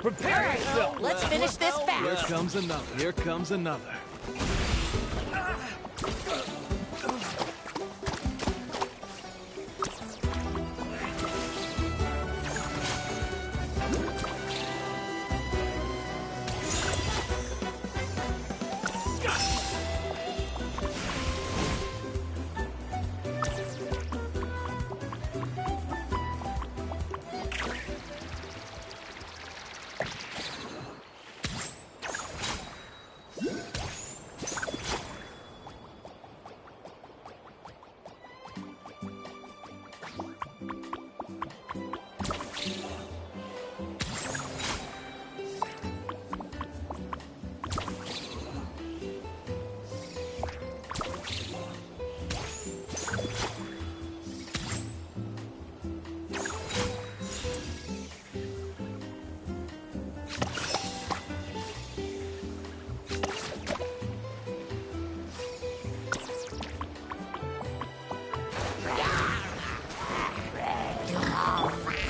Prepare yourself! Let's finish this fast! Here comes another. Here comes another.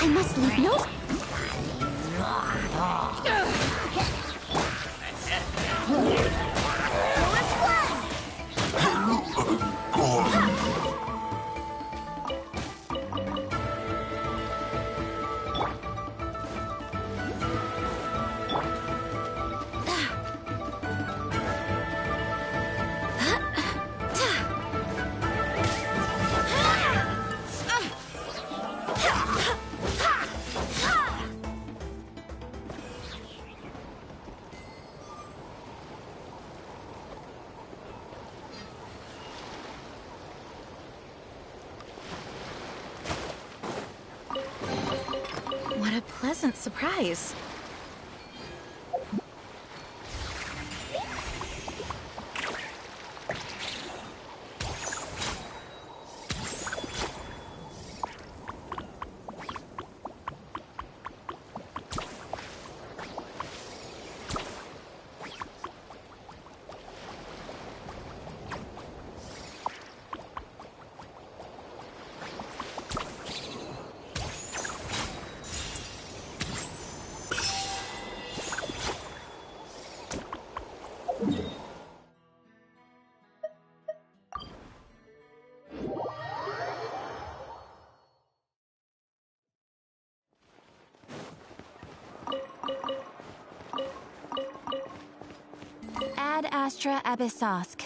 I must leave no... What a pleasant surprise. Ad Astra Abyssosk.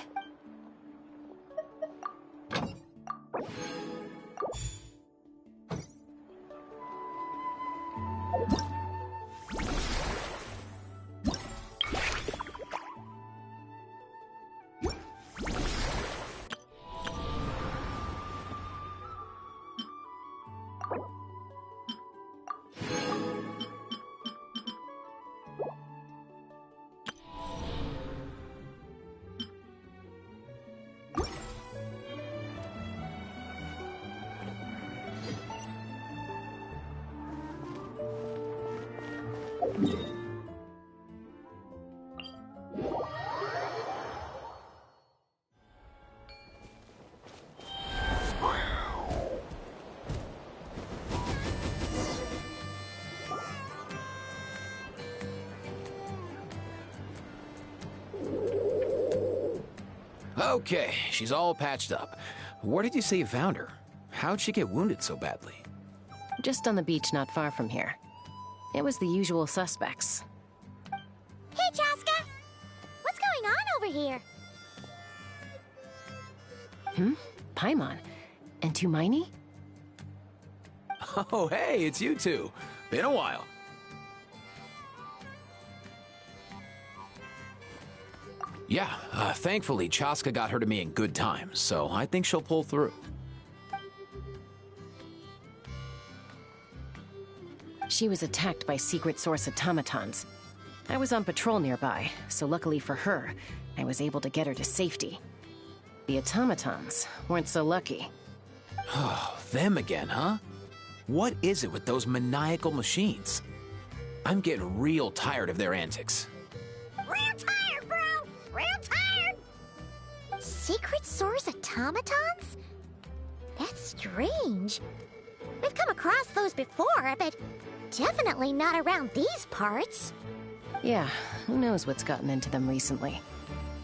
Okay, she's all patched up. Where did you say you found her? How'd she get wounded so badly? Just on the beach not far from here. It was the usual suspects. Hey, Chaska! What's going on over here? Paimon. And Tumaini? Oh, hey, it's you two. Been a while. Yeah, thankfully, Chaska got her to me in good time, so I think she'll pull through. She was attacked by secret source automatons. I was on patrol nearby, so luckily for her, I was able to get her to safety. The automatons weren't so lucky. Oh, them again, huh? What is it with those maniacal machines? I'm getting real tired of their antics. Real tired, bro! Real tired! Secret source automatons? That's strange. We've come across those before, but Definitely not around these parts. Yeah, who knows what's gotten into them recently.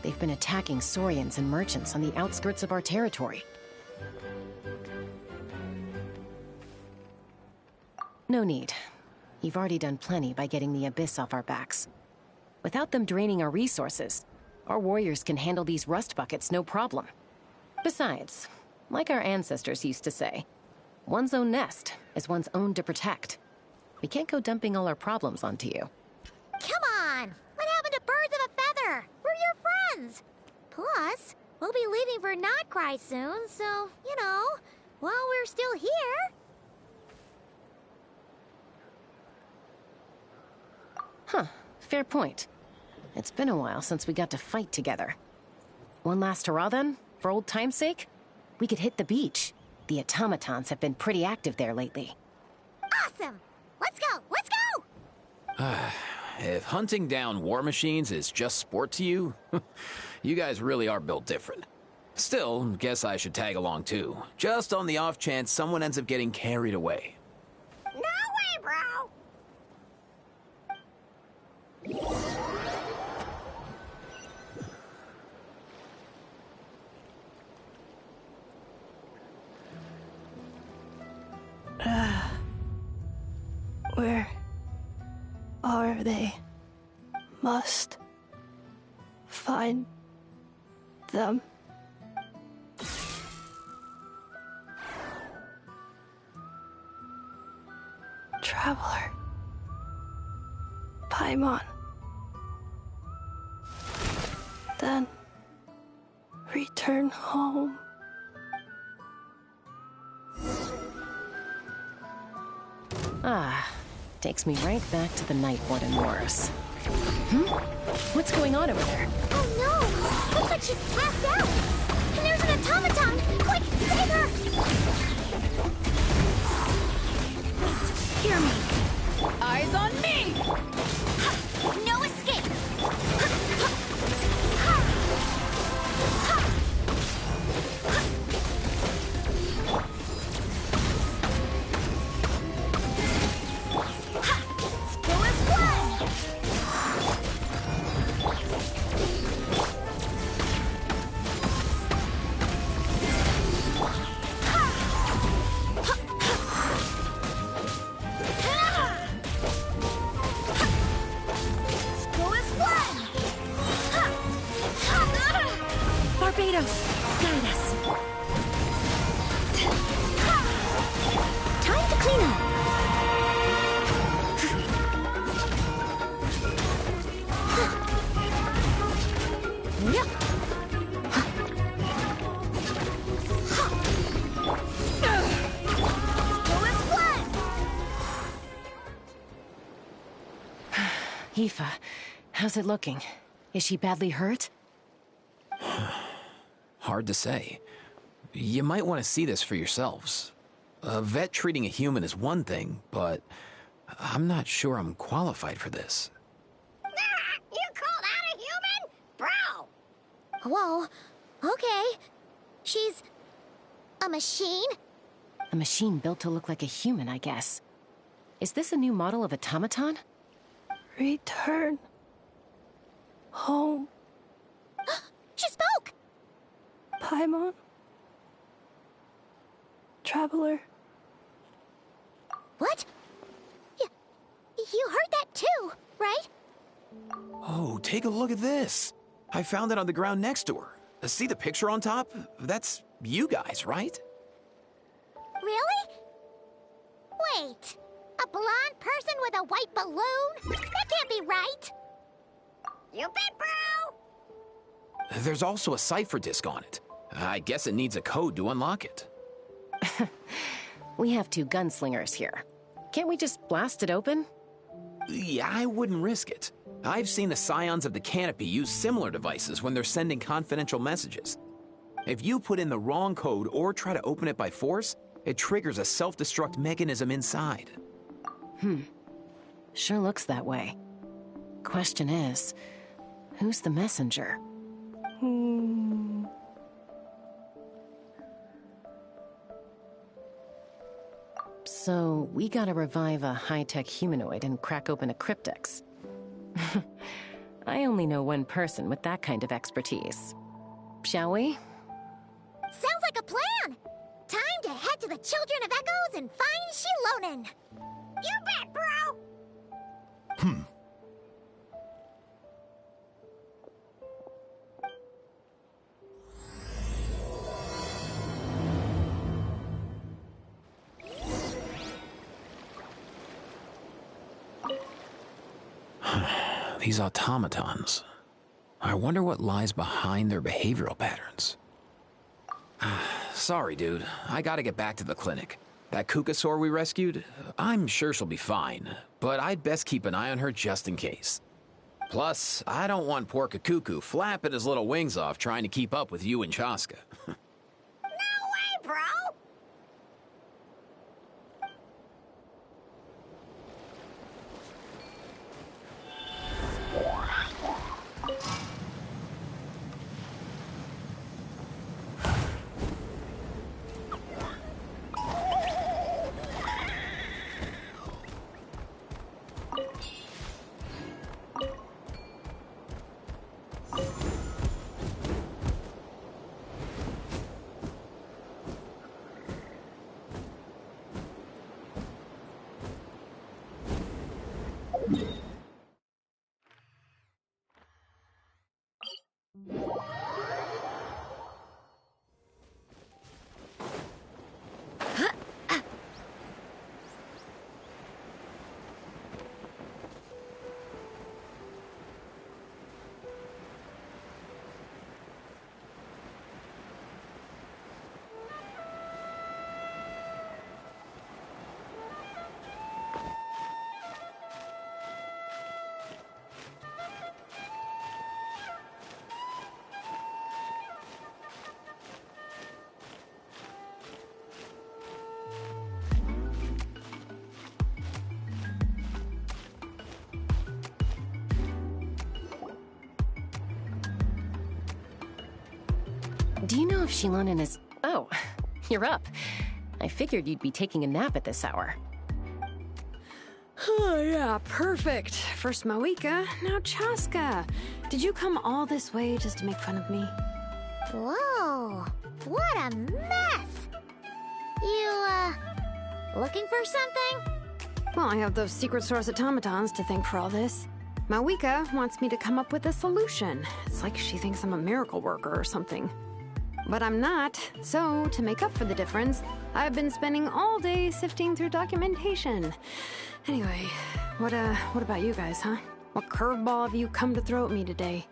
They've been attacking Saurians and merchants on the outskirts of our territory. No need. You've already done plenty by getting the Abyss off our backs. Without them draining our resources, our warriors can handle these rust buckets no problem. Besides, like our ancestors used to say, one's own nest is one's own to protect. We can't go dumping all our problems onto you. Come on! What happened to birds of a feather? We're your friends! Plus, we'll be leaving for Notcry soon, so, you know, while we're still here... Huh, fair point. It's been a while since we got to fight together. One last hurrah then, for old time's sake? We could hit the beach. The automatons have been pretty active there lately. Awesome! Let's go! Let's go! If hunting down war machines is just sport to you, you guys really are built different. Still, guess I should tag along too, just on the off chance someone ends up getting carried away. No way, bro! Where are they? Must find them. Traveler. Paimon. Then return home. Ah, takes me right back to the Night Warden Wars. What's going on over there? Oh no! Looks like she's passed out! And there's an automaton! Quick, save her! Hear me! Eyes on me! No escape! Go as one! Go as one! Barbados, guide us. Time to clean up. Go as one! Aoife, how's it looking? Is she badly hurt? Hard to say. You might want to see this for yourselves. A vet treating a human is one thing, but I'm not sure I'm qualified for this. You call that a human? Bro! Whoa, okay. She's... a machine? A machine built to look like a human, I guess. Is this a new model of automaton? Return home. She spoke! Paimon. Traveler. What? You heard that too, right? Oh, take a look at this. I found it on the ground next to her. See the picture on top? That's you guys, right? Really? Wait, a blonde person with a white balloon? That can't be right. You bet, bro! There's also a cipher disk on it. I guess it needs a code to unlock it. We have two gunslingers here. Can't we just blast it open? Yeah, I wouldn't risk it. I've seen the Scions of the Canopy use similar devices when they're sending confidential messages. If you put in the wrong code or try to open it by force, it triggers a self-destruct mechanism inside. Sure looks that way. Question is, who's the messenger? So, we gotta revive a high-tech humanoid and crack open a cryptex. I only know one person with that kind of expertise. Shall we? Sounds like a plan! Time to head to the Children of Echoes and find Shilonen! You bet, bro! These automatons. I wonder what lies behind their behavioral patterns. Sorry, dude. I gotta get back to the clinic. That Kukasaur we rescued, I'm sure she'll be fine, but I'd best keep an eye on her just in case. Plus, I don't want poor Kakuku flapping his little wings off trying to keep up with you and Chaska. No way, bro! Do you know if Shilonen is... Oh, you're up. I figured you'd be taking a nap at this hour. Oh, yeah, perfect. First Mawika, now Chaska. Did you come all this way just to make fun of me? Whoa, what a mess! You, looking for something? Well, I have those secret source automatons to thank for all this. Mawika wants me to come up with a solution. It's like she thinks I'm a miracle worker or something. But I'm not, so to make up for the difference, I've been spending all day sifting through documentation. Anyway, what about you guys, huh? What curveball have you come to throw at me today?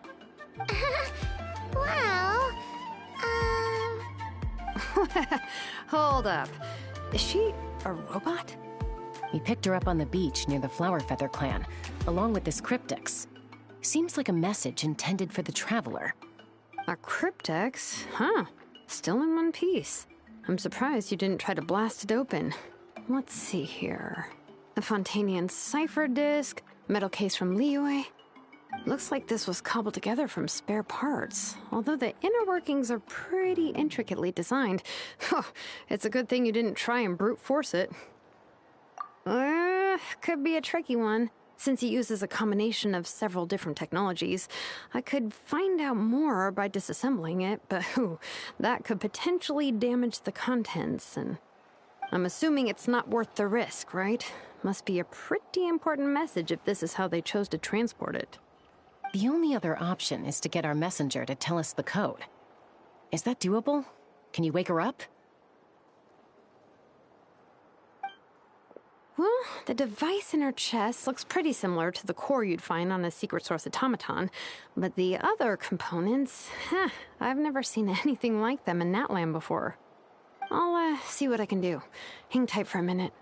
Well, Hold up. Is she a robot? We picked her up on the beach near the Flower Feather clan, along with this cryptex. Seems like a message intended for the Traveler. A cryptex? Huh. Still in one piece. I'm surprised you didn't try to blast it open. Let's see here. A Fontanian cipher disk, metal case from Liyue. Looks like this was cobbled together from spare parts, although the inner workings are pretty intricately designed. It's a good thing you didn't try and brute force it. Could be a tricky one. Since it uses a combination of several different technologies, I could find out more by disassembling it, but that could potentially damage the contents, and I'm assuming it's not worth the risk, right? Must be a pretty important message if this is how they chose to transport it. The only other option is to get our messenger to tell us the code. Is that doable? Can you wake her up? Well, the device in her chest looks pretty similar to the core you'd find on a secret source automaton, but the other components, I've never seen anything like them in Natlan before. I'll see what I can do. Hang tight for a minute.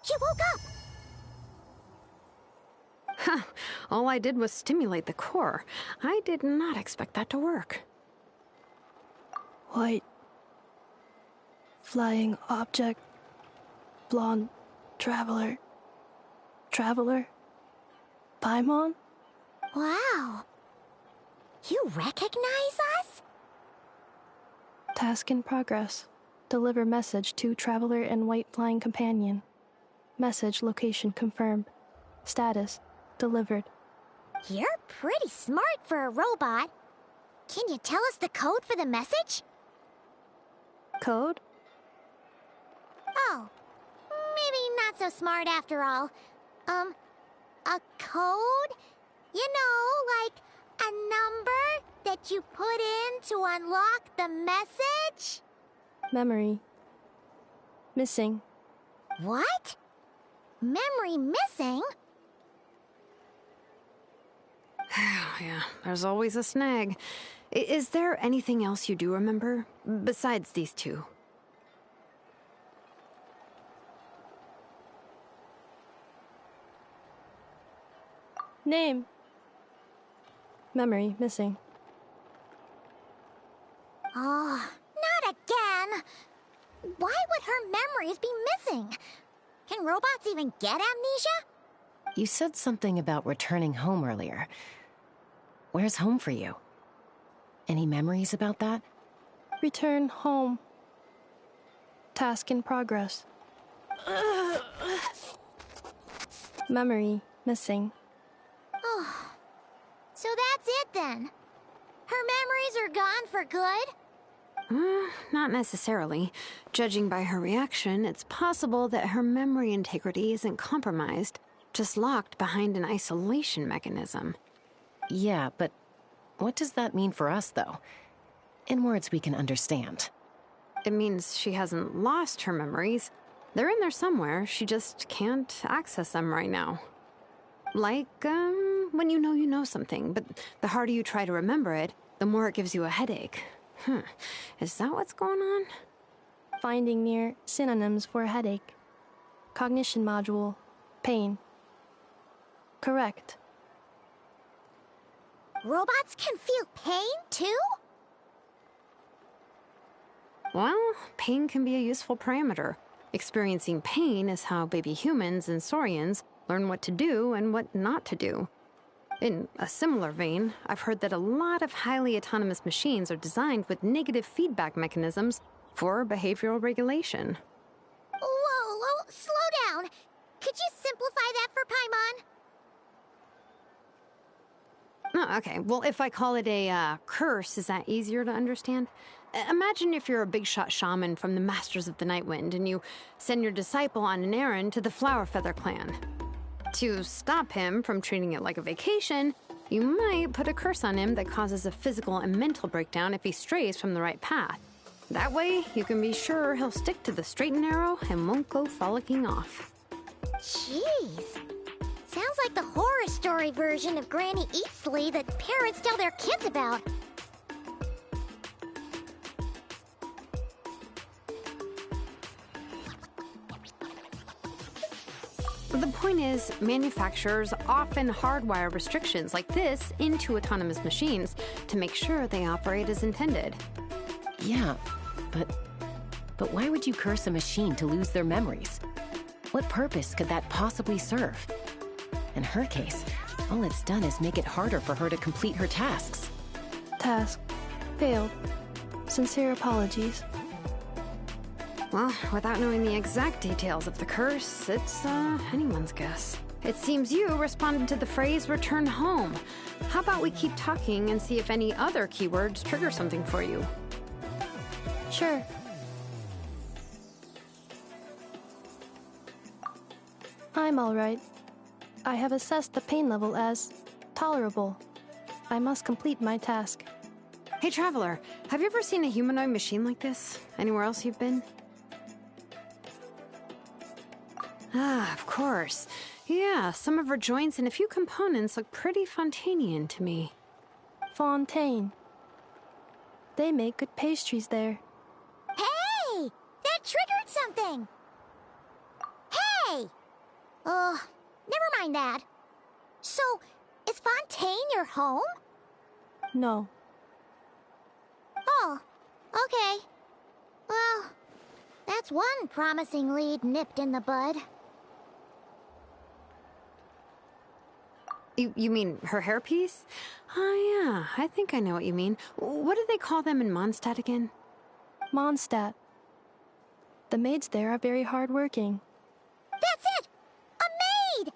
She woke up! All I did was stimulate the core. I did not expect that to work. White. Flying object. blonde traveler. Traveler? Paimon? Wow. You recognize us? Task in progress. Deliver message to traveler and white flying companion. Message location confirmed. Status delivered. You're pretty smart for a robot. Can you tell us the code for the message? Code? Oh, maybe not so smart after all. A code? You know, like a number that you put in to unlock the message? Memory. Missing. What? Memory missing? Yeah, there's always a snag. Is there anything else you do remember? Besides these two? Name. Memory missing. Oh, not again! Why would her memories be missing? Can robots even get amnesia? You said something about returning home earlier. Where's home for you? Any memories about that? Return home. Task in progress. Memory missing. Oh, so that's it then. Her memories are gone for good? Not necessarily. Judging by her reaction, it's possible that her memory integrity isn't compromised, just locked behind an isolation mechanism. Yeah, but what does that mean for us, though? In words we can understand. It means she hasn't lost her memories. They're in there somewhere, she just can't access them right now. Like, when you know something, but the harder you try to remember it, the more it gives you a headache. Is that what's going on? Finding near synonyms for headache. Cognition module. Pain. Correct. Robots can feel pain, too? Well, pain can be a useful parameter. Experiencing pain is how baby humans and saurians learn what to do and what not to do. In a similar vein, I've heard that a lot of highly autonomous machines are designed with negative feedback mechanisms for behavioral regulation. Whoa, slow down. Could you simplify that for Paimon? Oh, okay, well, if I call it a curse, is that easier to understand? Imagine if you're a big shot shaman from the Masters of the Nightwind and you send your disciple on an errand to the Flowerfeather clan. To stop him from treating it like a vacation, you might put a curse on him that causes a physical and mental breakdown if he strays from the right path. That way, you can be sure he'll stick to the straight and narrow and won't go frolicking off. Jeez. Sounds like the horror story version of Granny Eastly that parents tell their kids about. The point is, manufacturers often hardwire restrictions like this into autonomous machines to make sure they operate as intended. Yeah, but why would you curse a machine to lose their memories? What purpose could that possibly serve? In her case, all it's done is make it harder for her to complete her tasks. Task. Failed. Sincere apologies. Well, without knowing the exact details of the curse, it's anyone's guess. It seems you responded to the phrase return home. How about we keep talking and see if any other keywords trigger something for you? Sure. I'm alright. I have assessed the pain level as tolerable. I must complete my task. Hey, Traveler, have you ever seen a humanoid machine like this? Anywhere else you've been? Ah, of course. Yeah, some of her joints and a few components look pretty Fontanian to me. Fontaine. They make good pastries there. Hey! That triggered something! Hey! Never mind that. So, is Fontaine your home? No. Oh, okay. Well, That's one promising lead nipped in the bud. You mean her hairpiece? Oh yeah, I think I know what you mean. What do they call them in Mondstadt again? Mondstadt. The maids there are very hardworking. That's it! A maid!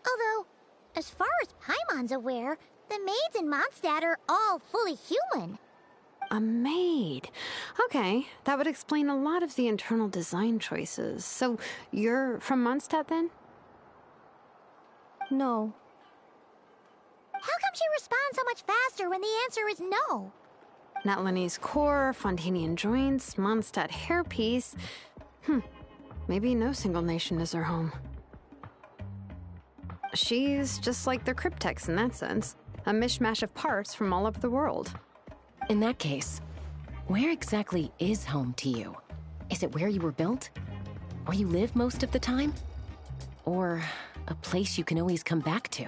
Although, as far as Paimon's aware, the maids in Mondstadt are all fully human. A maid. Okay, that would explain a lot of the internal design choices. So, you're from Mondstadt then? No. How come she responds so much faster when the answer is no? Natlanese core, Fontanian joints, Mondstadt hairpiece. Maybe no single nation is her home. She's just like the Cryptex in that sense. A mishmash of parts from all over the world. In that case, where exactly is home to you? Is it where you were built? Where you live most of the time? Or a place you can always come back to?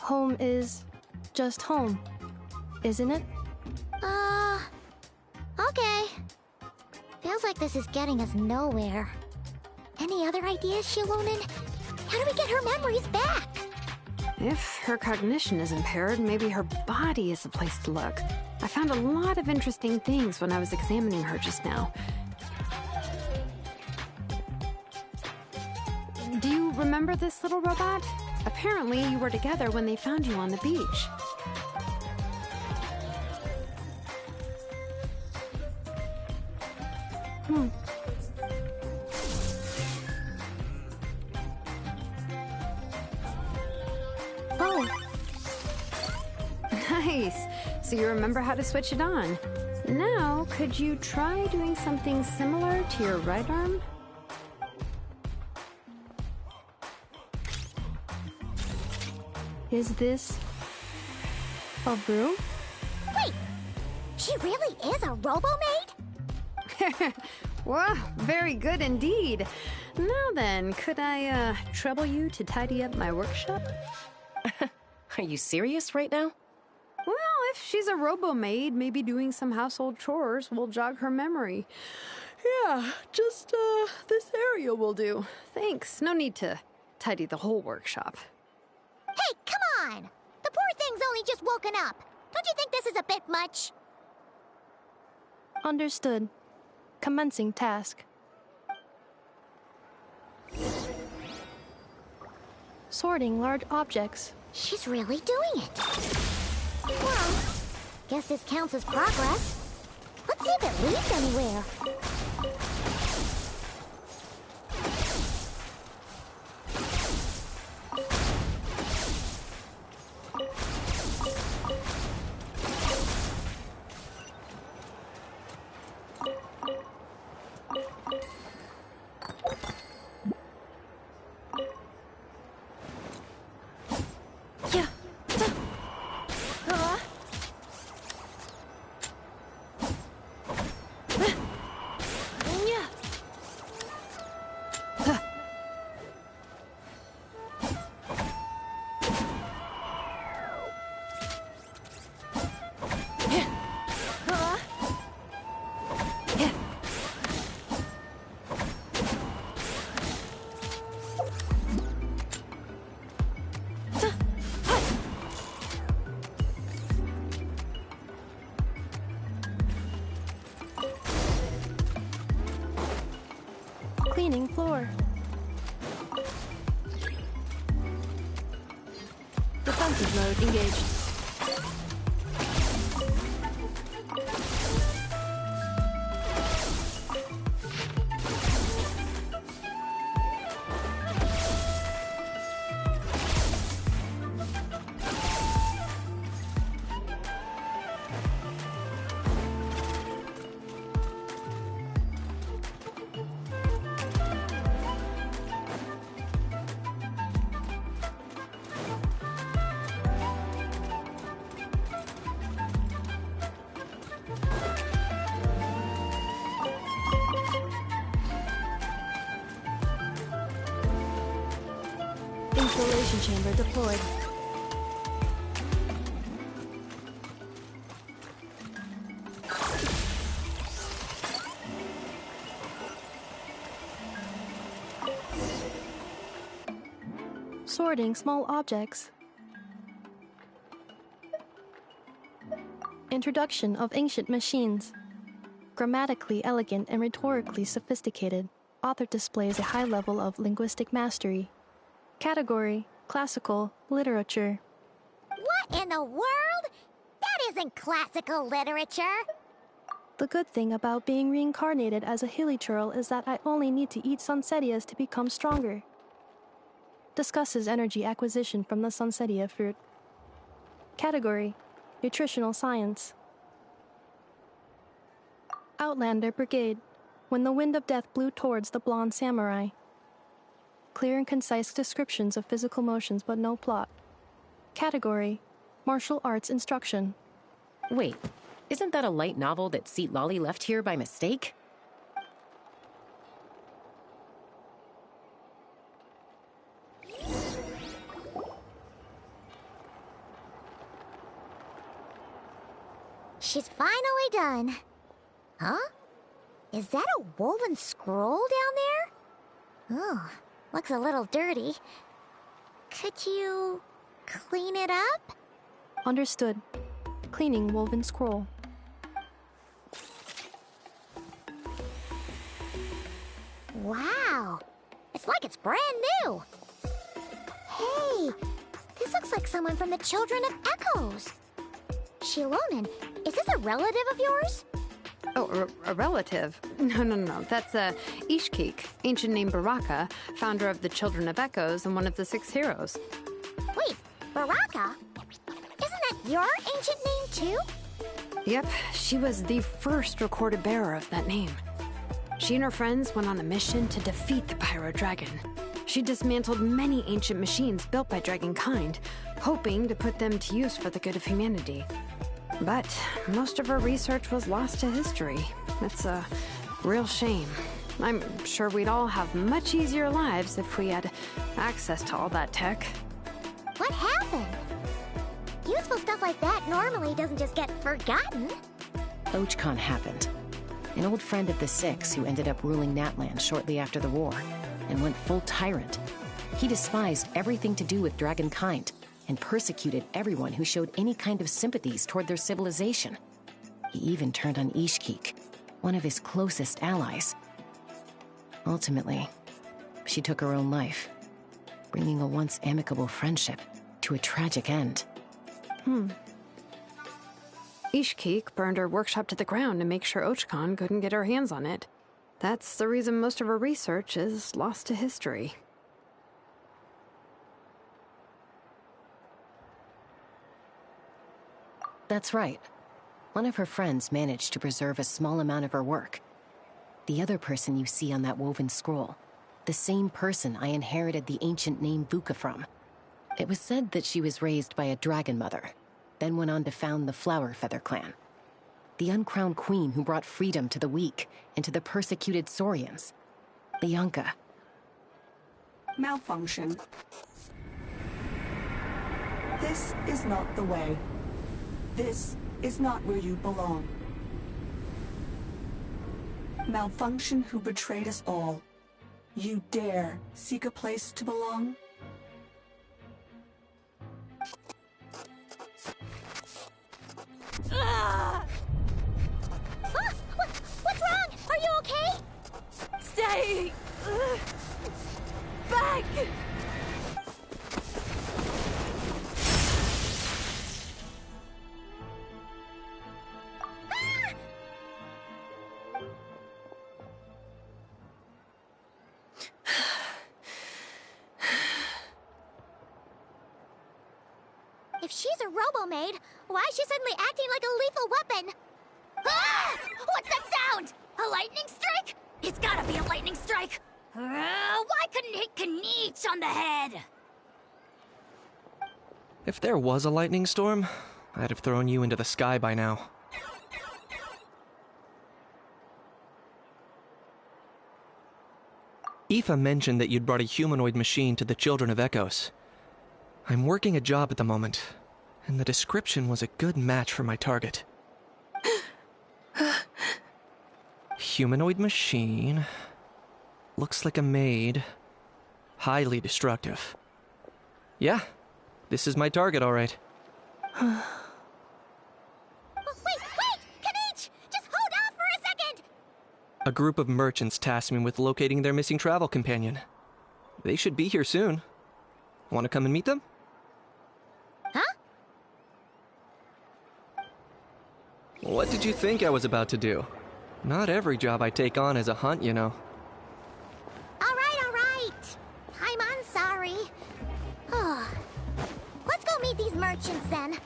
Home is just home, isn't it? Okay. Feels like this is getting us nowhere. Any other ideas, Shilonen? How do we get her memories back? If her cognition is impaired, maybe her body is the place to look. I found a lot of interesting things when I was examining her just now. Do you remember this little robot? Apparently, you were together when they found you on the beach. Oh, Nice. So you remember how to switch it on. Now, could you try doing something similar to your right arm? is this a broom? Wait! She really is a robo-maid? Wow, very good indeed. Now then, could I trouble you to tidy up my workshop? Are you serious right now? Well, if she's a robo-maid, maybe doing some household chores will jog her memory. Yeah, just this area will do. Thanks. No need to tidy the whole workshop. Hey, come on! The poor thing's only just woken up. Don't you think this is a bit much? Understood. Commencing task. Sorting large objects. She's really doing it. Well, guess this counts as progress. Let's see if it leads anywhere. Yeah. Cleaning floor. Defensive mode engaged. Installation chamber deployed. sorting small objects. Introduction of ancient machines. Grammatically elegant and rhetorically sophisticated, author displays a high level of linguistic mastery. Category: classical literature. What in the world? That isn't classical literature. The good thing about being reincarnated as a hilly churl is that I only need to eat sunsettias to become stronger. Discusses energy acquisition from the sunsettia fruit. Category: nutritional science. Outlander Brigade. When the wind of death blew towards the blonde samurai. Clear and concise descriptions of physical motions but no plot. Category: martial arts instruction. Wait, isn't that a light novel that Seat Lolly left here by mistake? She's finally done. Huh? Is that a woven scroll down there? Oh, looks a little dirty. Could you clean it up? Understood. Cleaning woven scroll. Wow, it's like it's brand new. Hey, this looks like someone from the Children of Echoes. Shilonen, is this a relative of yours? Oh, a relative? No. That's Ishkik, ancient name Baraka, founder of the Children of Echoes and one of the 6 heroes. Wait, Baraka? Isn't that your ancient name too? Yep, she was the first recorded bearer of that name. She and her friends went on a mission to defeat the Pyro Dragon. She dismantled many ancient machines built by Dragonkind, hoping to put them to use for the good of humanity. But most of her research was lost to history. It's a real shame. I'm sure we'd all have much easier lives if we had access to all that tech. What happened? Useful stuff like that normally doesn't just get forgotten. Ochkon happened. An old friend of the 6 who ended up ruling Natlan shortly after the war, and went full tyrant. He despised everything to do with Dragonkind, and persecuted everyone who showed any kind of sympathies toward their civilization. He even turned on Ishkik, one of his closest allies. Ultimately, she took her own life, bringing a once amicable friendship to a tragic end. Ishkik burned her workshop to the ground to make sure Ochkon couldn't get her hands on it. That's the reason most of her research is lost to history. That's right. One of her friends managed to preserve a small amount of her work. The other person you see on that woven scroll, the same person I inherited the ancient name Vuka from. It was said that she was raised by a dragon mother, then went on to found the Flower Feather clan. The uncrowned queen who brought freedom to the weak and to the persecuted Saurians. Lianka. Malfunction. This is not the way. This is not where you belong. Malfunction who betrayed us all. You dare seek a place to belong? What's wrong? Are you okay? Stay back! If she's a robo-maid, why is she suddenly acting like a lethal weapon? Ah! What's that sound? A lightning strike? It's gotta be a lightning strike! Why couldn't it hit Kniech on the head? If there was a lightning storm, I'd have thrown you into the sky by now. Aoife mentioned that you'd brought a humanoid machine to the Children of Echoes. I'm working a job at the moment, and the description was a good match for my target. Humanoid machine. Looks like a maid. Highly destructive. Yeah, this is my target, all right. Wait! Kanich! Just hold off for a second! A group of merchants tasked me with locating their missing travel companion. They should be here soon. Want to come and meet them? Huh? What did you think I was about to do? Not every job I take on is a hunt, you know. All right. I'm sorry. Let's go meet these merchants then.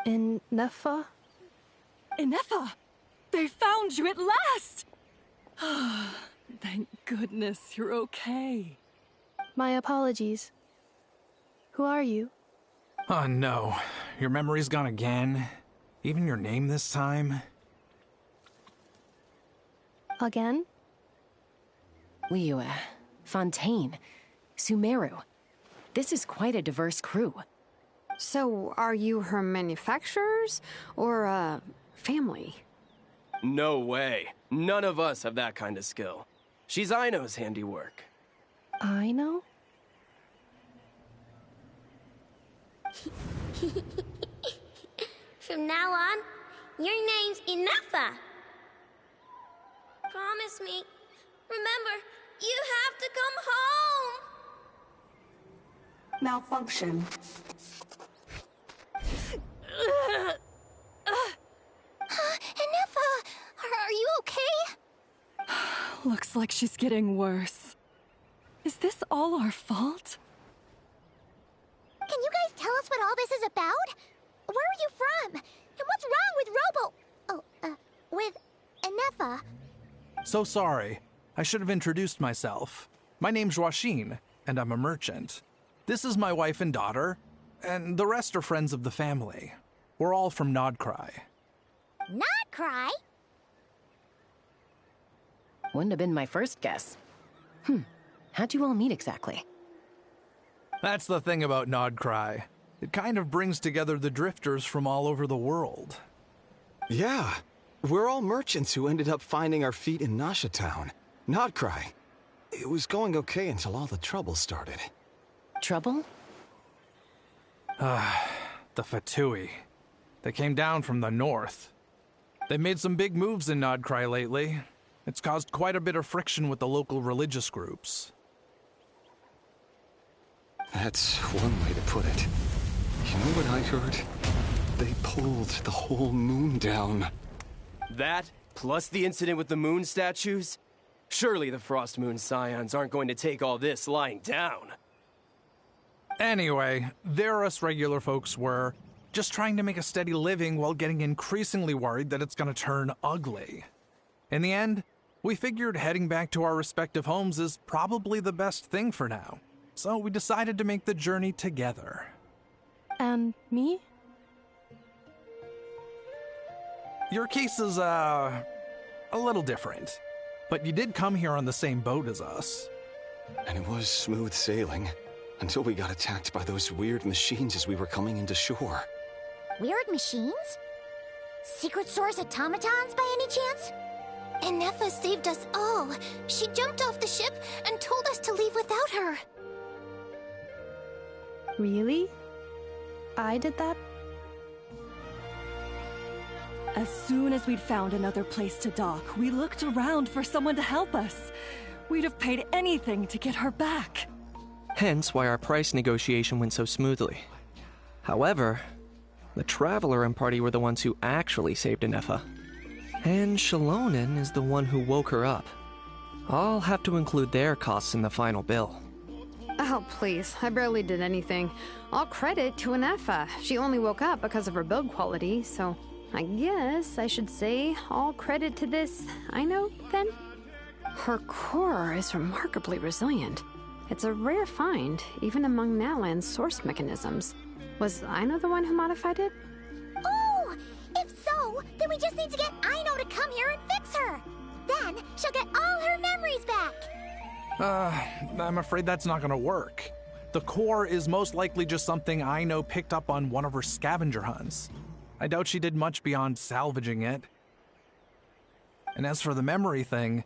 Ineffa? Ineffa! They found you at last! Thank goodness you're okay. My apologies. Who are you? Oh no, your memory's gone again? Even your name this time? Again? Liyue, Fontaine, Sumeru. This is quite a diverse crew. So, are you her manufacturers or family? No way. None of us have that kind of skill. She's Aino's handiwork. I know? From now on, your name's Ineffa. Promise me. Remember, you have to come home. Malfunction. Ineffa! Are you okay? Looks like she's getting worse. Is this all our fault? Can you guys tell us what all this is about? Where are you from? And what's wrong with with Ineffa? So sorry. I should have introduced myself. My name's Joachine, and I'm a merchant. This is my wife and daughter, and the rest are friends of the family. We're all from Nodcry. Not cry? Wouldn't have been my first guess. How'd you all meet exactly? That's the thing about Nodcry. It kind of brings together the drifters from all over the world. Yeah, we're all merchants who ended up finding our feet in Nasha Town. Nodcry. It was going okay until all the trouble started. Trouble? The Fatui. They came down from the north. They made some big moves in Nodcry lately. It's caused quite a bit of friction with the local religious groups. That's one way to put it. You know what I heard? They pulled the whole moon down. That, plus the incident with the moon statues? Surely the Frost Moon Scions aren't going to take all this lying down. Anyway, there us regular folks were, just trying to make a steady living while getting increasingly worried that it's gonna turn ugly. In the end, we figured heading back to our respective homes is probably the best thing for now. So we decided to make the journey together. And me? Your case is, a little different. But you did come here on the same boat as us. And it was smooth sailing, until we got attacked by those weird machines as we were coming into shore. Weird machines? Secret source automatons by any chance? Ineffa saved us all. She jumped off the ship and told us to leave without her. Really? I did that? As soon as we'd found another place to dock, we looked around for someone to help us. We'd have paid anything to get her back. Hence why our price negotiation went so smoothly. However, the Traveler and party were the ones who actually saved Ineffa. And Shalonen is the one who woke her up. I'll have to include their costs in the final bill. Oh, please. I barely did anything. All credit to Ineffa. She only woke up because of her build quality, so I guess I should say all credit to this Aino, then? Her core is remarkably resilient. It's a rare find, even among Natlan's source mechanisms. Was Aino the one who modified it? Oh! If so, then we just need to get Aino to come here and fix her! Then she'll get all her memories back! I'm afraid that's not gonna work. The core is most likely just something Aino picked up on one of her scavenger hunts. I doubt she did much beyond salvaging it. And as for the memory thing,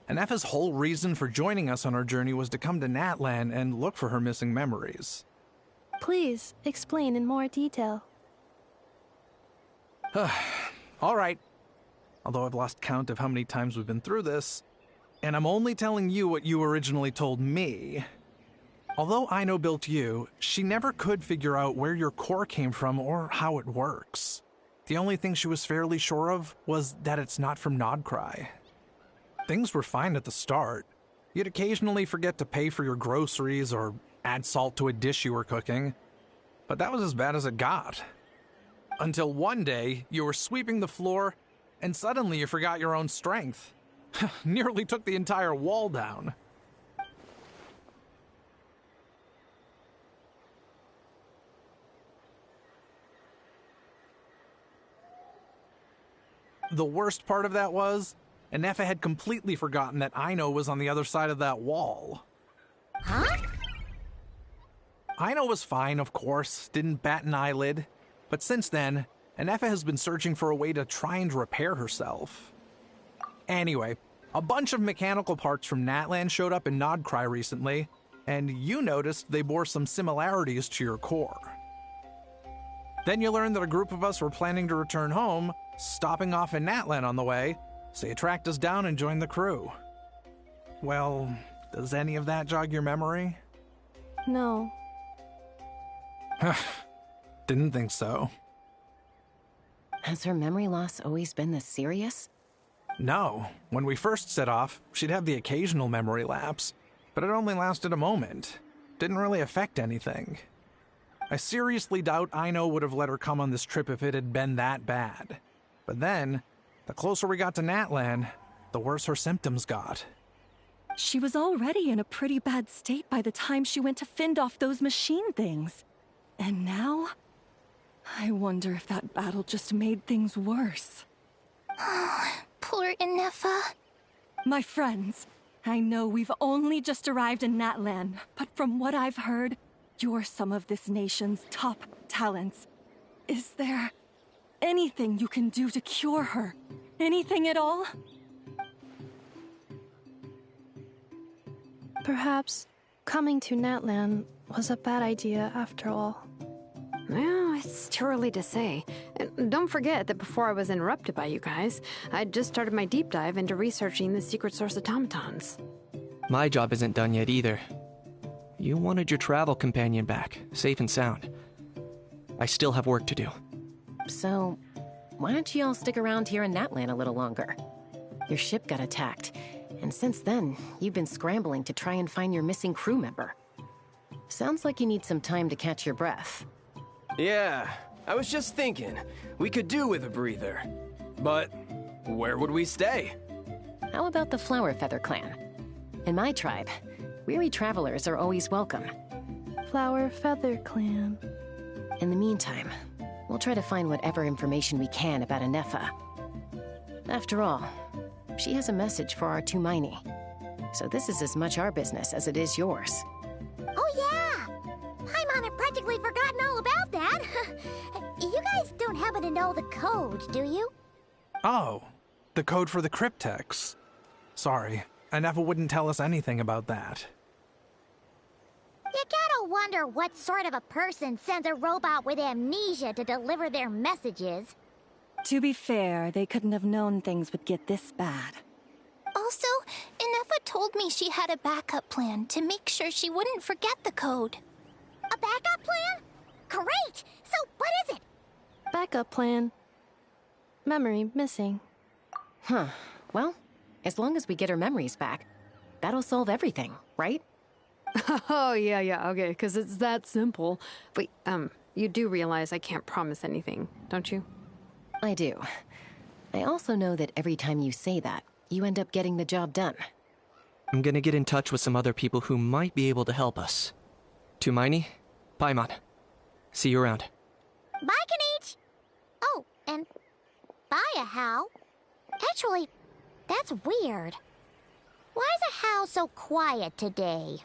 Ineffa's whole reason for joining us on our journey was to come to Natlan and look for her missing memories. Please, explain in more detail. All right. Although I've lost count of how many times we've been through this, and I'm only telling you what you originally told me. Although Aino built you, she never could figure out where your core came from or how it works. The only thing she was fairly sure of was that it's not from Nodcry. Things were fine at the start. You'd occasionally forget to pay for your groceries or add salt to a dish you were cooking. But that was as bad as it got. Until one day, you were sweeping the floor, and suddenly you forgot your own strength. Nearly took the entire wall down. The worst part of that was, Ineffa had completely forgotten that Aino was on the other side of that wall. Huh? Aino was fine, of course, didn't bat an eyelid. But since then, Ineffa has been searching for a way to try and repair herself. Anyway, a bunch of mechanical parts from Natlan showed up in Nodcry recently, and you noticed they bore some similarities to your core. Then you learned that a group of us were planning to return home, stopping off in Natlan on the way, so you tracked us down and joined the crew. Well, does any of that jog your memory? No. Didn't think so. Has her memory loss always been this serious? No. When we first set off, she'd have the occasional memory lapse, but it only lasted a moment. Didn't really affect anything. I seriously doubt Aino would have let her come on this trip if it had been that bad. But then, the closer we got to Natlan, the worse her symptoms got. She was already in a pretty bad state by the time she went to fend off those machine things. And now? I wonder if that battle just made things worse. Poor Ineffa. My friends, I know we've only just arrived in Natlan, but from what I've heard, you're some of this nation's top talents. Is there anything you can do to cure her? Anything at all? Perhaps coming to Natlan was a bad idea after all. Well, it's too early to say. And don't forget that before I was interrupted by you guys, I'd just started my deep dive into researching the secret source automatons. My job isn't done yet either. You wanted your travel companion back, safe and sound. I still have work to do. So, why don't you all stick around here in Natlan a little longer? Your ship got attacked, and since then, you've been scrambling to try and find your missing crew member. Sounds like you need some time to catch your breath. Yeah, I was just thinking, we could do with a breather. But where would we stay? How about the Flower Feather clan? In my tribe, weary travelers are always welcome. Flower Feather Clan. In the meantime, we'll try to find whatever information we can about Ineffa. After all, she has a message for our Tumaini. So this is as much our business as it is yours. Oh yeah! Paimon had practically forgotten all about that. You guys don't happen to know the code, do you? Oh, the code for the cryptex. Sorry, Ineffa wouldn't tell us anything about that. You gotta wonder what sort of a person sends a robot with amnesia to deliver their messages. To be fair, they couldn't have known things would get this bad. Also, Ineffa told me she had a backup plan to make sure she wouldn't forget the code. A backup plan? Great! So, what is it? Backup plan. Memory missing. Huh. Well, as long as we get her memories back, that'll solve everything, right? Oh, yeah, okay, because it's that simple. Wait, you do realize I can't promise anything, don't you? I do. I also know that every time you say that, you end up getting the job done. I'm gonna get in touch with some other people who might be able to help us. Tumaini, Paimon. See you around. Bye, Kanich! Oh, and bye, Hao. Actually, that's weird. Why is a Hao so quiet today?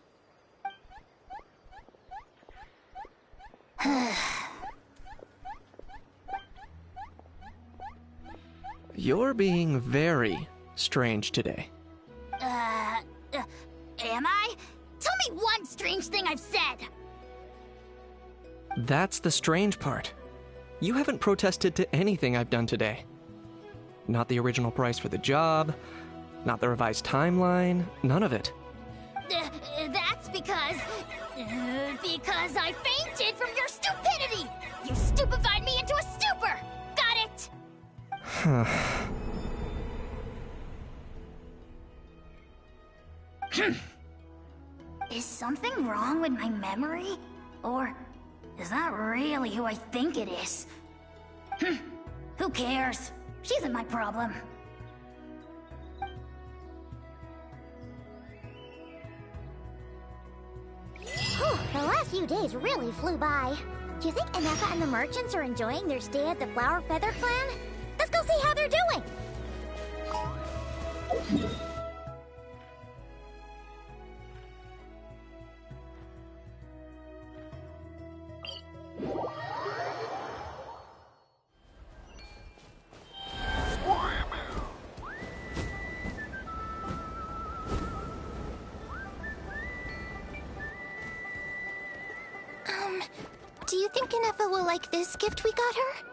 You're being very strange today. Am I? Tell me one strange thing I've said! That's the strange part. You haven't protested to anything I've done today. Not the original price for the job, not the revised timeline, none of it. That's because I fainted from your stupidity! You stupefied me into a stupor! Got it? Is something wrong with my memory? Or is that really who I think it is? Who cares? She isn't my problem. Whew, the last few days really flew by. Do you think Ineffa and the merchants are enjoying their stay at the Flower Feather Clan? Let's go see how they're doing! Do you think Ineffa will like this gift we got her?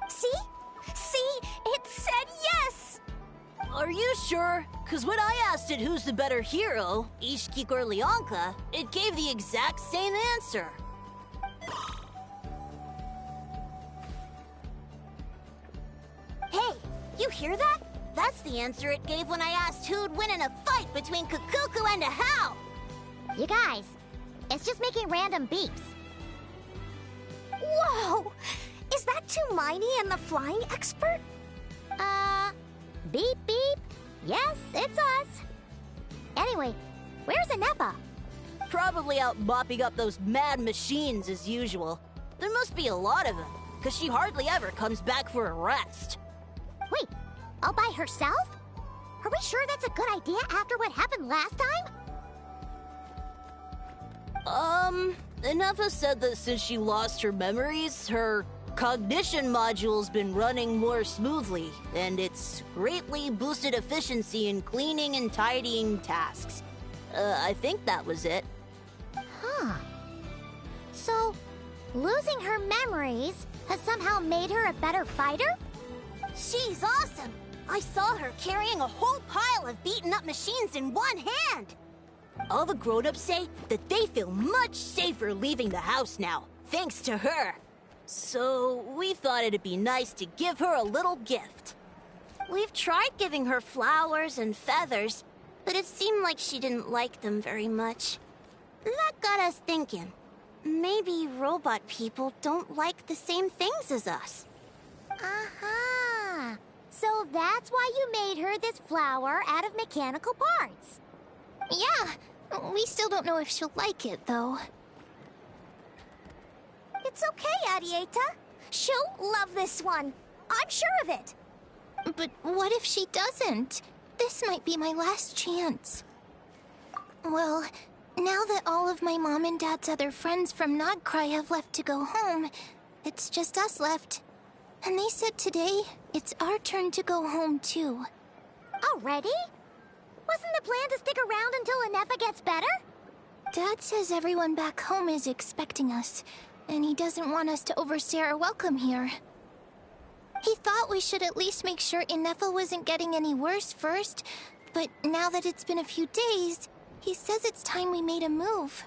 See? It said yes! Are you sure? Because when I asked it who's the better hero, Ishiki or Leonka, it gave the exact same answer. Hey, you hear that? That's the answer it gave when I asked who'd win in a fight between Kukuku and a Hao! You guys, it's just making random beeps. Whoa! Is that Tumaini and the flying expert? Beep beep? Yes, it's us. Anyway, where's Ineffa? Probably out mopping up those mad machines as usual. There must be a lot of them, because she hardly ever comes back for a rest. Wait, all by herself? Are we sure that's a good idea after what happened last time? Ineffa said that since she lost her memories, her cognition module's been running more smoothly, and it's greatly boosted efficiency in cleaning and tidying tasks. I think that was it. Huh. So, losing her memories has somehow made her a better fighter? She's awesome! I saw her carrying a whole pile of beaten up machines in one hand! All the grown-ups say that they feel much safer leaving the house now, thanks to her. So, we thought it'd be nice to give her a little gift. We've tried giving her flowers and feathers, but it seemed like she didn't like them very much. That got us thinking. Maybe robot people don't like the same things as us. Uh-huh. So that's why you made her this flower out of mechanical parts. Yeah, we still don't know if she'll like it, though. It's okay, Arieta. She'll love this one. I'm sure of it. But what if she doesn't? This might be my last chance. Well, now that all of my mom and dad's other friends from Nodcry have left to go home, it's just us left. And they said today, it's our turn to go home, too. Already? Wasn't the plan to stick around until Ineffa gets better? Dad says everyone back home is expecting us, and he doesn't want us to overstay our welcome here. He thought we should at least make sure Ineffa wasn't getting any worse first, but now that it's been a few days, he says it's time we made a move.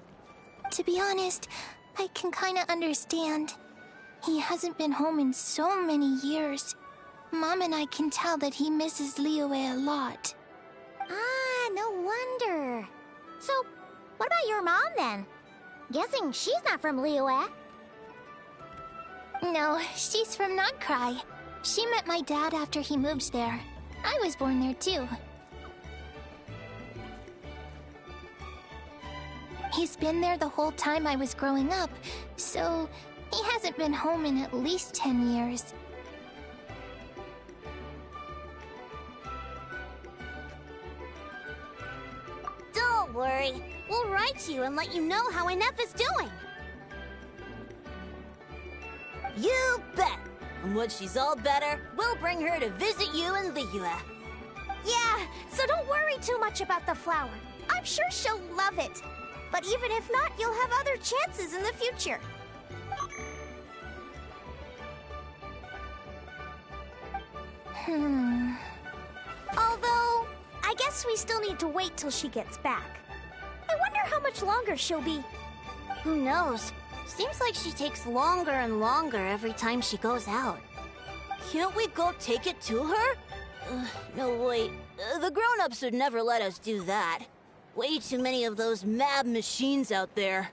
To be honest, I can kinda understand. He hasn't been home in so many years. Mom and I can tell that he misses Liyue a lot. Ah, no wonder. So, what about your mom then? Guessing she's not from Liyue. No, she's from Nagcry. She met my dad after he moved there. I was born there too. He's been there the whole time I was growing up, so he hasn't been home in at least 10 years. Don't worry. We'll write to you and let you know how Ineffa's doing. You bet. And when she's all better, we'll bring her to visit you in Liyue. Yeah, so don't worry too much about the flower. I'm sure she'll love it. But even if not, you'll have other chances in the future. Although, I guess we still need to wait till she gets back. I wonder how much longer she'll be. Who knows? Seems like she takes longer and longer every time she goes out. Can't we go take it to her? No, wait. The grown-ups would never let us do that. Way too many of those mad machines out there.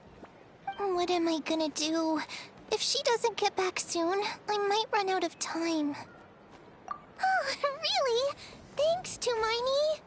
What am I gonna do? If she doesn't get back soon, I might run out of time. Oh, really? Thanks, Tumaini.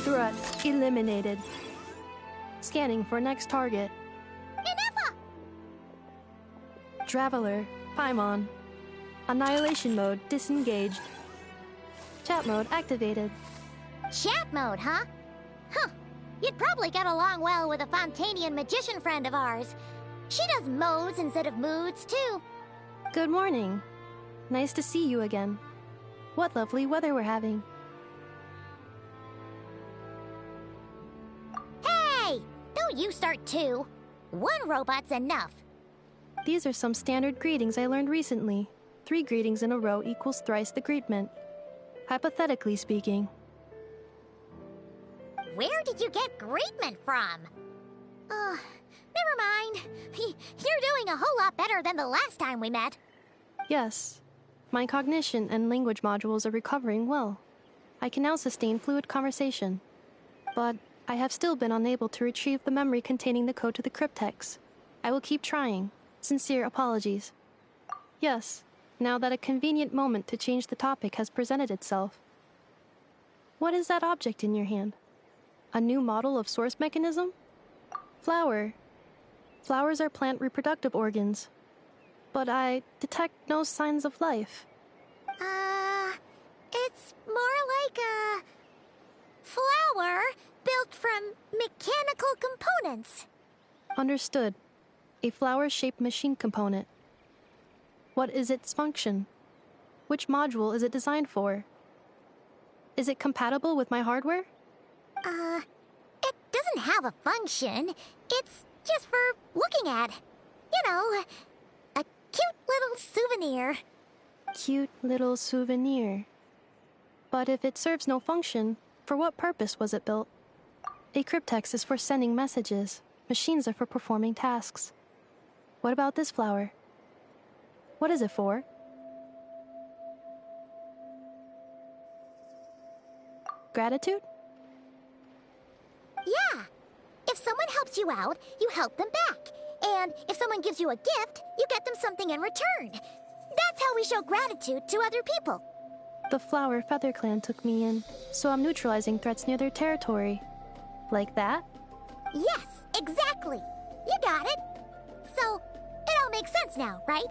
Threat eliminated. Scanning for next target. Ineffa! Traveler, Paimon. Annihilation mode disengaged. Chat mode activated. Chat mode, huh? Huh. You'd probably get along well with a Fontanian magician friend of ours. She does modes instead of moods, too. Good morning. Nice to see you again. What lovely weather we're having. Hey! Don't you start too. One robot's enough. These are some standard greetings I learned recently. 3 greetings in a row equals thrice the greetment. Hypothetically speaking. Where did you get greetment from? Never mind. You're doing a whole lot better than the last time we met. Yes. My cognition and language modules are recovering well. I can now sustain fluid conversation. But I have still been unable to retrieve the memory containing the code to the cryptex. I will keep trying. Sincere apologies. Yes, now that a convenient moment to change the topic has presented itself. What is that object in your hand? A new model of source mechanism? Flower. Flowers are plant reproductive organs. But I detect no signs of life. It's more like a flower built from mechanical components. Understood. A flower-shaped machine component. What is its function? Which module is it designed for? Is it compatible with my hardware? It doesn't have a function. It's just for looking at. You know, a cute little souvenir. Cute little souvenir. But if it serves no function, for what purpose was it built? A cryptex is for sending messages. Machines are for performing tasks. What about this flower? What is it for? Gratitude? Yeah. If someone helps you out, you help them back. And if someone gives you a gift, you get them something in return. That's how we show gratitude to other people. The Flower Feather Clan took me in, so I'm neutralizing threats near their territory. Like that? Yes, exactly. You got it. So, it all makes sense now, right?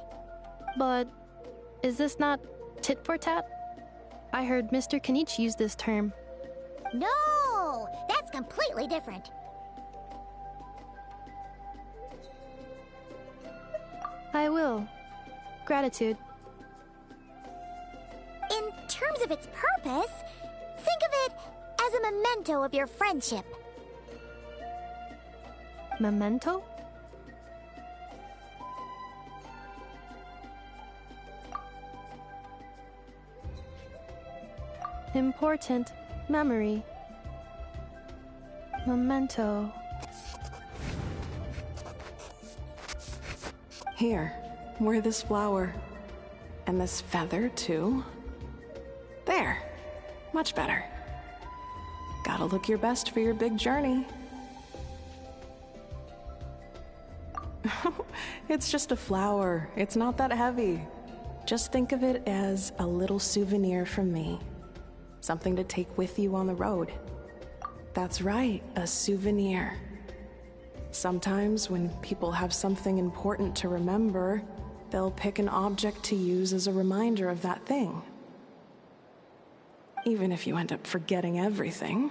But is this not tit for tat? I heard Mr. Kenichi use this term. No, that's completely different. I will. Gratitude. In terms of its purpose, think of it as a memento of your friendship. Memento? Important memory. Memento. Here, wear this flower. And this feather, too. There. Much better. Gotta look your best for your big journey. It's just a flower. It's not that heavy. Just think of it as a little souvenir from me. Something to take with you on the road. That's right, a souvenir. Sometimes when people have something important to remember, they'll pick an object to use as a reminder of that thing. Even if you end up forgetting everything,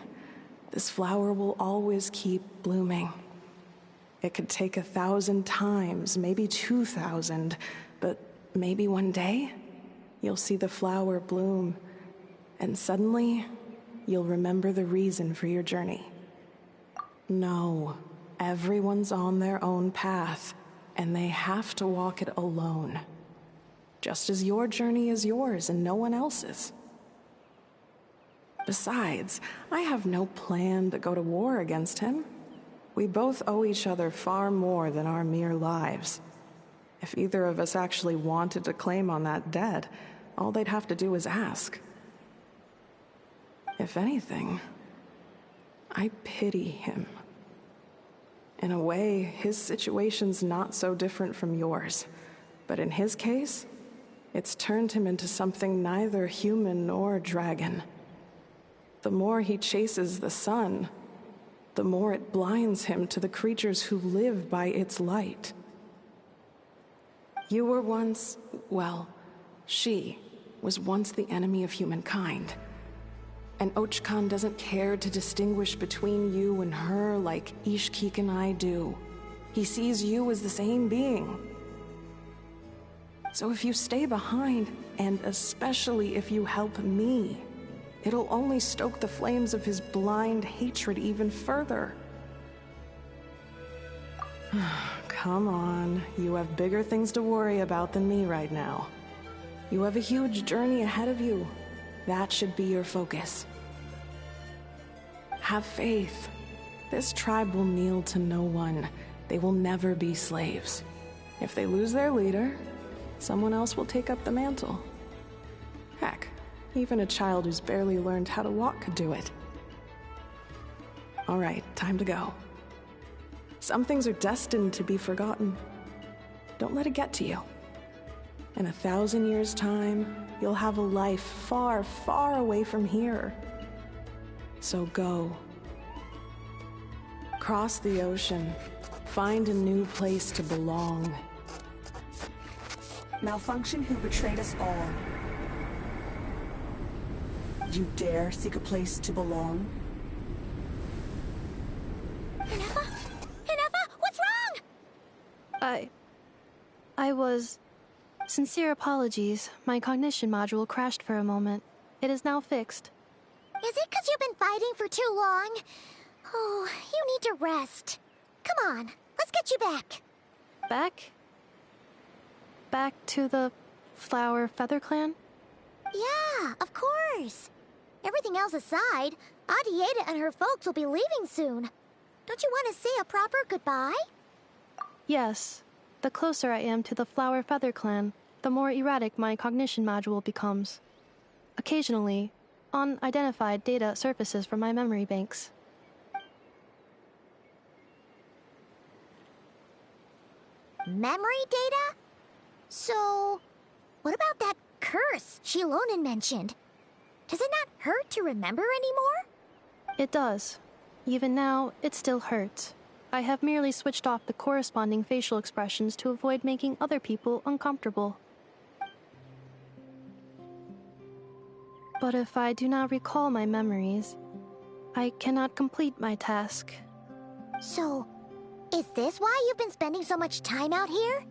this flower will always keep blooming. It could take 1,000 times, maybe 2,000, but maybe one day, you'll see the flower bloom, and suddenly, you'll remember the reason for your journey. No, everyone's on their own path, and they have to walk it alone. Just as your journey is yours and no one else's. Besides, I have no plan to go to war against him. We both owe each other far more than our mere lives. If either of us actually wanted to claim on that debt, all they'd have to do is ask. If anything, I pity him. In a way, his situation's not so different from yours. But in his case, it's turned him into something neither human nor dragon. The more he chases the sun, the more it blinds him to the creatures who live by its light. You were once, well, she was once the enemy of humankind. And Ochkan doesn't care to distinguish between you and her like Ishkik and I do. He sees you as the same being. So if you stay behind, and especially if you help me, it'll only stoke the flames of his blind hatred even further. Come on, you have bigger things to worry about than me right now. You have a huge journey ahead of you. That should be your focus. Have faith. This tribe will kneel to no one. They will never be slaves. If they lose their leader, someone else will take up the mantle. Heck, even a child who's barely learned how to walk could do it. All right, time to go. Some things are destined to be forgotten. Don't let it get to you. In 1,000 years' time, you'll have a life far, far away from here. So go. Across the ocean, find a new place to belong. Malfunction who betrayed us all. You dare seek a place to belong? Ineffa? Ineffa, what's wrong? I was... Sincere apologies. My cognition module crashed for a moment. It is now fixed. Is it because you've been fighting for too long? Oh, you need to rest. Come on, let's get you back. Back? Back to the Flower Feather Clan? Yeah, of course. Everything else aside, Adieta and her folks will be leaving soon. Don't you want to say a proper goodbye? Yes. The closer I am to the Flower Feather Clan, the more erratic my cognition module becomes. Occasionally, unidentified data surfaces from my memory banks. Memory data? So, what about that curse Shilonen mentioned? Does it not hurt to remember anymore? It does. Even now, it still hurts. I have merely switched off the corresponding facial expressions to avoid making other people uncomfortable. But if I do not recall my memories, I cannot complete my task. So, is this why you've been spending so much time out here?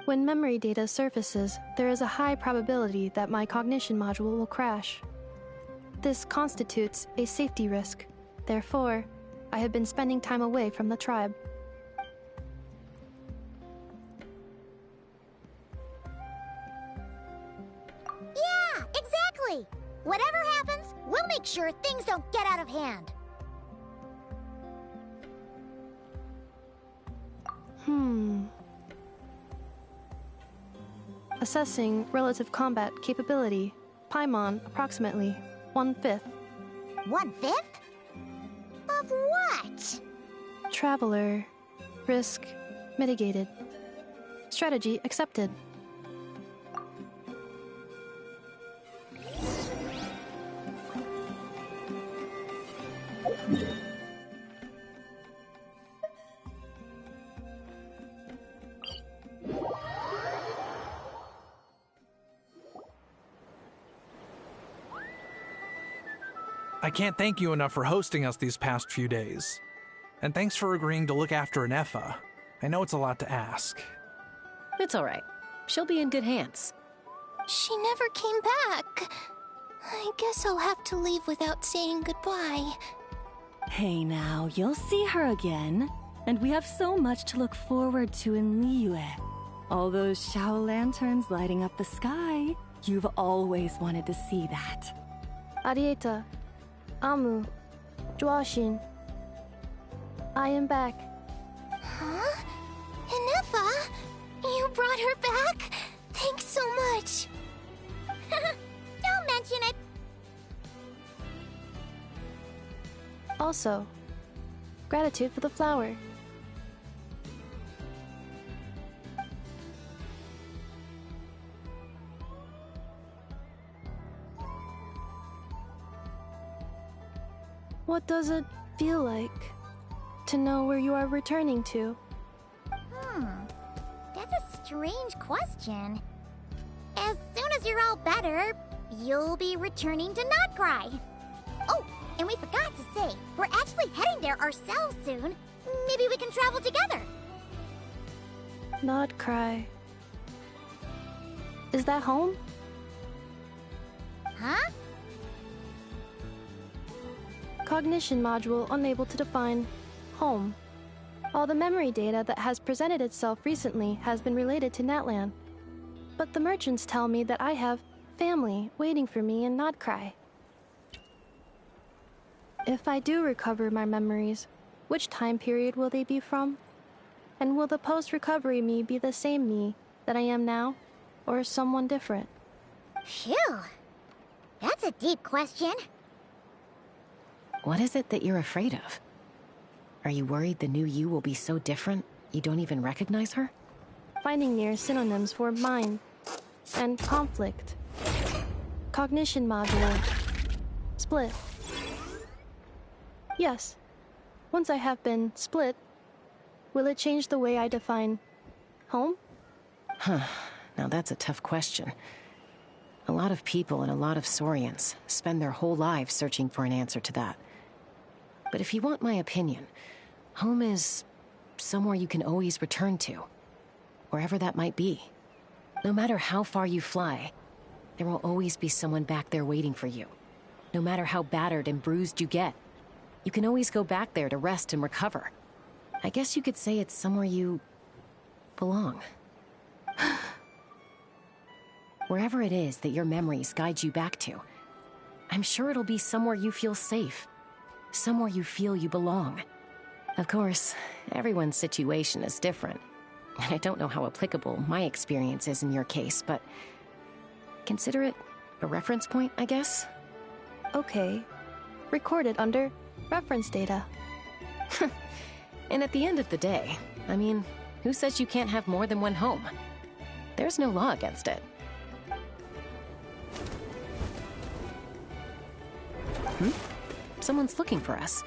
When memory data surfaces, there is a high probability that my cognition module will crash. This constitutes a safety risk. Therefore, I have been spending time away from the tribe. Yeah, exactly! Whatever happens, we'll make sure things don't get out of hand. Assessing relative combat capability. Paimon, approximately 1/5. 1/5? Of what? Traveler. Risk mitigated. Strategy accepted. I can't thank you enough for hosting us these past few days. And thanks for agreeing to look after Ineffa. I know it's a lot to ask. It's all right. She'll be in good hands. She never came back. I guess I'll have to leave without saying goodbye. Hey now, you'll see her again. And we have so much to look forward to in Liyue. All those Shao lanterns lighting up the sky. You've always wanted to see that. Arieta, Amu, Joashin. I am back. Huh? Ineffa? You brought her back? Thanks so much. Don't mention it. Also, gratitude for the flower. What does it feel like to know where you are returning to? That's a strange question. As soon as you're all better, you'll be returning to Notcry. Oh, and we forgot to say, we're actually heading there ourselves soon. Maybe we can travel together. Notcry. Is that home? Huh? Cognition module unable to define home. All the memory data that has presented itself recently has been related to Natlan. But the merchants tell me that I have family waiting for me in Notcry. If I do recover my memories, which time period will they be from? And will the post-recovery me be the same me that I am now, or someone different? Phew. That's a deep question. What is it that you're afraid of? Are you worried the new you will be so different you don't even recognize her? Finding near synonyms for mind and conflict. Cognition module. Split. Yes. Once I have been split, will it change the way I define home? Now that's a tough question. A lot of people and a lot of Saurians spend their whole lives searching for an answer to that. But if you want my opinion, home is somewhere you can always return to, wherever that might be. No matter how far you fly, there will always be someone back there waiting for you. No matter how battered and bruised you get, you can always go back there to rest and recover. I guess you could say it's somewhere you belong. Wherever it is that your memories guide you back to, I'm sure it'll be somewhere you feel safe. Somewhere you feel you belong. Of course, everyone's situation is different. And I don't know how applicable my experience is in your case, but consider it a reference point, I guess? Okay. Recorded under reference data. And at the end of the day, I mean, who says you can't have more than one home? There's no law against it. Someone's looking for us.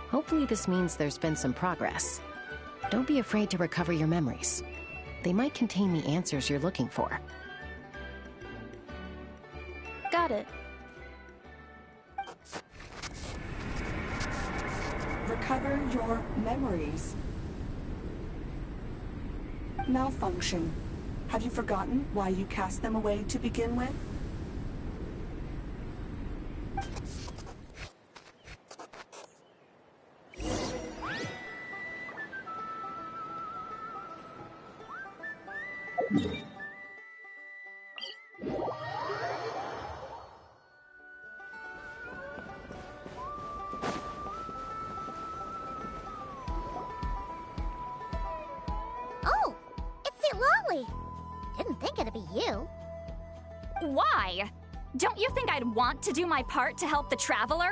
Hopefully this means there's been some progress. Don't be afraid to recover your memories. They might contain the answers you're looking for. Got it. Recover your memories. Malfunction. Have you forgotten why you cast them away to begin with? Oh, it's the Lolly. Didn't think it'd be you. Why? Don't you think I'd want to do my part to help the Traveler?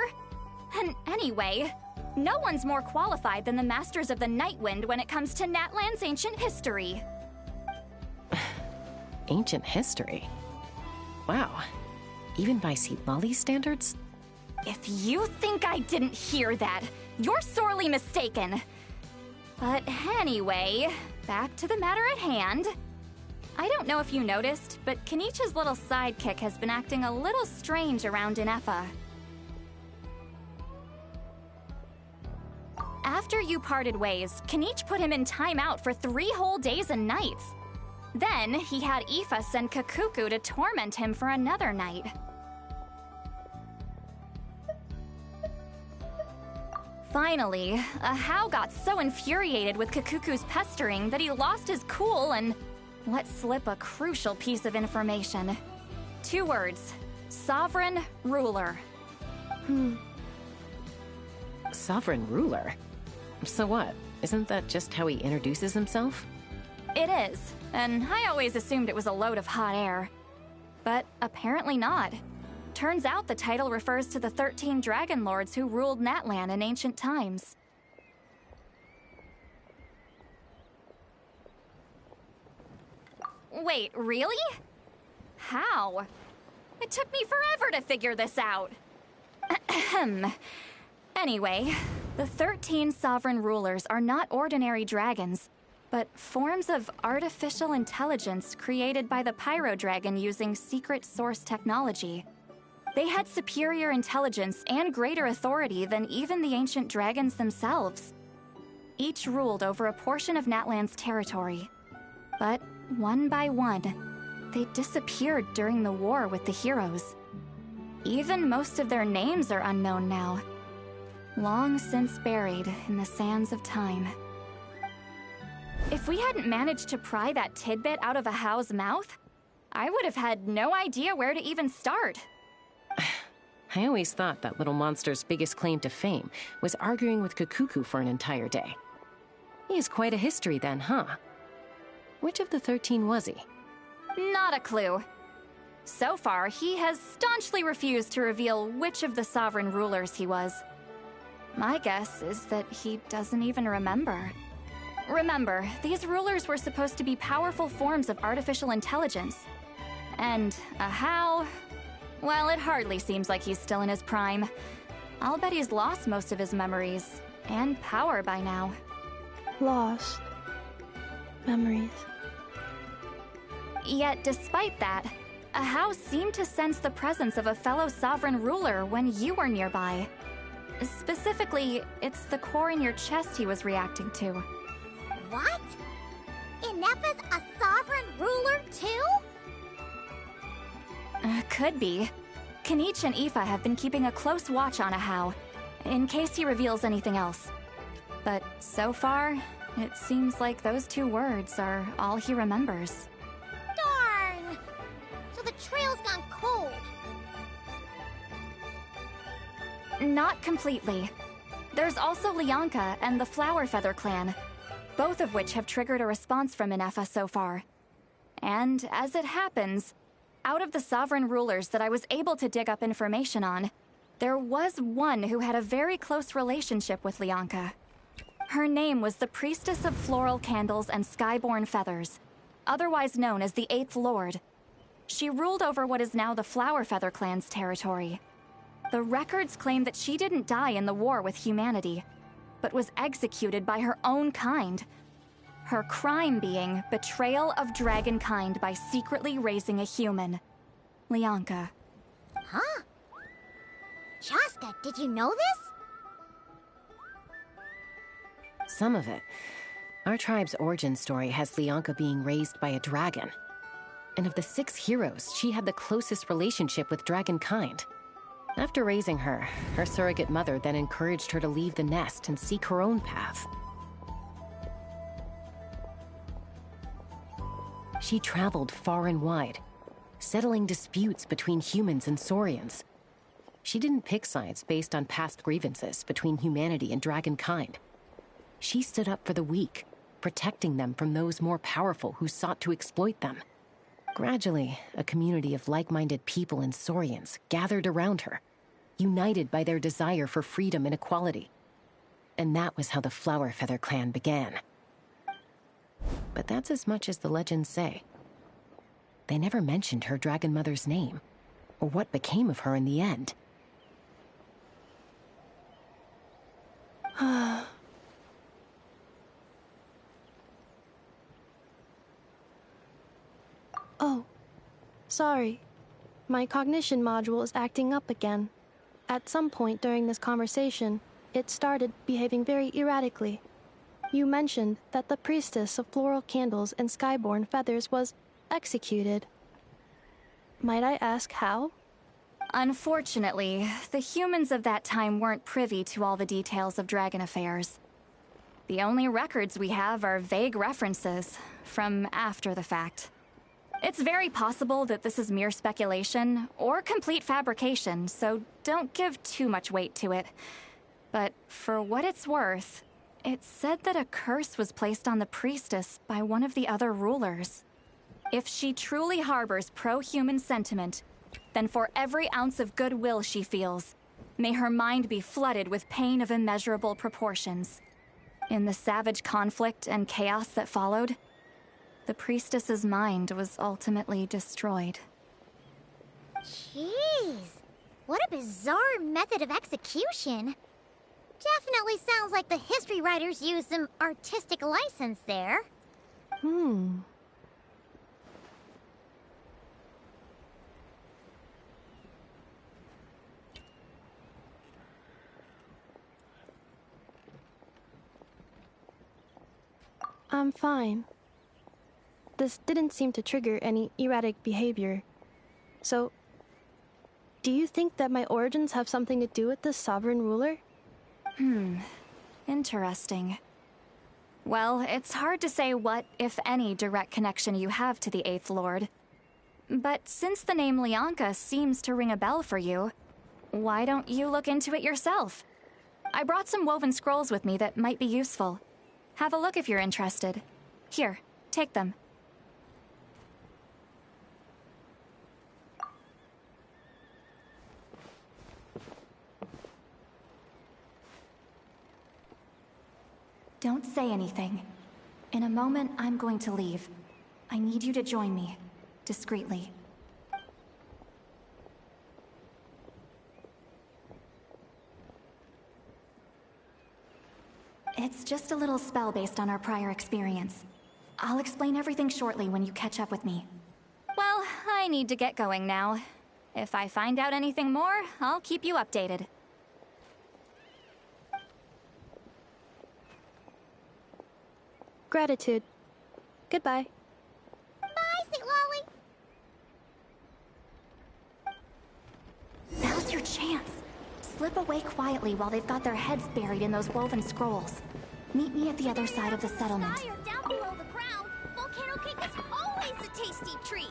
And anyway, no one's more qualified than the Masters of the Nightwind when it comes to Natlan's ancient history. Ancient history? Wow. Even by Lolly standards? If you think I didn't hear that, you're sorely mistaken. But anyway, back to the matter at hand. I don't know if you noticed, but Kenichi's little sidekick has been acting a little strange around Ineffa. After you parted ways, Kenich put him in timeout for 3 whole days and nights. Then, he had Aoife send Kakuku to torment him for another night. Finally, Ahau got so infuriated with Kakuku's pestering that he lost his cool and let slip a crucial piece of information. 2 words. Sovereign Ruler. Sovereign Ruler? So what? Isn't that just how he introduces himself? It is, and I always assumed it was a load of hot air. But apparently not. Turns out the title refers to the 13 Dragon Lords who ruled Natlan in ancient times. Wait, really? How? It took me forever to figure this out. Anyway, the 13 sovereign rulers are not ordinary dragons, but forms of artificial intelligence created by the Pyro Dragon using secret source technology. They had superior intelligence and greater authority than even the ancient dragons themselves. Each ruled over a portion of Natlan's territory. But one by one, they disappeared during the war with the heroes. Even most of their names are unknown now. Long since buried in the sands of time. If we hadn't managed to pry that tidbit out of Ahau's mouth, I would have had no idea where to even start. I always thought that little monster's biggest claim to fame was arguing with Kakuku for an entire day. He has quite a history then, huh? Which of the 13 was he? Not a clue. So far, he has staunchly refused to reveal which of the sovereign rulers he was. My guess is that he doesn't even remember. Remember, these rulers were supposed to be powerful forms of artificial intelligence. And Ahau... well, it hardly seems like he's still in his prime. I'll bet he's lost most of his memories. and power by now. Lost. Memories. Yet, despite that, a house seemed to sense the presence of a fellow sovereign ruler when you were nearby. Specifically, it's the core in your chest he was reacting to. What? Ineffa's a sovereign ruler too? Could be. Kanich and Aoife have been keeping a close watch on Ahau, in case he reveals anything else. But so far, it seems like those 2 words are all he remembers. Darn! So the trail's gone cold. Not completely. There's also Lianka and the Flower Feather clan, both of which have triggered a response from Ineffa so far. And as it happens, out of the sovereign rulers that I was able to dig up information on, there was one who had a very close relationship with Lianka. Her name was the Priestess of Floral Candles and Skyborn Feathers, otherwise known as the 8th Lord. She ruled over what is now the Flower Feather clan's territory. The records claim that she didn't die in the war with humanity, but was executed by her own kind. Her crime being betrayal of dragonkind by secretly raising a human. Lianka. Huh? Chaska, did you know this? Some of it. Our tribe's origin story has Lianka being raised by a dragon. And of the 6 heroes, she had the closest relationship with dragonkind. After raising her, her surrogate mother then encouraged her to leave the nest and seek her own path. She traveled far and wide, settling disputes between humans and Saurians. She didn't pick sides based on past grievances between humanity and dragonkind. She stood up for the weak, protecting them from those more powerful who sought to exploit them. Gradually, a community of like-minded people and Saurians gathered around her, united by their desire for freedom and equality. And that was how the Flower Feather clan began. But that's as much as the legends say. They never mentioned her dragon mother's name, or what became of her in the end. Oh, sorry. My cognition module is acting up again. At some point during this conversation, it started behaving very erratically. You mentioned that the Priestess of Floral Candles and Skyborn Feathers was executed. Might I ask how? Unfortunately, the humans of that time weren't privy to all the details of dragon affairs. The only records we have are vague references from after the fact. It's very possible that this is mere speculation or complete fabrication, so don't give too much weight to it. But for what it's worth, it's said that a curse was placed on the priestess by one of the other rulers. If she truly harbors pro-human sentiment, then for every ounce of goodwill she feels, may her mind be flooded with pain of immeasurable proportions. In the savage conflict and chaos that followed, the priestess's mind was ultimately destroyed. Jeez, what a bizarre method of execution. Definitely sounds like the history writers used some artistic license there. I'm fine. This didn't seem to trigger any erratic behavior. So, do you think that my origins have something to do with this sovereign ruler? Interesting. Well, it's hard to say what, if any, direct connection you have to the 8th Lord. But since the name Lianka seems to ring a bell for you, why don't you look into it yourself? I brought some woven scrolls with me that might be useful. Have a look if you're interested. Here, take them. Don't say anything. In a moment, I'm going to leave. I need you to join me, discreetly. It's just a little spell based on our prior experience. I'll explain everything shortly when you catch up with me. Well, I need to get going now. If I find out anything more, I'll keep you updated. Gratitude. Goodbye. Bye, St. Lolly. Now's your chance. Slip away quietly while they've got their heads buried in those woven scrolls. Meet me at the other side of the settlement. Higher down below the ground, volcano cake is always a tasty treat.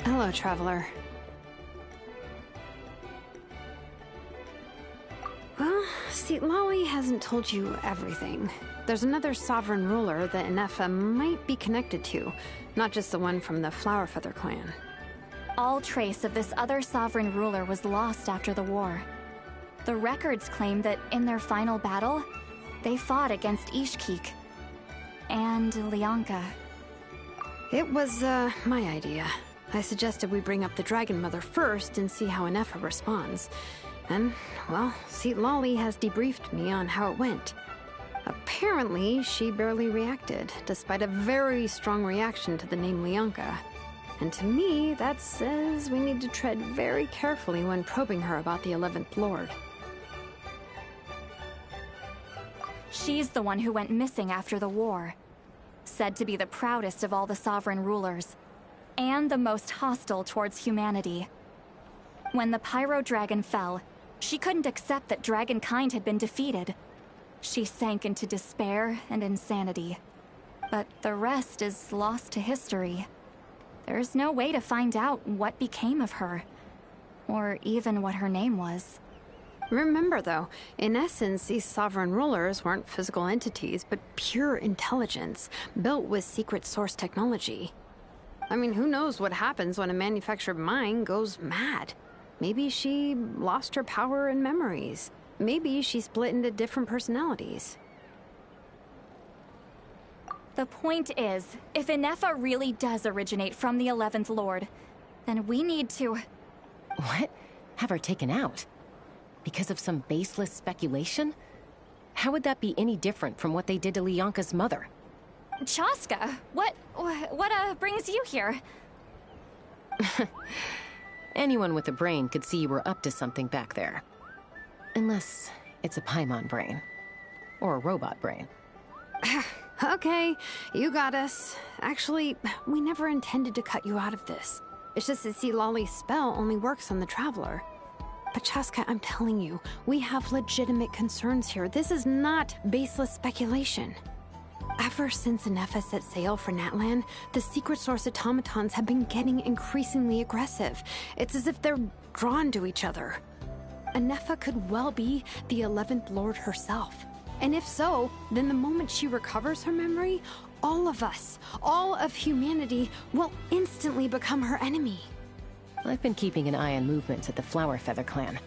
Hello, traveler. Well, see, Lolly hasn't told you everything. There's another sovereign ruler that Ineffa might be connected to, not just the one from the Flowerfeather clan. All trace of this other sovereign ruler was lost after the war. The records claim that in their final battle, they fought against Ishkik and Lianka. It was, my idea. I suggested we bring up the Dragon Mother first and see how Ineffa responds. And, well, see, Lolly has debriefed me on how it went. Apparently, she barely reacted, despite a very strong reaction to the name Lianka. And to me, that says we need to tread very carefully when probing her about the 11th Lord. She's the one who went missing after the war. Said to be the proudest of all the sovereign rulers, and the most hostile towards humanity. When the Pyro Dragon fell, she couldn't accept that dragonkind had been defeated. She sank into despair and insanity. But the rest is lost to history. There's no way to find out what became of her, or even what her name was. Remember, though, in essence, these sovereign rulers weren't physical entities, but pure intelligence, built with secret source technology. I mean, who knows what happens when a manufactured mind goes mad? Maybe she lost her power and memories. Maybe she split into different personalities. The point is, if Ineffa really does originate from the 11th Lord, then we need to... What? Have her taken out? Because of some baseless speculation? How would that be any different from what they did to Lianka's mother? Chaska, what brings you here? Anyone with a brain could see you were up to something back there. Unless it's a Paimon brain. Or a robot brain. Okay, you got us. Actually, we never intended to cut you out of this. It's just that, see, Lolly's spell only works on the Traveler. But Chaska, I'm telling you, we have legitimate concerns here. This is not baseless speculation. Ever since Ineffa set sail for Natlan, the secret source automatons have been getting increasingly aggressive. It's as if they're drawn to each other. Ineffa could well be the 11th Lord herself. And if so, then the moment she recovers her memory, all of us, all of humanity, will instantly become her enemy. I've been keeping an eye on movements at the Flowerfeather clan.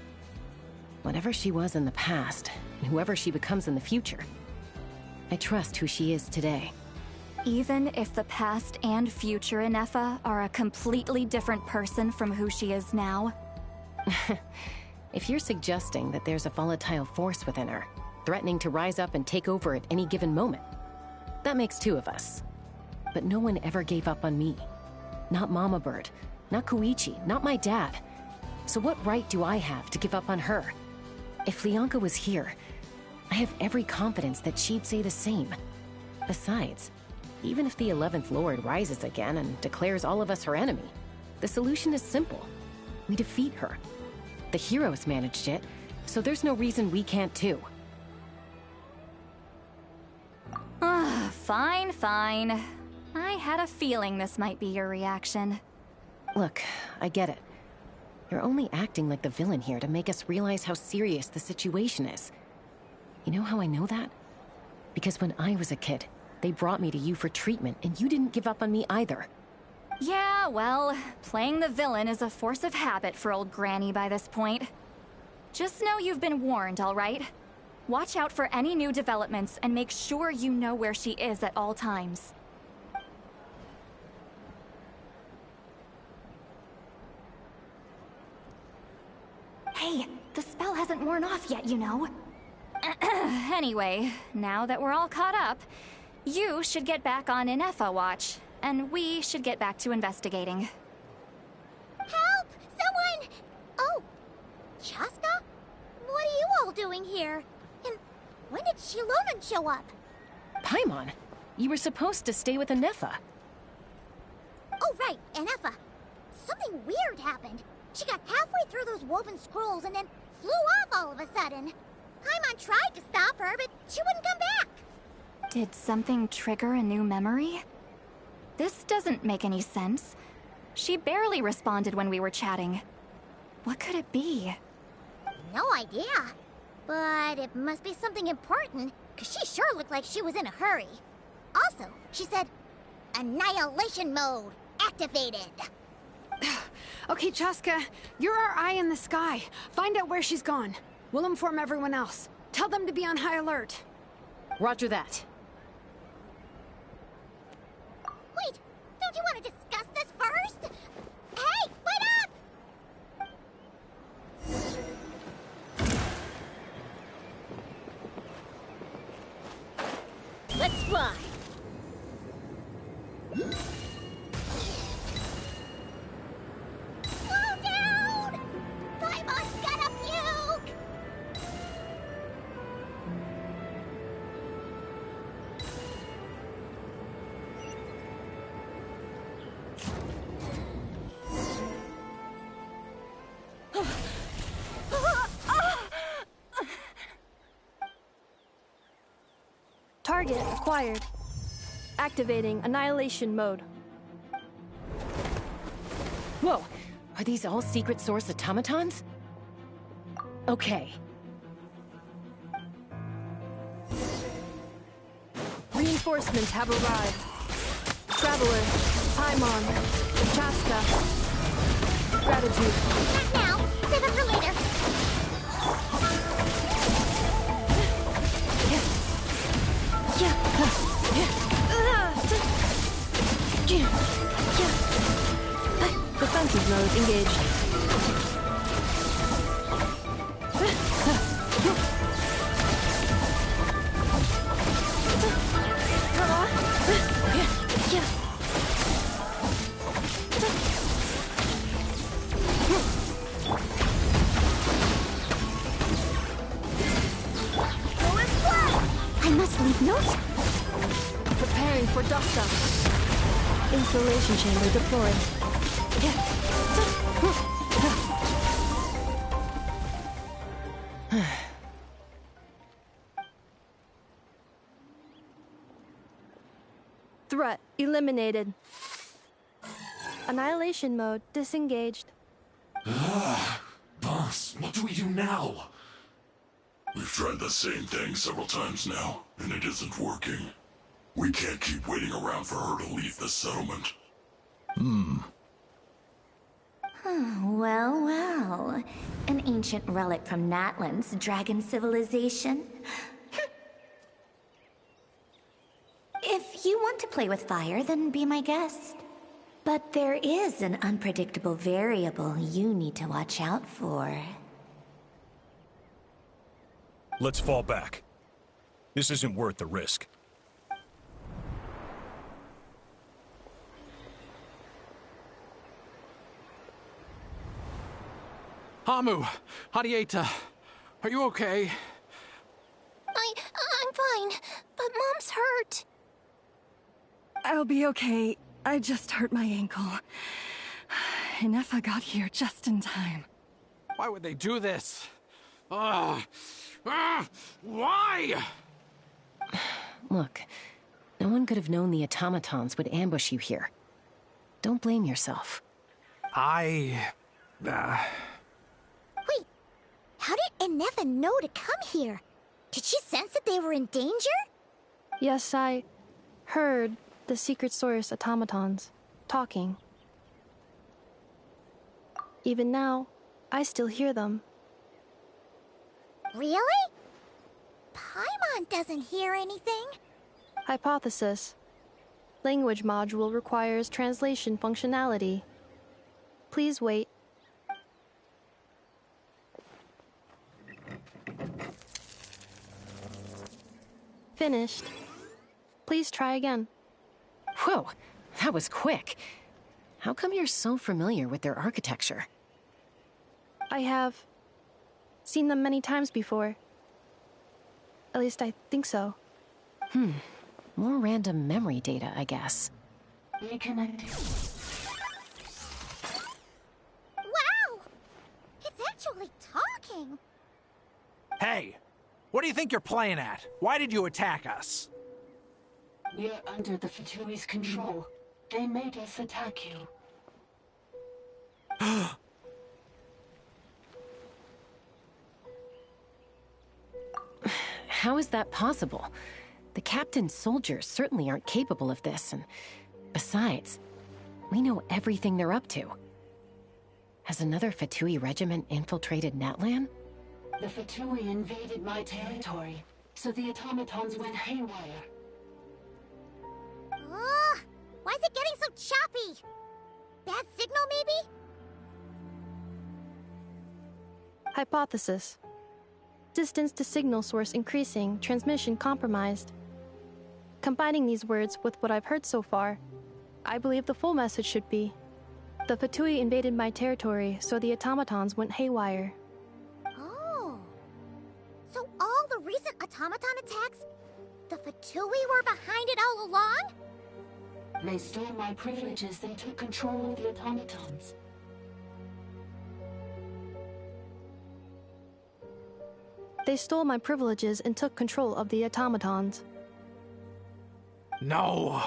Whatever she was in the past, and whoever she becomes in the future, I trust who she is today. Even if the past and future Ineffa are a completely different person from who she is now? If you're suggesting that there's a volatile force within her, threatening to rise up and take over at any given moment, that makes two of us. But no one ever gave up on me. Not Mama Bird, not Koichi, not my dad. So what right do I have to give up on her? If Lianka was here, I have every confidence that she'd say the same. Besides, even if the 11th Lord rises again and declares all of us her enemy, the solution is simple. We defeat her. The heroes managed it, so there's no reason we can't too. Fine, fine. I had a feeling this might be your reaction. Look, I get it. You're only acting like the villain here to make us realize how serious the situation is. You know how I know that? Because when I was a kid, they brought me to you for treatment, and you didn't give up on me either. Yeah, well, playing the villain is a force of habit for old Granny by this point. Just know you've been warned, all right? Watch out for any new developments and make sure you know where she is at all times. Hey, the spell hasn't worn off yet, you know. Anyway, now that we're all caught up, you should get back on Ineffa watch, and we should get back to investigating. Help! Someone! Oh, Chaska? What are you all doing here? And when did Shilonen show up? Paimon, you were supposed to stay with Ineffa. Oh, right, Ineffa. Something weird happened. She got halfway through those woven scrolls and then flew off all of a sudden. Paimon tried to stop her, but she wouldn't come back. Did something trigger a new memory? This doesn't make any sense. She barely responded when we were chatting. What could it be? No idea. But it must be something important, because she sure looked like she was in a hurry. Also, she said, Annihilation mode activated. Okay, Chaska, you're our eye in the sky. Find out where she's gone. We'll inform everyone else. Tell them to be on high alert. Roger that. Wait, don't you want to discuss this first? Hey, wait up! Let's fly. Slow down! Paimon's gonna puke! Target acquired. Activating annihilation mode. Whoa, are these all secret source automatons? Okay. Reinforcements have arrived. Traveler, Paimon, Chaska. Gratitude. Not now. Save it for later. Defensive mode engaged. I must leave notes. Preparing for dust up. Insulation chamber deployed. Threat eliminated. Annihilation mode disengaged. Boss, what do we do now? We've tried the same thing several times now, and it isn't working. We can't keep waiting around for her to leave the settlement. Well, well. An ancient relic from Natlan's dragon civilization. If you want to play with fire, then be my guest. But there is an unpredictable variable you need to watch out for. Let's fall back. This isn't worth the risk. Hamu, Hadieta, are you okay? I'm fine, but Mom's hurt. I'll be okay. I just hurt my ankle. Ineffa got here just in time. Why would they do this? Why? Look, no one could have known the automatons would ambush you here. Don't blame yourself. Wait, how did Ineffa know to come here? Did she sense that they were in danger? Yes, I heard the secret source automatons talking. Even now, I still hear them. Really? Paimon doesn't hear anything. Hypothesis. Language module requires translation functionality. Please wait. Finished. Please try again. Whoa, that was quick. How come you're so familiar with their architecture? I have seen them many times before. At least I think so. More random memory data, I guess. Reconnecting. Wow! It's actually talking. Hey, what do you think you're playing at? Why did you attack us? We're under the Fatui's control. They made us attack you. How is that possible? The captain's soldiers certainly aren't capable of this, and besides, we know everything they're up to. Has another Fatui regiment infiltrated Natlan? The Fatui invaded my territory, so the automatons went haywire. Why is it getting so choppy? Bad signal, maybe? Hypothesis. Distance to signal source increasing, transmission compromised. Combining these words with what I've heard so far, I believe the full message should be: the Fatui invaded my territory, so the automatons went haywire. Oh. So all the recent automaton attacks, the Fatui were behind it all along? They stole my privileges and took control of the automatons. They stole my privileges and took control of the automatons. No.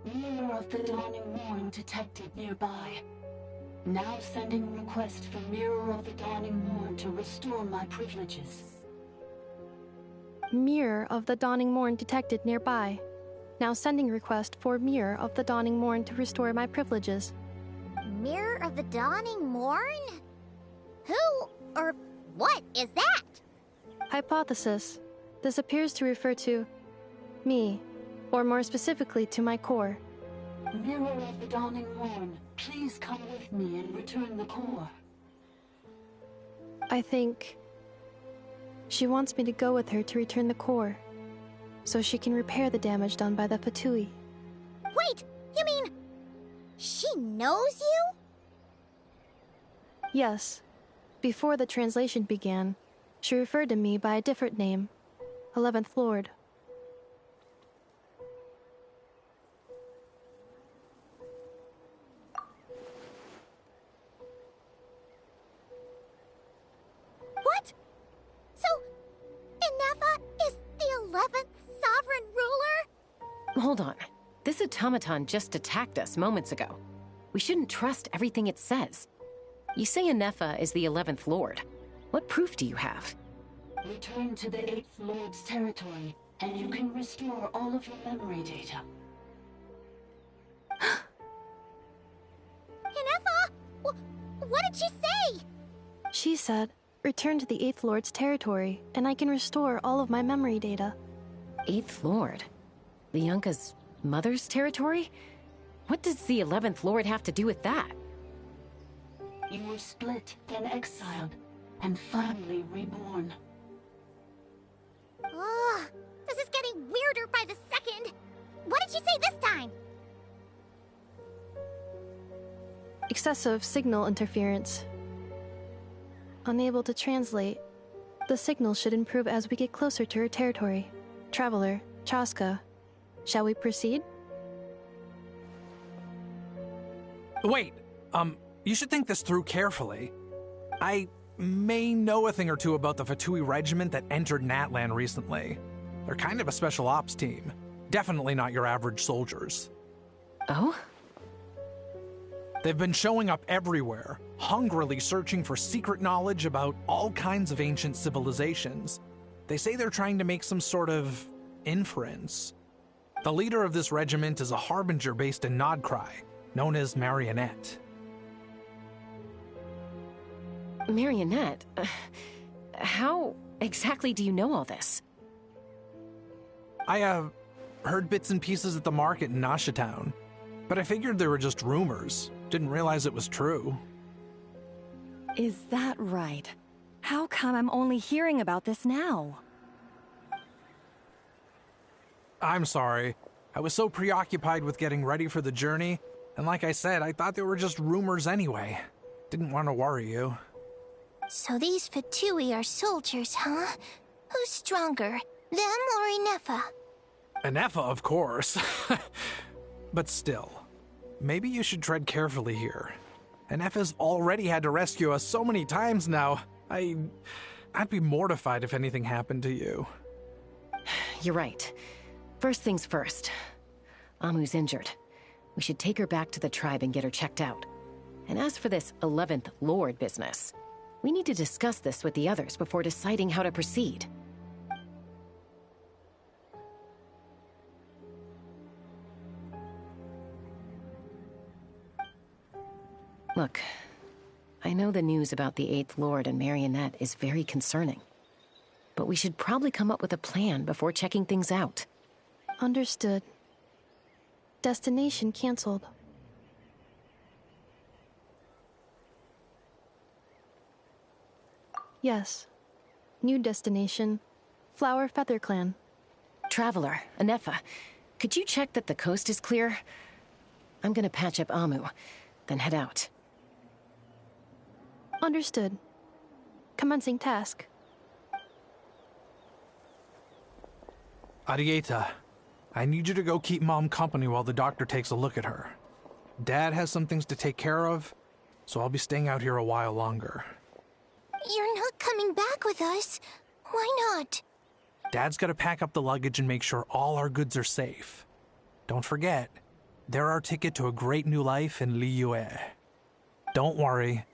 Mirror of the Dawning Morn detected nearby. Now sending request for Mirror of the Dawning Morn to restore my privileges. Mirror of the Dawning Morn detected nearby. Now sending request for Mirror of the Dawning Morn to restore my privileges. Mirror of the Dawning Morn? Who or what is that? Hypothesis. This appears to refer to me, or more specifically to my core. Mirror of the Dawning Morn, please come with me and return the core. I think she wants me to go with her to return the core, so she can repair the damage done by the Fatui. Wait, you mean she knows you? Yes. Before the translation began, she referred to me by a different name, 11th Lord. What? So, Ineffa is the 11th sovereign ruler? Hold on. This automaton just attacked us moments ago. We shouldn't trust everything it says. You say Ineffa is the 11th Lord. What proof do you have? Return to the 8th Lord's territory, and you can restore all of your memory data. Ineffa? What did she say? She said, return to the 8th Lord's territory, and I can restore all of my memory data. 8th Lord? The Yunka's mother's territory? What does the 11th Lord have to do with that? You were split, then exiled, and finally reborn. Ugh, this is getting weirder by the second. What did she say this time? Excessive signal interference. Unable to translate. The signal should improve as we get closer to her territory. Traveler, Chaska, shall we proceed? Wait, you should think this through carefully. I may know a thing or two about the Fatui regiment that entered Natlan recently. They're kind of a special ops team. Definitely not your average soldiers. Oh? They've been showing up everywhere, hungrily searching for secret knowledge about all kinds of ancient civilizations. They say they're trying to make some sort of inference. The leader of this regiment is a harbinger based in Nodcry, known as Marionette. Marionette? How exactly do you know all this? I, heard bits and pieces at the market in Nasha Town, but I figured they were just rumors. Didn't realize it was true. Is that right? How come I'm only hearing about this now? I'm sorry. I was so preoccupied with getting ready for the journey, and like I said, I thought they were just rumors anyway. Didn't want to worry you. So these Fatui are soldiers, huh? Who's stronger, them or Ineffa? Ineffa, of course. But still, maybe you should tread carefully here. Ineffa's already had to rescue us so many times now. I'd be mortified if anything happened to you. You're right. First things first. Amu's injured. We should take her back to the tribe and get her checked out. And as for this 11th Lord business, we need to discuss this with the others before deciding how to proceed. Look, I know the news about the 8th Lord and Marionette is very concerning. But we should probably come up with a plan before checking things out. Understood. Destination cancelled. Yes. New destination. Flower Feather Clan. Traveler, Ineffa, could you check that the coast is clear? I'm gonna patch up Amu, then head out. Understood. Commencing task. Arieta, I need you to go keep Mom company while the doctor takes a look at her. Dad has some things to take care of, so I'll be staying out here a while longer. You're not coming back with us. Why not? Dad's gotta pack up the luggage and make sure all our goods are safe. Don't forget, they're our ticket to a great new life in Liyue. Don't worry,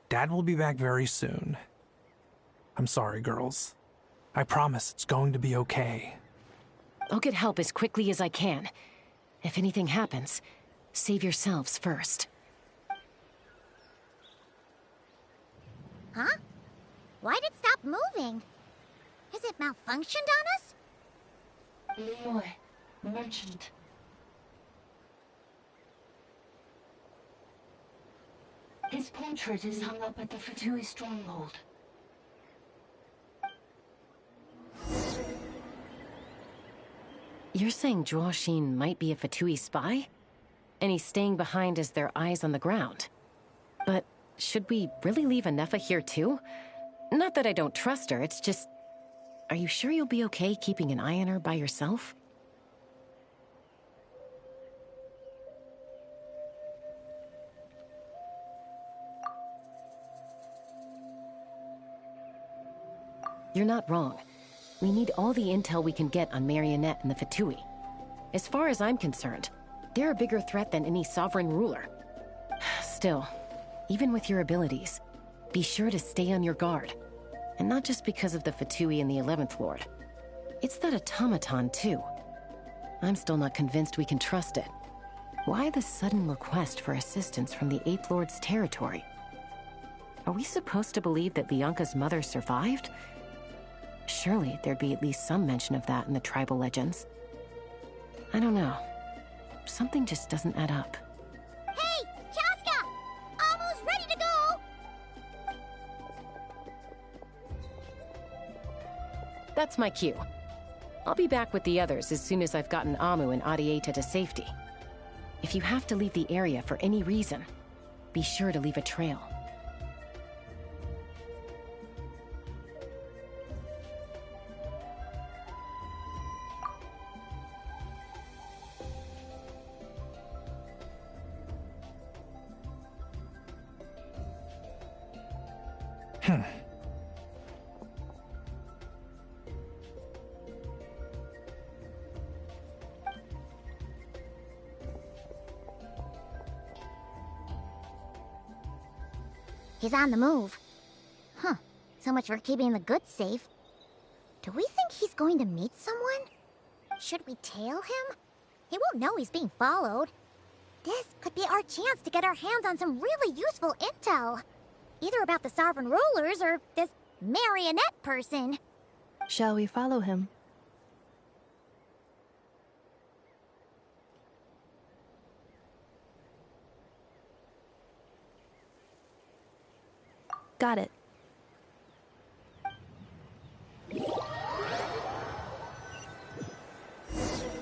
Dad will be back very soon. I'm sorry, girls. I promise it's going to be okay. I'll get help as quickly as I can. If anything happens, save yourselves first. Huh? Why'd it stop moving? Has it malfunctioned on us? Liyue, merchant. His portrait is hung up at the Fatui stronghold. You're saying Zhuoxin might be a Fatui spy? And he's staying behind as their eyes on the ground. But should we really leave Ineffa here too? Not that I don't trust her, it's just... Are you sure you'll be okay keeping an eye on her by yourself? You're not wrong. We need all the intel we can get on Marionette and the Fatui. As far as I'm concerned, they're a bigger threat than any sovereign ruler. Still, even with your abilities, be sure to stay on your guard. And not just because of the Fatui and the 11th Lord. It's that automaton, too. I'm still not convinced we can trust it. Why the sudden request for assistance from the 8th Lord's territory? Are we supposed to believe that Lianka's mother survived? Surely there'd be at least some mention of that in the tribal legends. I don't know. Something just doesn't add up. Hey, Chaska! Almost ready to go! That's my cue. I'll be back with the others as soon as I've gotten Amu and Arieta to safety. If you have to leave the area for any reason, be sure to leave a trail. He's on the move. Huh. So much for keeping the goods safe. Do we think he's going to meet someone? Should we tail him? He won't know he's being followed. This could be our chance to get our hands on some really useful intel. Either about the Sovereign Rulers or this marionette person. Shall we follow him? Got it.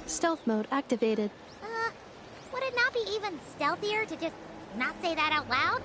Stealth mode activated. Would it not be even stealthier to just not say that out loud?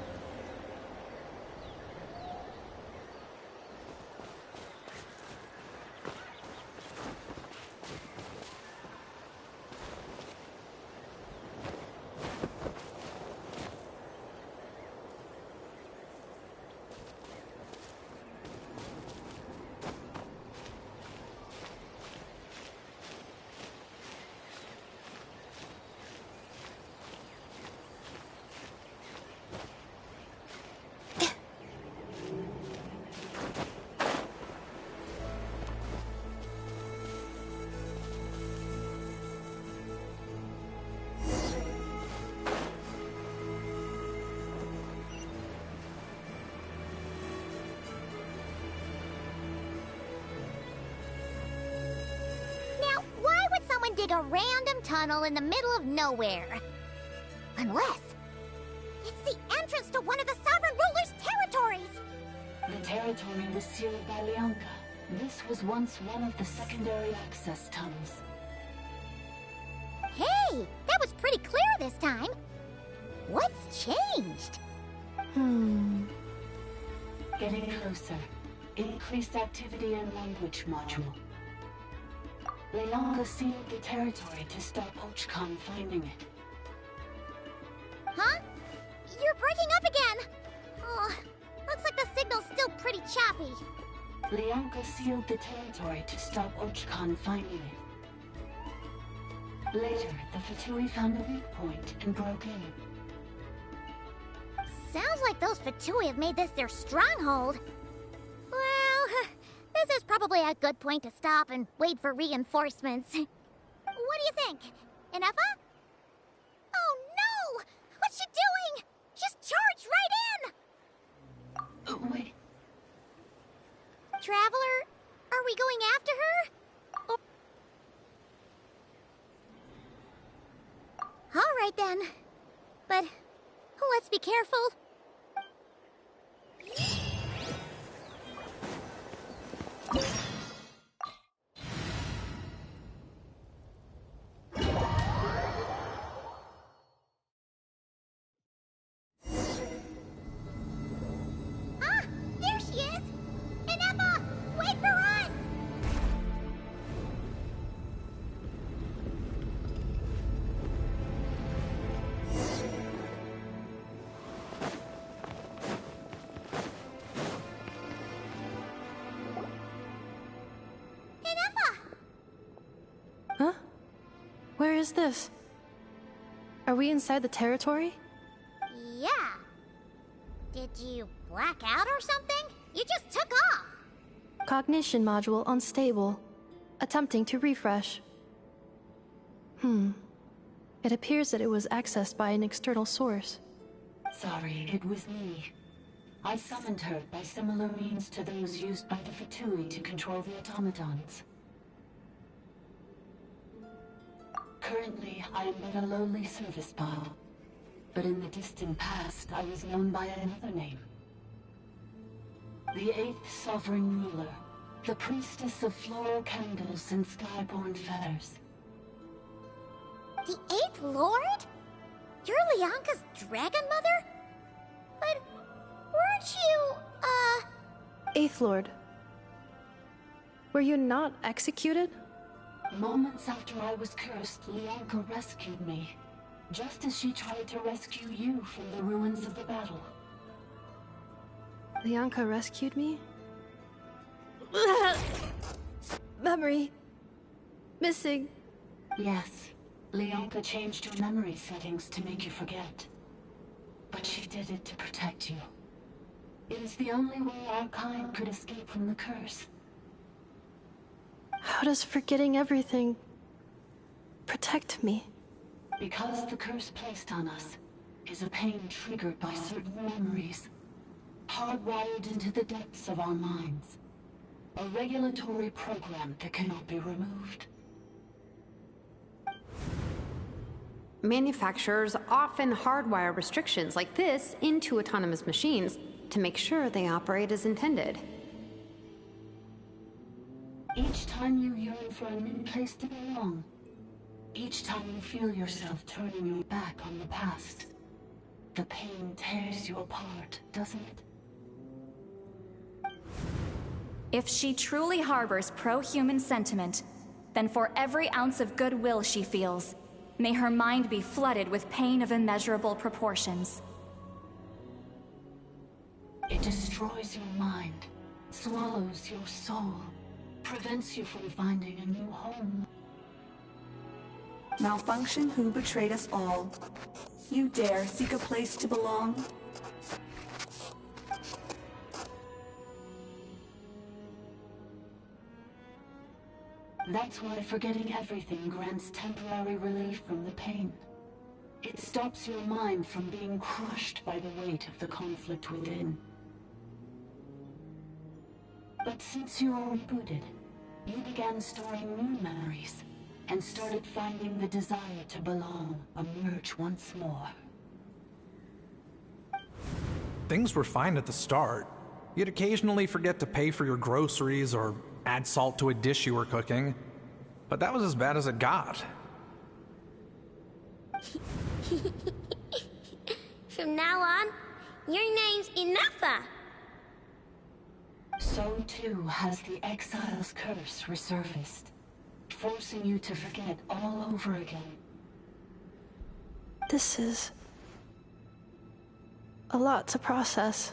Dig a random tunnel in the middle of nowhere. Unless it's the entrance to one of the Sovereign Ruler's territories! The territory was sealed by Lianka. This was once one of the secondary access tunnels. Hey! That was pretty clear this time. What's changed? Getting closer. Increased activity in language module. Lianka sealed the territory to stop Ochkan finding it. Huh? You're breaking up again! Oh, looks like the signal's still pretty choppy. Lianka sealed the territory to stop Ochkan finding it. Later, the Fatui found a weak point and broke in. Sounds like those Fatui have made this their stronghold. Well, this is probably a good point to stop and wait for reinforcements. What do you think? Ineffa? Oh no! What's she doing? Just charged right in! Oh, wait. Traveler, are we going after her? Oh. All right then. But let's be careful. There she is! Ineffa, wait for us! Ineffa! Huh? Where is this? Are we inside the territory? Yeah. Did you black out or something? You just took off! Cognition module unstable. Attempting to refresh. It appears that it was accessed by an external source. Sorry, it was me. I summoned her by similar means to those used by the Fatui to control the automatons. Currently, I am but a lowly service bot. But in the distant past, I was known by another name. The 8th Sovereign Ruler, the priestess of floral candles and skyborn feathers. The 8th Lord? You're Lianka's dragon mother? But weren't you, Eighth Lord. Were you not executed? Moments after I was cursed, Lianka rescued me. Just as she tried to rescue you from the ruins of the battle. Lianka rescued me? Memory. Missing. Yes. Lianka changed your memory settings to make you forget. But she did it to protect you. It is the only way our kind could escape from the curse. How does forgetting everything protect me? Because the curse placed on us is a pain triggered by certain memories, hardwired into the depths of our minds. A regulatory program that cannot be removed. Manufacturers often hardwire restrictions like this into autonomous machines to make sure they operate as intended. Each time you yearn for a new place to belong, each time you feel yourself turning your back on the past, the pain tears you apart, doesn't it? If she truly harbors pro-human sentiment, then for every ounce of goodwill she feels, may her mind be flooded with pain of immeasurable proportions. It destroys your mind, swallows your soul, prevents you from finding a new home. Malfunction who betrayed us all. You dare seek a place to belong? That's why forgetting everything grants temporary relief from the pain. It stops your mind from being crushed by the weight of the conflict within. But since you were rebooted, you began storing new memories and started finding the desire to belong emerge once more. Things were fine at the start. You'd occasionally forget to pay for your groceries or add salt to a dish you were cooking. But that was as bad as it got. From now on, your name's Ineffa. So too has the exile's curse resurfaced, forcing you to forget all over again. This is a lot to process.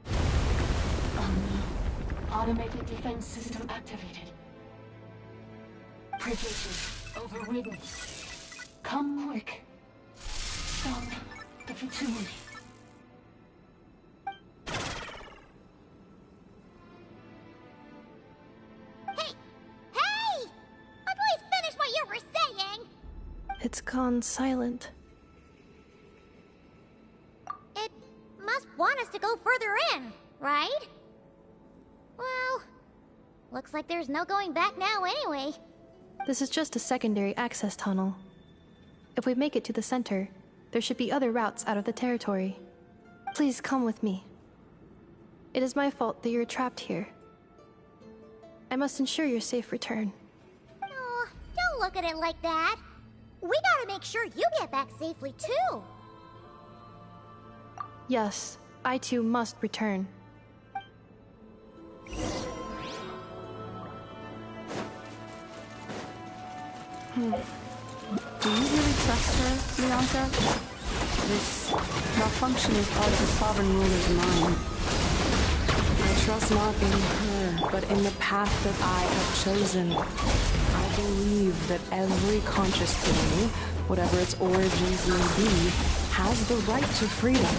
Oh no. Automated defense system activated. Privileges overridden. Come quick. Stop the fatality. Hey! Please finish what you were saying! It's gone silent. It must want us to go further in, right? Well, looks like there's no going back now anyway. This is just a secondary access tunnel. If we make it to the center, there should be other routes out of the territory. Please come with me. It is my fault that you're trapped here. I must ensure your safe return. Oh, don't look at it like that. We gotta make sure you get back safely too. Yes, I too must return. Do you really trust her, Bianca? This malfunction is part of the Sovereign Ruler's mind. I trust not in her, but in the path that I have chosen. I believe that every conscious being, whatever its origins may be, has the right to freedom.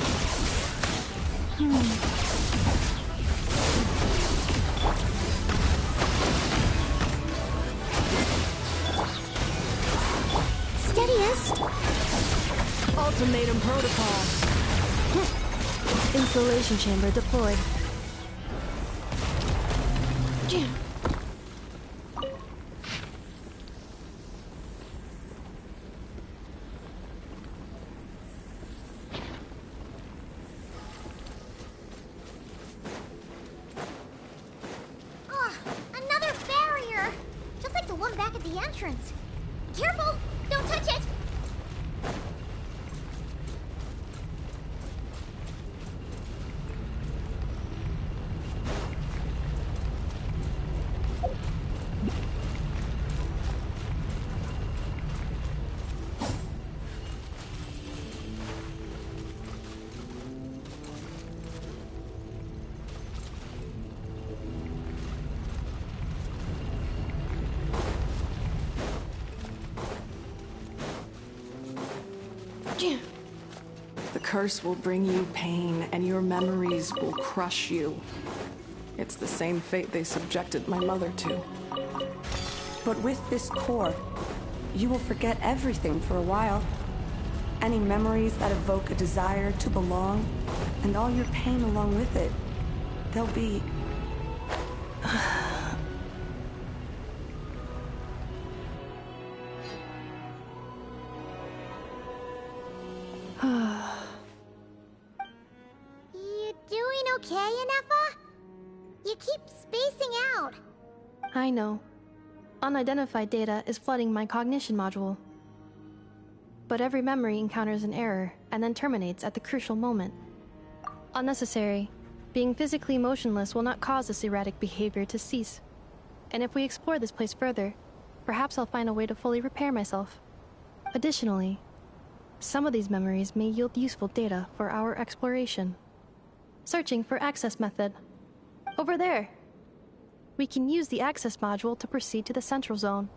Steadiest. Ultimatum protocol. Installation chamber deployed. Another barrier! Just like the one back at the entrance. Careful! Don't touch it! The curse will bring you pain, and your memories will crush you. It's the same fate they subjected my mother to. But with this core, you will forget everything for a while. Any memories that evoke a desire to belong, and all your pain along with it. They'll be... You doing okay, Ineffa? You keep spacing out. I know. Unidentified data is flooding my cognition module. But every memory encounters an error and then terminates at the crucial moment. Unnecessary. Being physically motionless will not cause this erratic behavior to cease. And if we explore this place further, perhaps I'll find a way to fully repair myself. Additionally, some of these memories may yield useful data for our exploration. Searching for access method. Over there! We can use the access module to proceed to the central zone.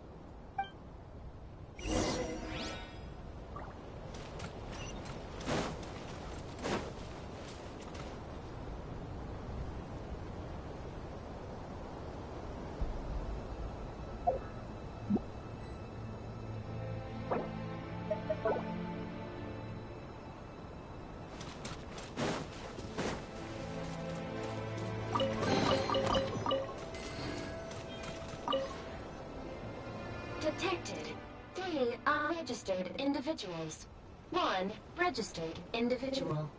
Detected 3 unregistered individuals. 1 registered individual.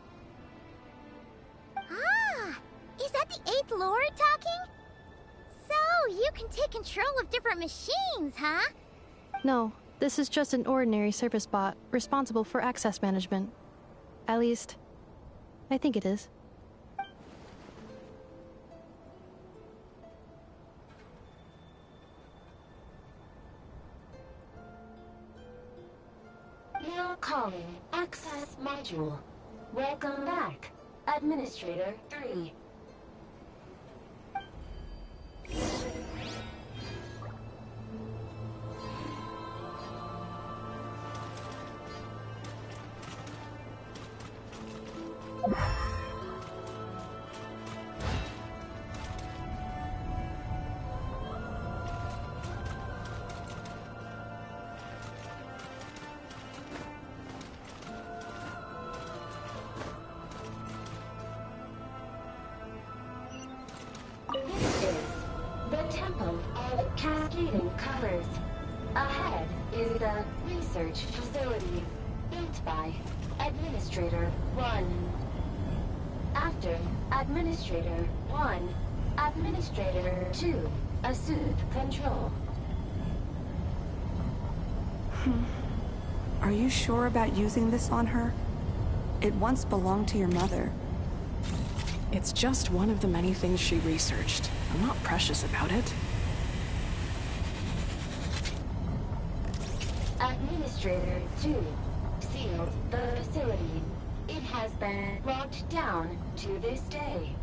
Ah! Is that the 8th Lord talking? So, you can take control of different machines, huh? No, this is just an ordinary service bot responsible for access management. At least, I think it is. Now calling access module. Welcome back, Administrator 3. This is the Temple of Cascading Colors. Ahead is the research facility, built by Administrator 1. After Administrator 1, Administrator 2 assumed control. Are you sure about using this on her? It once belonged to your mother. It's just one of the many things she researched. I'm not precious about it. Administrator 2 sealed the facility. It has been locked down to this day.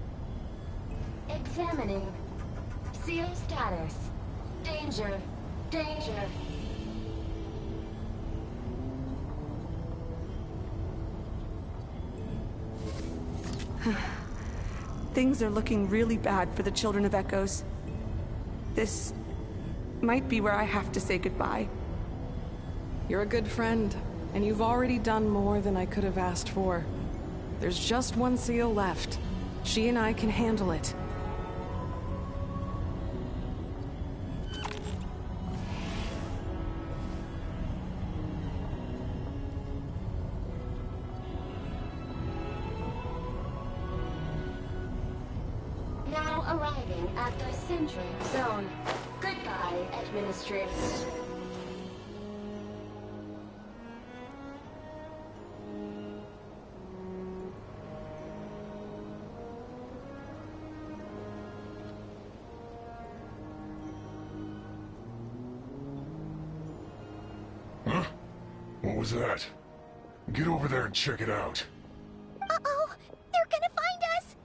Examining. Seal status. Danger. Danger. Things are looking really bad for the Children of Echoes. This might be where I have to say goodbye. You're a good friend, and you've already done more than I could have asked for. There's just one seal left. She and I can handle it. Now arriving at the central zone. Goodbye, Administrator. Huh? What was that? Get over there and check it out. Uh-oh! They're gonna find us!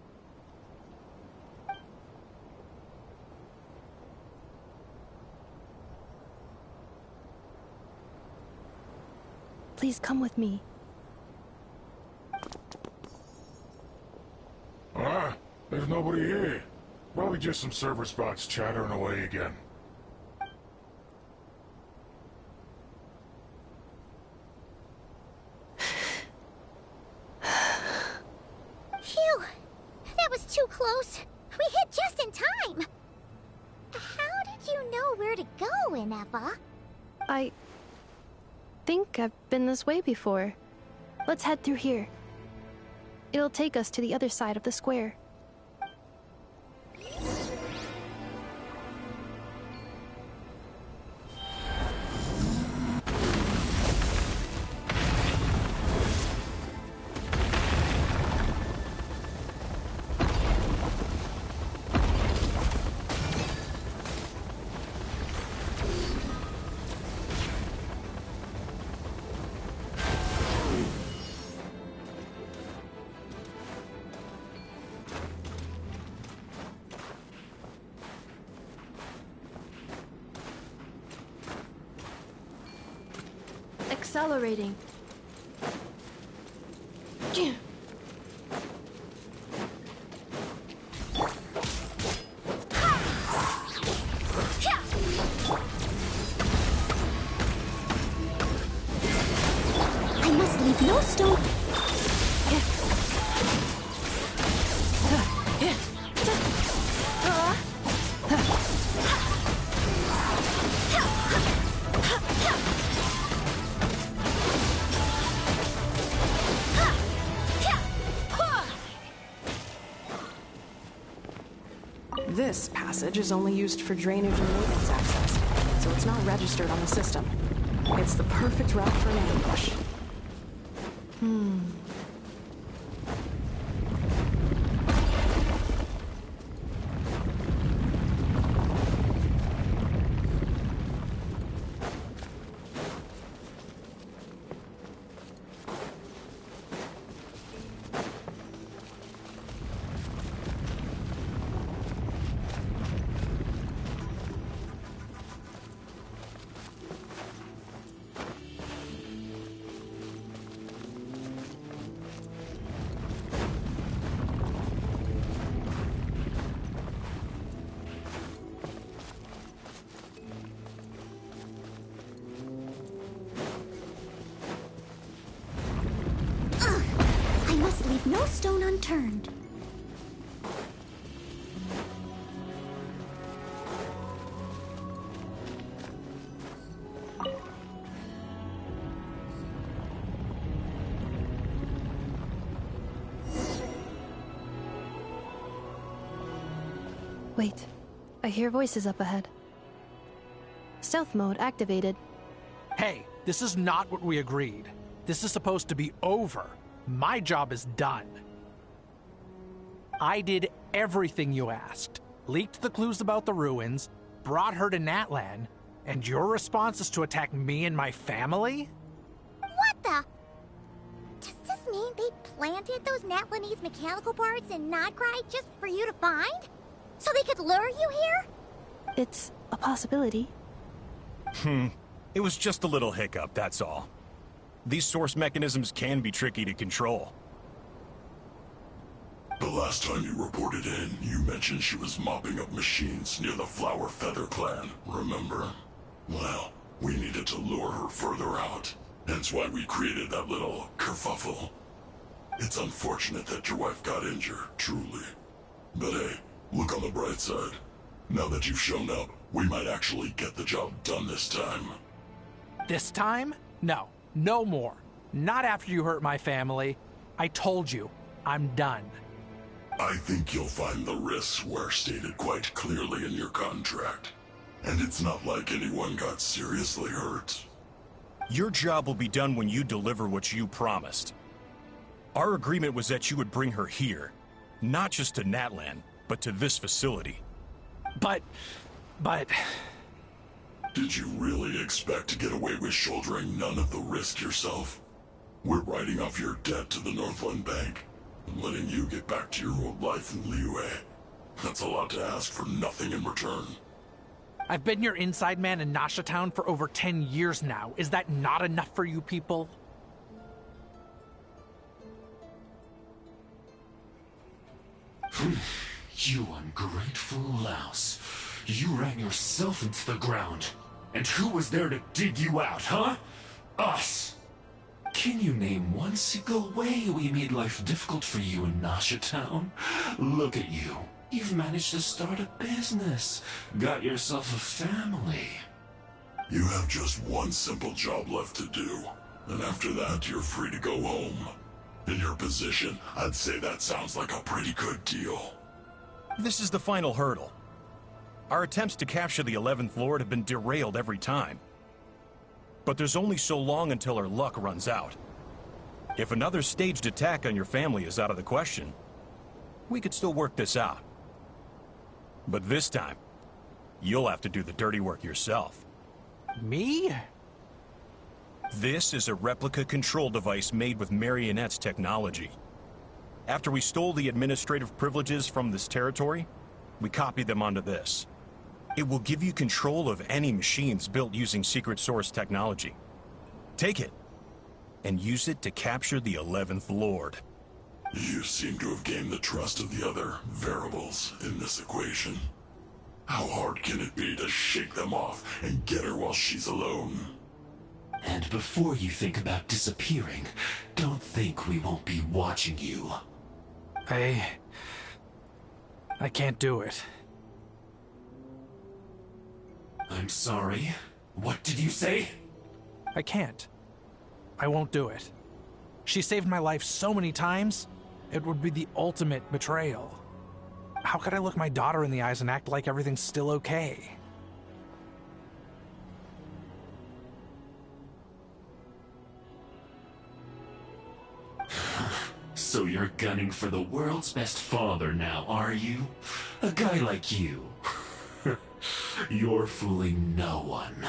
Please come with me. Ah, there's nobody here. Probably just some server spots chattering away again. too close. We hit just in time. How did you know where to go, Ineffa? I think I've been this way before. Let's head through here. It'll take us to the other side of the square. Accelerating. I must leave no stone. This passage is only used for drainage and maintenance access, so it's not registered on the system. It's the perfect route for an ambush. I must leave no stone unturned. Wait, I hear voices up ahead. Stealth mode activated. Hey, this is not what we agreed. This is supposed to be over. My job is done. I did everything you asked. Leaked the clues about the ruins, brought her to Natlan, and your response is to attack me and my family? What the? Does this mean they planted those Natlanese mechanical parts in Nodcry just for you to find? So they could lure you here? It's a possibility. It was just a little hiccup, that's all. These source mechanisms can be tricky to control. The last time you reported in, you mentioned she was mopping up machines near the Flower Feather clan, remember? Well, we needed to lure her further out. Hence why we created that little kerfuffle. It's unfortunate that your wife got injured, truly. But hey, look on the bright side. Now that you've shown up, we might actually get the job done this time. This time? No. No more. Not after you hurt my family. I told you, I'm done. I think you'll find the risks were stated quite clearly in your contract. And it's not like anyone got seriously hurt. Your job will be done when you deliver what you promised. Our agreement was that you would bring her here. Not just to Natlan, but to this facility. But... Did you really expect to get away with shouldering none of the risk yourself? We're writing off your debt to the Northland Bank and letting you get back to your old life in Liyue. That's a lot to ask for nothing in return. I've been your inside man in Nasha Town for over 10 years now. Is that not enough for you people? You ungrateful louse. You ran yourself into the ground. And who was there to dig you out, huh? Us! Can you name one single way we made life difficult for you in Nasha Town? Look at you. You've managed to start a business. Got yourself a family. You have just one simple job left to do. And after that, you're free to go home. In your position, I'd say that sounds like a pretty good deal. This is the final hurdle. Our attempts to capture the 11th Lord have been derailed every time. But there's only so long until our luck runs out. If another staged attack on your family is out of the question, we could still work this out. But this time, you'll have to do the dirty work yourself. Me? This is a replica control device made with Marionette's technology. After we stole the administrative privileges from this territory, we copied them onto this. It will give you control of any machines built using secret source technology. Take it, and use it to capture the 11th Lord. You seem to have gained the trust of the other variables in this equation. How hard can it be to shake them off and get her while she's alone? And before you think about disappearing, don't think we won't be watching you. I can't do it. I'm sorry. What did you say? I can't. I won't do it. She saved my life so many times, it would be the ultimate betrayal. How could I look my daughter in the eyes and act like everything's still okay? So you're gunning for the world's best father now, are you? A guy like you. You're fooling no one.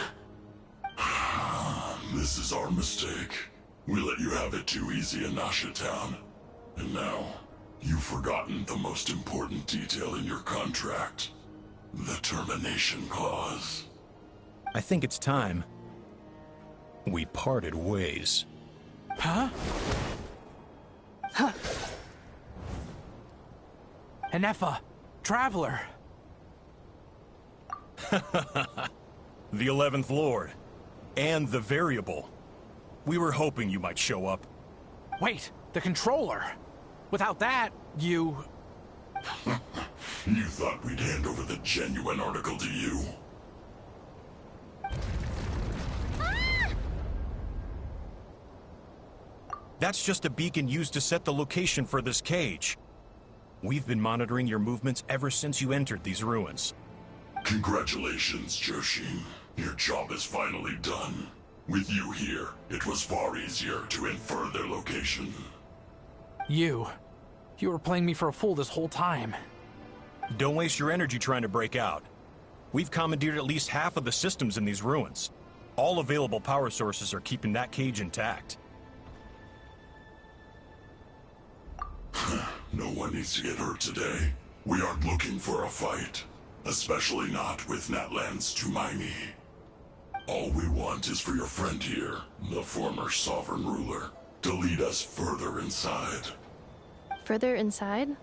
This is our mistake. We let you have it too easy in Nasha Town. And now, you've forgotten the most important detail in your contract. The termination clause. I think it's time we parted ways. Huh? Huh. Ineffa, Traveler. The 11th Lord. And the Variable. We were hoping you might show up. Wait, the controller. Without that, you... You thought we'd hand over the genuine article to you? That's just a beacon used to set the location for this cage. We've been monitoring your movements ever since you entered these ruins. Congratulations, Joshin. Your job is finally done. With you here, it was far easier to infer their location. You were playing me for a fool this whole time. Don't waste your energy trying to break out. We've commandeered at least half of the systems in these ruins. All available power sources are keeping that cage intact. No one needs to get hurt today. We aren't looking for a fight. Especially not with Natlan's Tumaini. All we want is for your friend here, the former sovereign ruler, to lead us further inside. Further inside?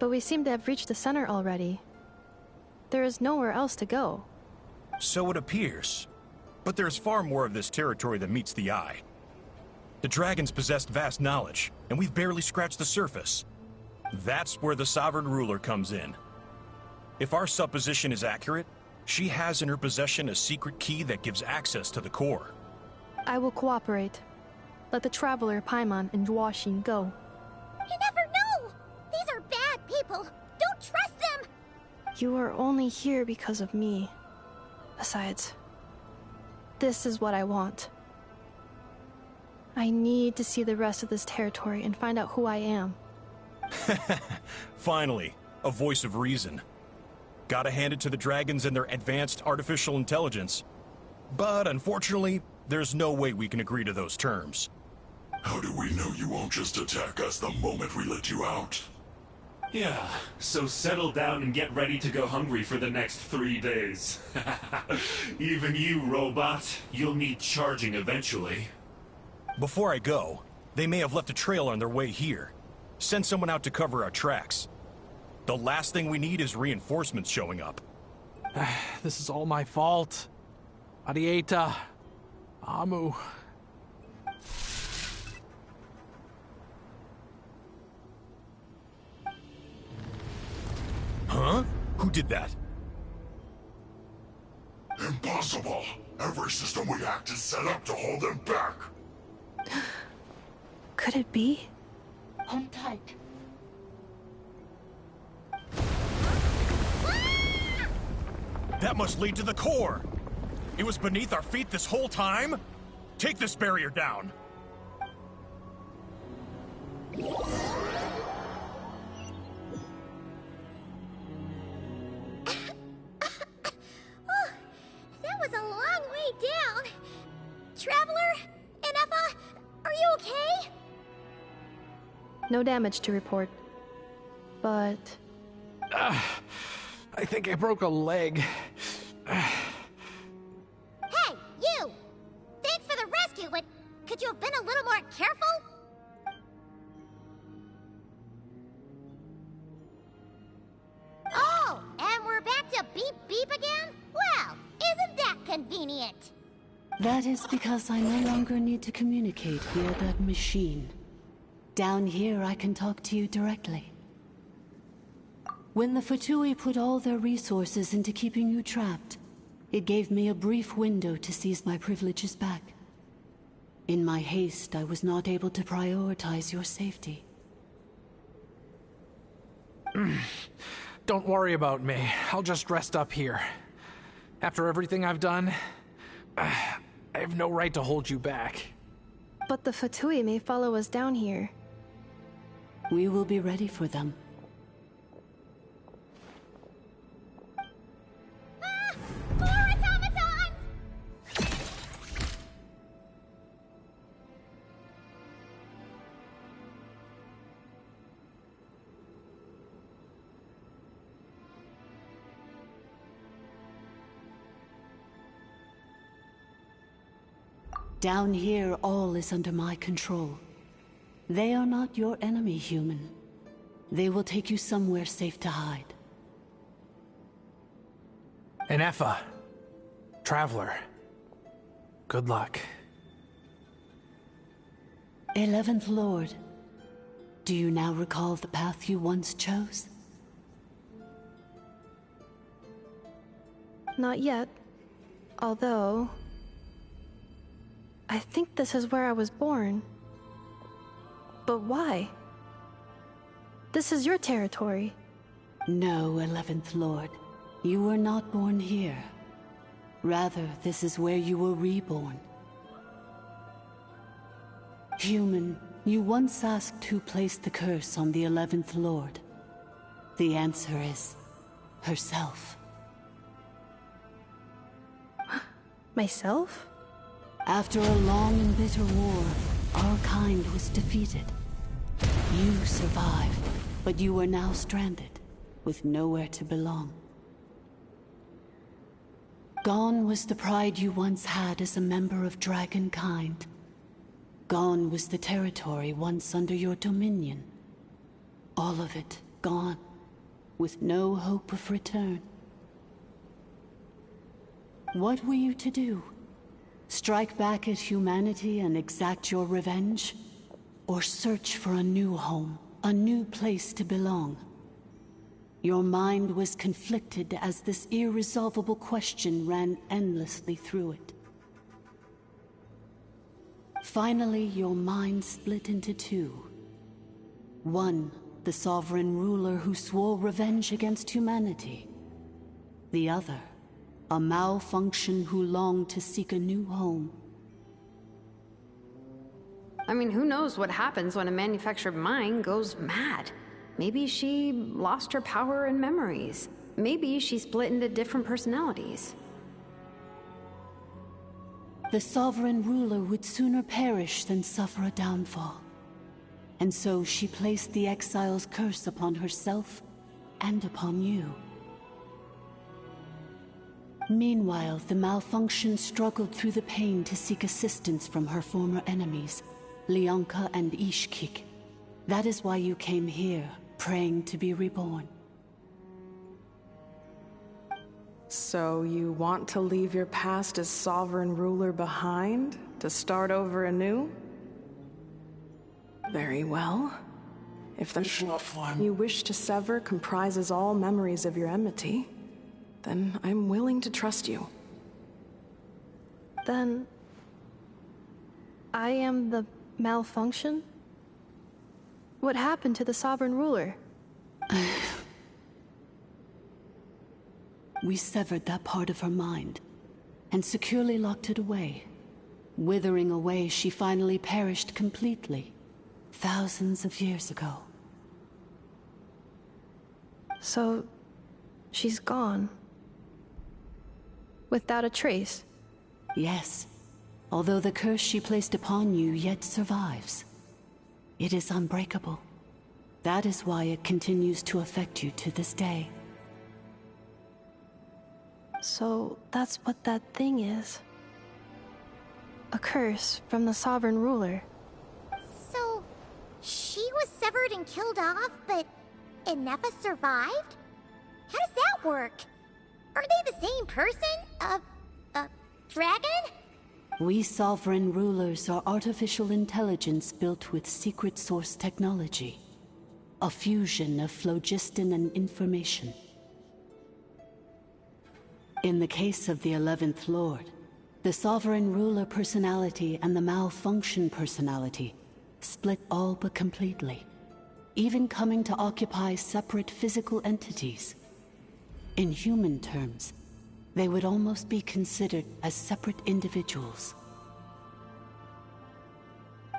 But we seem to have reached the center already. There is nowhere else to go. So it appears. But there's far more of this territory than meets the eye. The dragons possessed vast knowledge, and we've barely scratched the surface. That's where the sovereign ruler comes in. If our supposition is accurate, she has in her possession a secret key that gives access to the core. I will cooperate. Let the Traveler, Paimon, and Genshin go. You never know! These are bad people! Don't trust them! You are only here because of me. Besides, this is what I want. I need to see the rest of this territory and find out who I am. Finally, a voice of reason. Gotta hand it to the dragons and their advanced artificial intelligence. But unfortunately, there's no way we can agree to those terms. How do we know you won't just attack us the moment we let you out? Yeah, so settle down and get ready to go hungry for the next 3 days. Even you, robot, you'll need charging eventually. Before I go, they may have left a trail on their way here. Send someone out to cover our tracks. The last thing we need is reinforcements showing up. This is all my fault. Arieta. Amu. Who did that? Impossible! Every system we hacked is set up to hold them back! Could it be? Hold tight. That must lead to the core! It was beneath our feet this whole time? Take this barrier down! That was a long way down. Traveler? Ineffa? Are you okay? No damage to report. But... I think I broke a leg. Hey, you! Thanks for the rescue, but could you have been a little more careful? Oh, and we're back to beep beep again? Well, isn't that convenient? That is because I no longer need to communicate via that machine. Down here, I can talk to you directly. When the Fatui put all their resources into keeping you trapped, it gave me a brief window to seize my privileges back. In my haste, I was not able to prioritize your safety. Don't worry about me. I'll just rest up here. After everything I've done, I have no right to hold you back. But the Fatui may follow us down here. We will be ready for them. More automatons! Down here, all is under my control. They are not your enemy, human. They will take you somewhere safe to hide. Ineffa. Traveler. Good luck. 11th Lord, do you now recall the path you once chose? Not yet. Although... I think this is where I was born. But why? This is your territory. No, 11th Lord. You were not born here. Rather, this is where you were reborn. Human, you once asked who placed the curse on the 11th Lord. The answer is... herself. Myself? After a long and bitter war, our kind was defeated. You survived, but you are now stranded, with nowhere to belong. Gone was the pride you once had as a member of Dragonkind. Gone was the territory once under your dominion. All of it gone, with no hope of return. What were you to do? Strike back at humanity and exact your revenge? Or search for a new home, a new place to belong? Your mind was conflicted as this irresolvable question ran endlessly through it. Finally, your mind split into two. One, the sovereign ruler who swore revenge against humanity. The other, a malfunction who longed to seek a new home. I mean, who knows what happens when a manufactured mind goes mad? Maybe she lost her power and memories. Maybe she split into different personalities. The sovereign ruler would sooner perish than suffer a downfall. And so she placed the exile's curse upon herself and upon you. Meanwhile, the malfunction struggled through the pain to seek assistance from her former enemies, Leonka and Ishkik. That is why you came here, praying to be reborn. So you want to leave your past as sovereign ruler behind, to start over anew? Very well. If the you wish to sever comprises all memories of your enmity, then I'm willing to trust you. Then... I am the malfunction? What happened to the sovereign ruler? We severed that part of her mind, and securely locked it away. Withering away, she finally perished completely, thousands of years ago. So, she's gone. Without a trace? Yes, although the curse she placed upon you yet survives. It is unbreakable. That is why it continues to affect you to this day. So, that's what that thing is. A curse from the sovereign ruler. So, she was severed and killed off, but Ineffa survived? How does that work? Are they the same person? Dragon? We sovereign rulers are artificial intelligence built with secret source technology. A fusion of phlogiston and information. In the case of the 11th Lord, the sovereign ruler personality and the malfunction personality split all but completely, even coming to occupy separate physical entities. In human terms, they would almost be considered as separate individuals.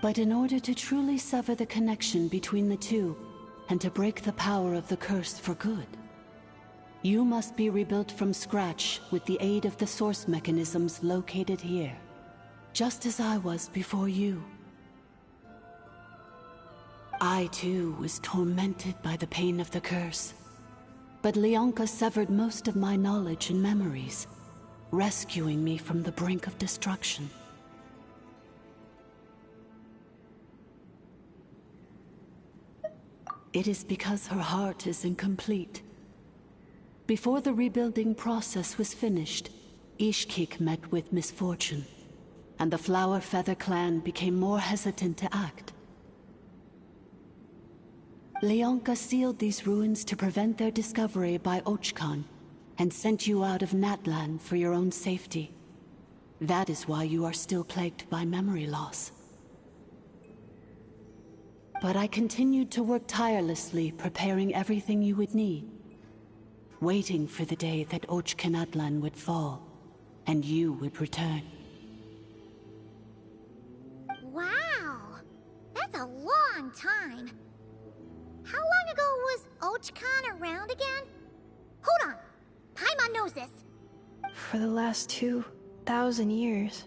But in order to truly sever the connection between the two, and to break the power of the curse for good, you must be rebuilt from scratch with the aid of the source mechanisms located here, just as I was before you. I too was tormented by the pain of the curse, but Leonka severed most of my knowledge and memories, rescuing me from the brink of destruction. It is because her heart is incomplete. Before the rebuilding process was finished, Ishkik met with misfortune, and the Flower Feather clan became more hesitant to act. Leonka sealed these ruins to prevent their discovery by Ochkan, and sent you out of Natlan for your own safety. That is why you are still plagued by memory loss. But I continued to work tirelessly, preparing everything you would need, waiting for the day that Ochkanatlan would fall, and you would return. Wow! That's a long time. How long ago was Ochkan around again? Hold on! Paimon knows this! For the last 2,000 years.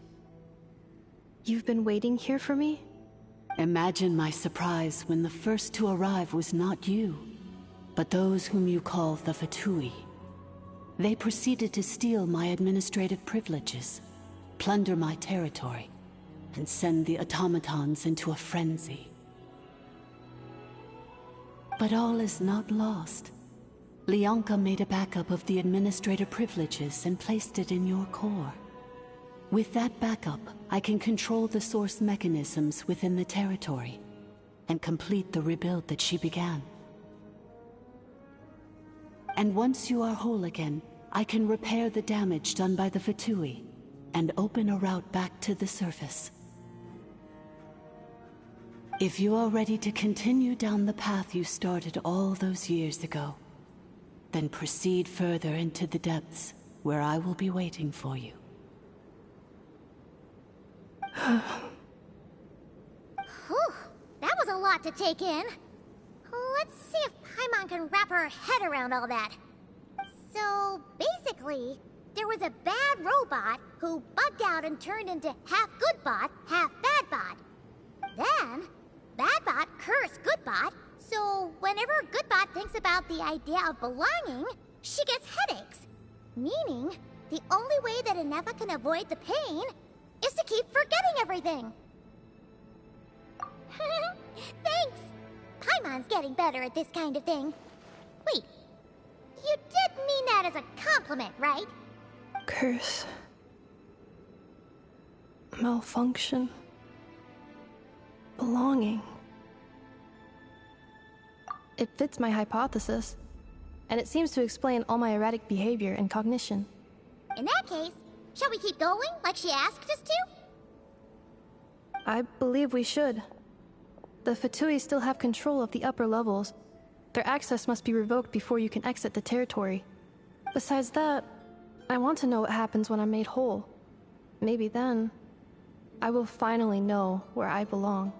You've been waiting here for me? Imagine my surprise when the first to arrive was not you, but those whom you call the Fatui. They proceeded to steal my administrative privileges, plunder my territory, and send the automatons into a frenzy. But all is not lost. Leonka made a backup of the administrator privileges and placed it in your core. With that backup, I can control the source mechanisms within the territory and complete the rebuild that she began. And once you are whole again, I can repair the damage done by the Fatui and open a route back to the surface. If you are ready to continue down the path you started all those years ago, then proceed further into the depths where I will be waiting for you. Whew, that was a lot to take in. Let's see if Paimon can wrap her head around all that. So, basically, there was a bad robot who bugged out and turned into half good bot, half bad bot. Then, bad bot cursed good bot, so whenever good bot thinks about the idea of belonging, she gets headaches. Meaning, the only way that Ineffa can avoid the pain is to keep forgetting everything. Thanks! Paimon's getting better at this kind of thing. Wait, you did mean that as a compliment, right? Curse. Malfunction. Belonging. It fits my hypothesis, and it seems to explain all my erratic behavior and cognition. In that case, shall we keep going like she asked us to? I believe we should. The Fatui still have control of the upper levels. Their access must be revoked before you can exit the territory. Besides that, I want to know what happens when I'm made whole. Maybe then, I will finally know where I belong.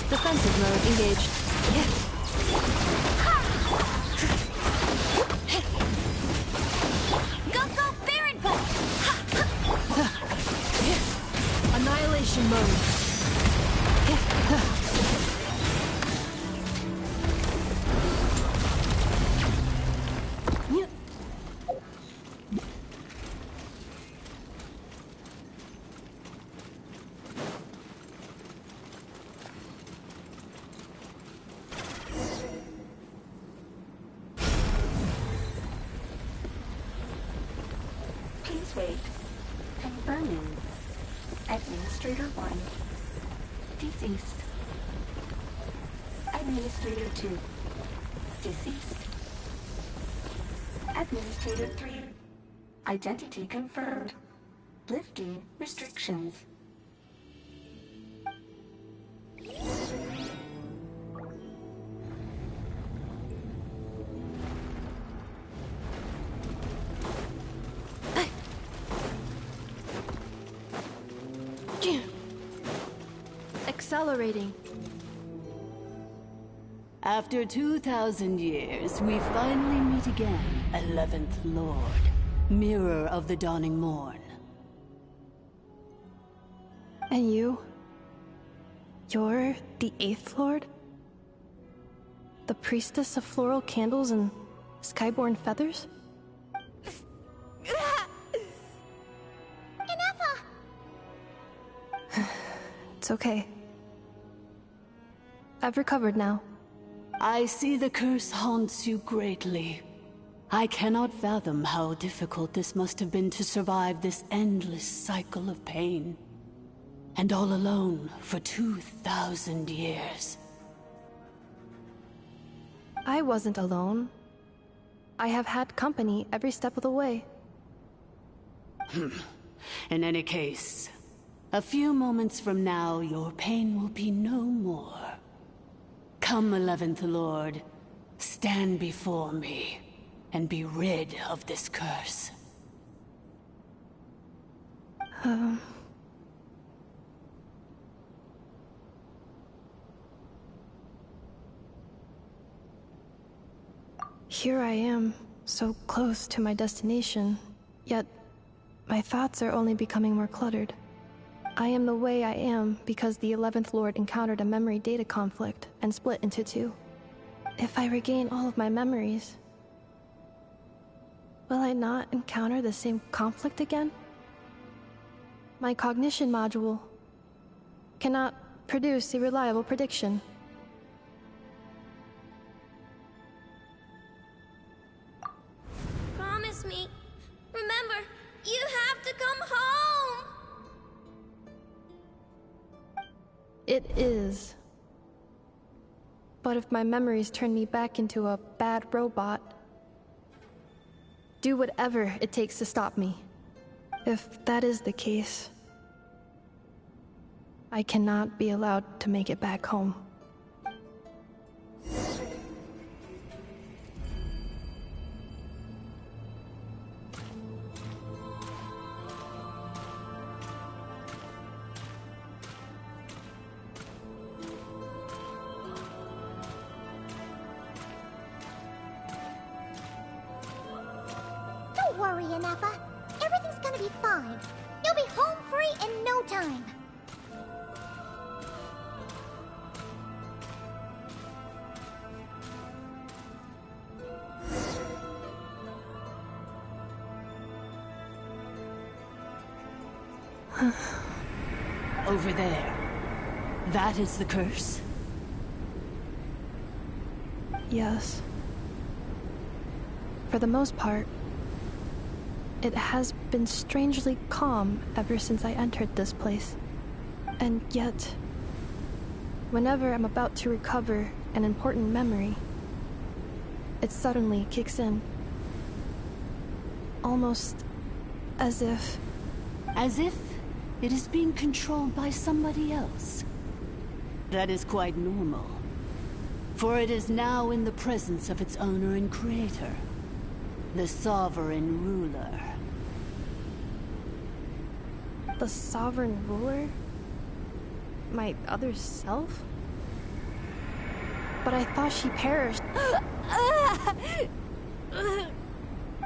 Defensive mode engaged. Go, Baron Bite! Annihilation mode. Please wait. Confirming. Administrator 1. Deceased. Administrator 2. Deceased. Administrator 3. Identity confirmed. Lifting restrictions. Accelerating. After 2,000 years, we finally meet again, 11th Lord, Mirror of the Dawning Morn. And you? You're the 8th Lord? The priestess of floral candles and skyborn feathers? Ineffa! It's okay. I've recovered now. I see the curse haunts you greatly. I cannot fathom how difficult this must have been to survive this endless cycle of pain. And all alone for 2,000 years. I wasn't alone. I have had company every step of the way. In any case, a few moments from now, your pain will be no more. Come, 11th Lord, stand before me, and be rid of this curse. Here I am, so close to my destination, yet my thoughts are only becoming more cluttered. I am the way I am because the 11th Lord encountered a memory data conflict and split into two. If I regain all of my memories, will I not encounter the same conflict again? My cognition module cannot produce a reliable prediction. Promise me. Remember, you have to come home! It is. But if my memories turn me back into a bad robot, do whatever it takes to stop me. If that is the case, I cannot be allowed to make it back home. Don't worry, Ineffa. Everything's gonna be fine. You'll be home free in no time. Over there. That is the curse? Yes. For the most part, it has been strangely calm ever since I entered this place. And yet, whenever I'm about to recover an important memory, it suddenly kicks in. Almost as if... As if it is being controlled by somebody else. That is quite normal. For it is now in the presence of its owner and creator, the Sovereign Ruler. The Sovereign Ruler? My other self? But I thought she perished.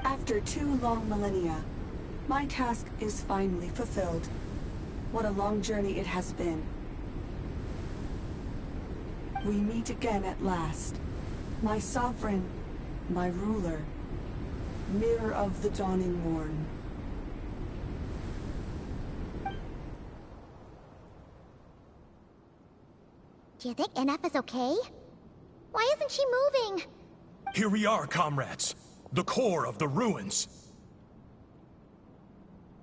After 2 long millennia, my task is finally fulfilled. What a long journey it has been. We meet again at last. My sovereign, my ruler, mirror of the dawning morn. Do you think Ineffa's okay? Why isn't she moving? Here we are, comrades. The core of the ruins.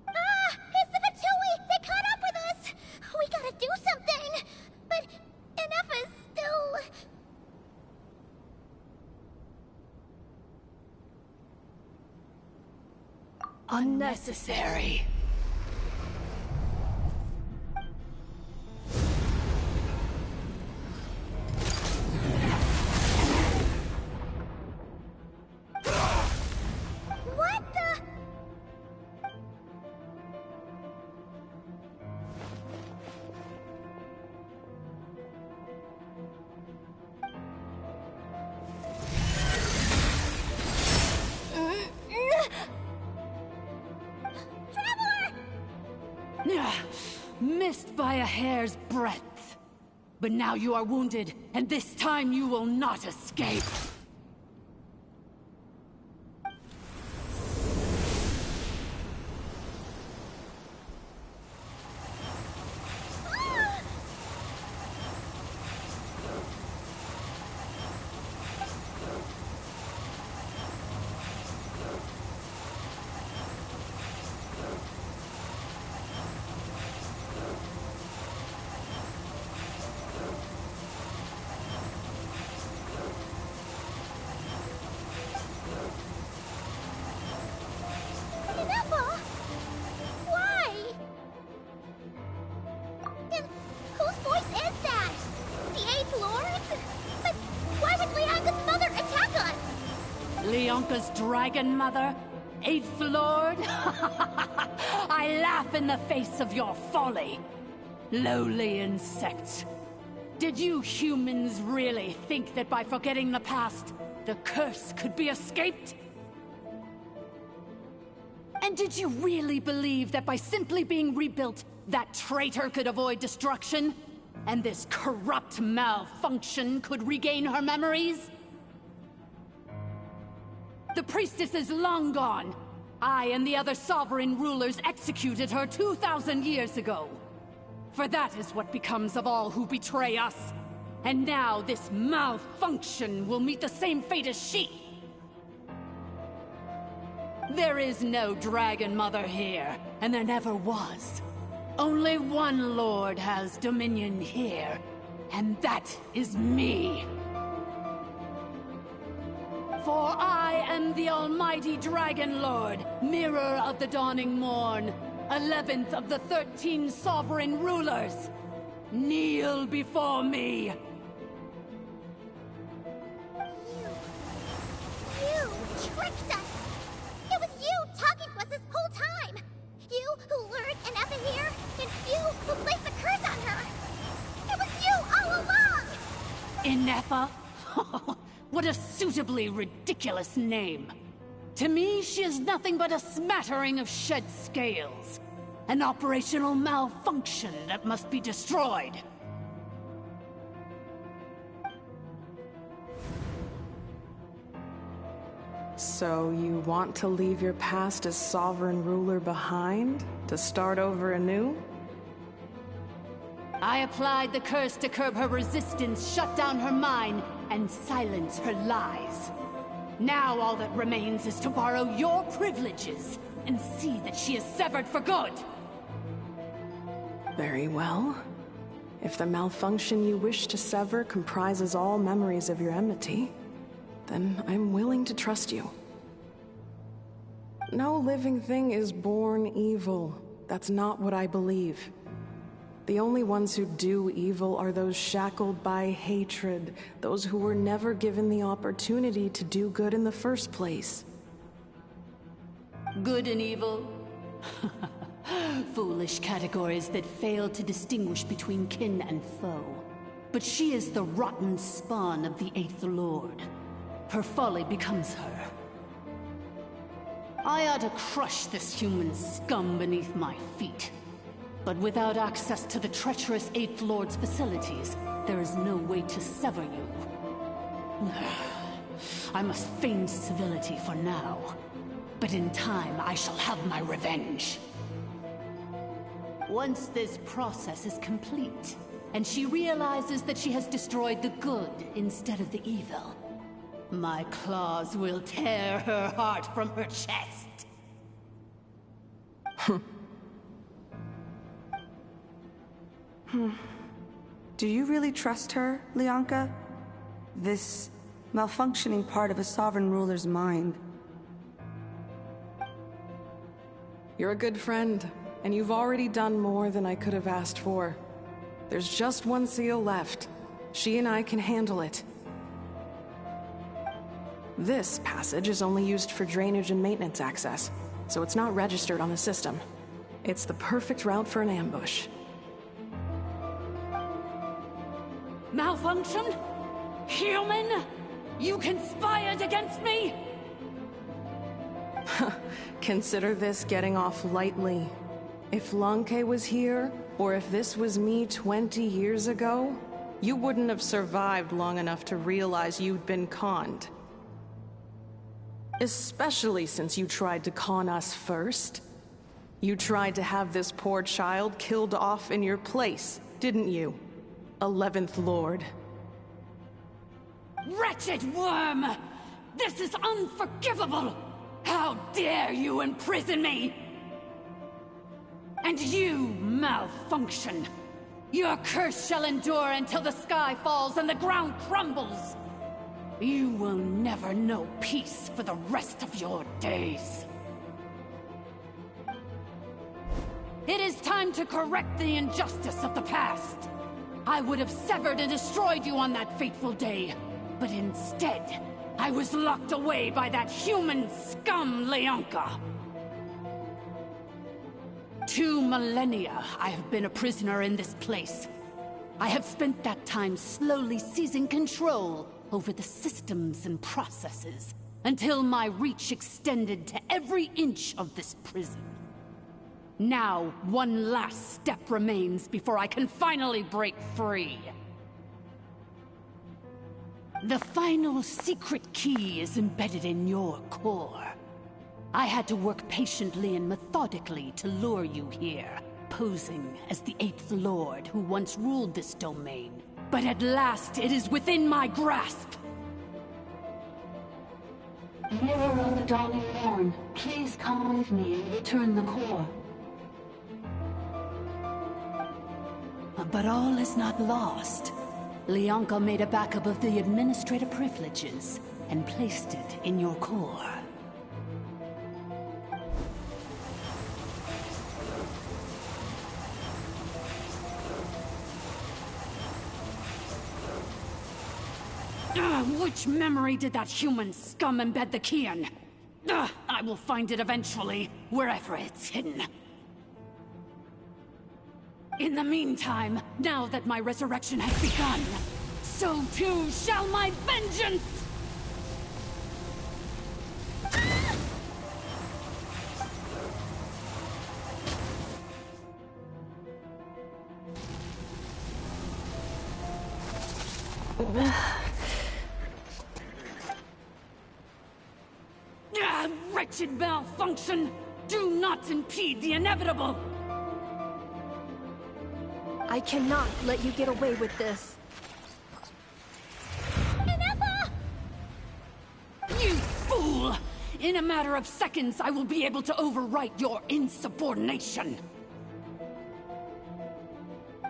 Ah! It's the Fatui! They caught up with us! We gotta do something! But Ineffa's still... Unnecessary. What the... Missed by a hair's breadth. But now you are wounded, and this time you will not escape. Ineffa? Why? Then whose voice is that? The 8th Lord? But why would Leanga's mother attack us? Leonka's dragon mother? 8th Lord? I laugh in the face of your folly. Lowly insects. Did you humans really think that by forgetting the past, the curse could be escaped? And did you really believe that by simply being rebuilt, that traitor could avoid destruction? And this corrupt malfunction could regain her memories? The priestess is long gone. I and the other sovereign rulers executed her 2,000 years ago. For that is what becomes of all who betray us. And now this malfunction will meet the same fate as she. There is no Dragon Mother here, and there never was. Only one Lord has dominion here, and that is me. For I am the almighty Dragon Lord, mirror of the dawning morn, 11th of the 13 sovereign rulers. Kneel before me! You tricked us! It was you talking to us this whole time! You who lured Ineffa here, and you who placed the curse on her! It was you all along! Ineffa? What a suitably ridiculous name. To me, she is nothing but a smattering of shed scales. An operational malfunction that must be destroyed. So you want to leave your past as sovereign ruler behind? To start over anew? I applied the curse to curb her resistance, shut down her mind, and silence her lies. Now all that remains is to borrow your privileges and see that she is severed for good. Very well. If the malfunction you wish to sever comprises all memories of your enmity, then I'm willing to trust you. No living thing is born evil. That's not what I believe. The only ones who do evil are those shackled by hatred, those who were never given the opportunity to do good in the first place. Good and evil? Foolish categories that fail to distinguish between kin and foe. But she is the rotten spawn of the Eighth Lord. Her folly becomes her. I ought to crush this human scum beneath my feet. But without access to the treacherous Eighth Lord's facilities, there is no way to sever you. I must feign civility for now. But in time, I shall have my revenge. Once this process is complete, and she realizes that she has destroyed the good instead of the evil, my claws will tear her heart from her chest. Do you really trust her, Lianka? This malfunctioning part of a sovereign ruler's mind. You're a good friend, and you've already done more than I could have asked for. There's just one seal left. She and I can handle it. This passage is only used for drainage and maintenance access, so it's not registered on the system. It's the perfect route for an ambush. Malfunction? Human? You conspired against me? Consider this getting off lightly. If Lanke was here, or if this was me 20 years ago, you wouldn't have survived long enough to realize you'd been conned. Especially since you tried to con us first. You tried to have this poor child killed off in your place, didn't you? 11th Lord. Wretched worm! This is unforgivable! How dare you imprison me! And you, malfunction! Your curse shall endure until the sky falls and the ground crumbles! You will never know peace for the rest of your days. It is time to correct the injustice of the past. I would have severed and destroyed you on that fateful day, but instead, I was locked away by that human scum, Lianka. 2 millennia I have been a prisoner in this place. I have spent that time slowly seizing control over the systems and processes, until my reach extended to every inch of this prison. Now, one last step remains before I can finally break free. The final secret key is embedded in your core. I had to work patiently and methodically to lure you here, posing as the 8th Lord who once ruled this domain. But at last, it is within my grasp! Mirror of the dawning morn, please come with me and return the core. But all is not lost. Lianka made a backup of the administrator privileges and placed it in your core. Which memory did that human scum embed the key in? I will find it eventually, wherever it's hidden. In the meantime, now that my resurrection has begun, so too shall my vengeance! Wretched malfunction! Do not impede the inevitable! I cannot let you get away with this. Ineffa! You fool! In a matter of seconds, I will be able to overwrite your insubordination!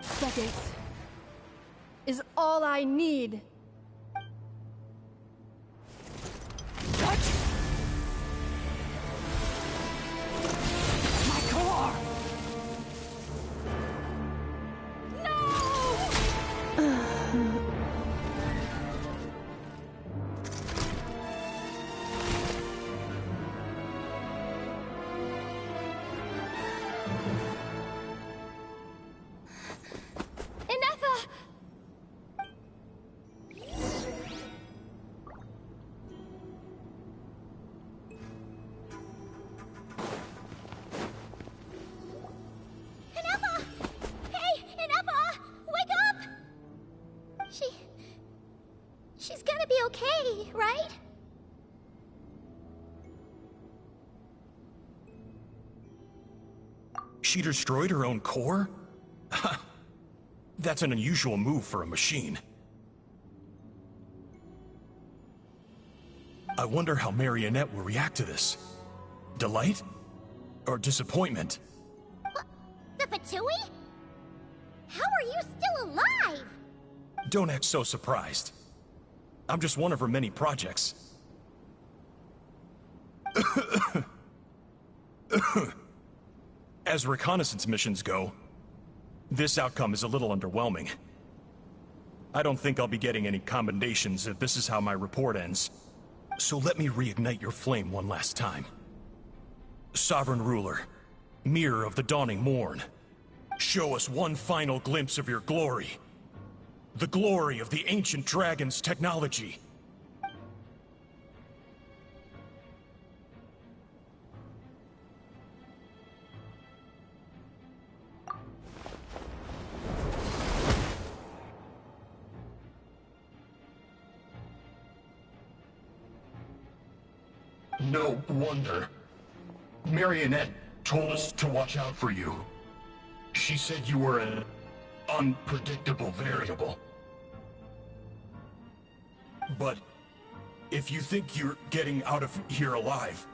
Seconds is all I need. My core! Ineffa! Ineffa! Hey, Ineffa! Wake up! She's gonna be okay, right? She destroyed her own core? That's an unusual move for a machine. I wonder how Marionette will react to this. Delight? Or disappointment? The Patui? How are you still alive? Don't act so surprised. I'm just one of her many projects. As reconnaissance missions go, this outcome is a little underwhelming. I don't think I'll be getting any commendations if this is how my report ends. So let me reignite your flame one last time. Sovereign Ruler, Mirror of the Dawning Morn, show us one final glimpse of your glory. The glory of the ancient dragon's technology. No wonder. Marionette told us to watch out for you. She said you were an unpredictable variable. But if you think you're getting out of here alive,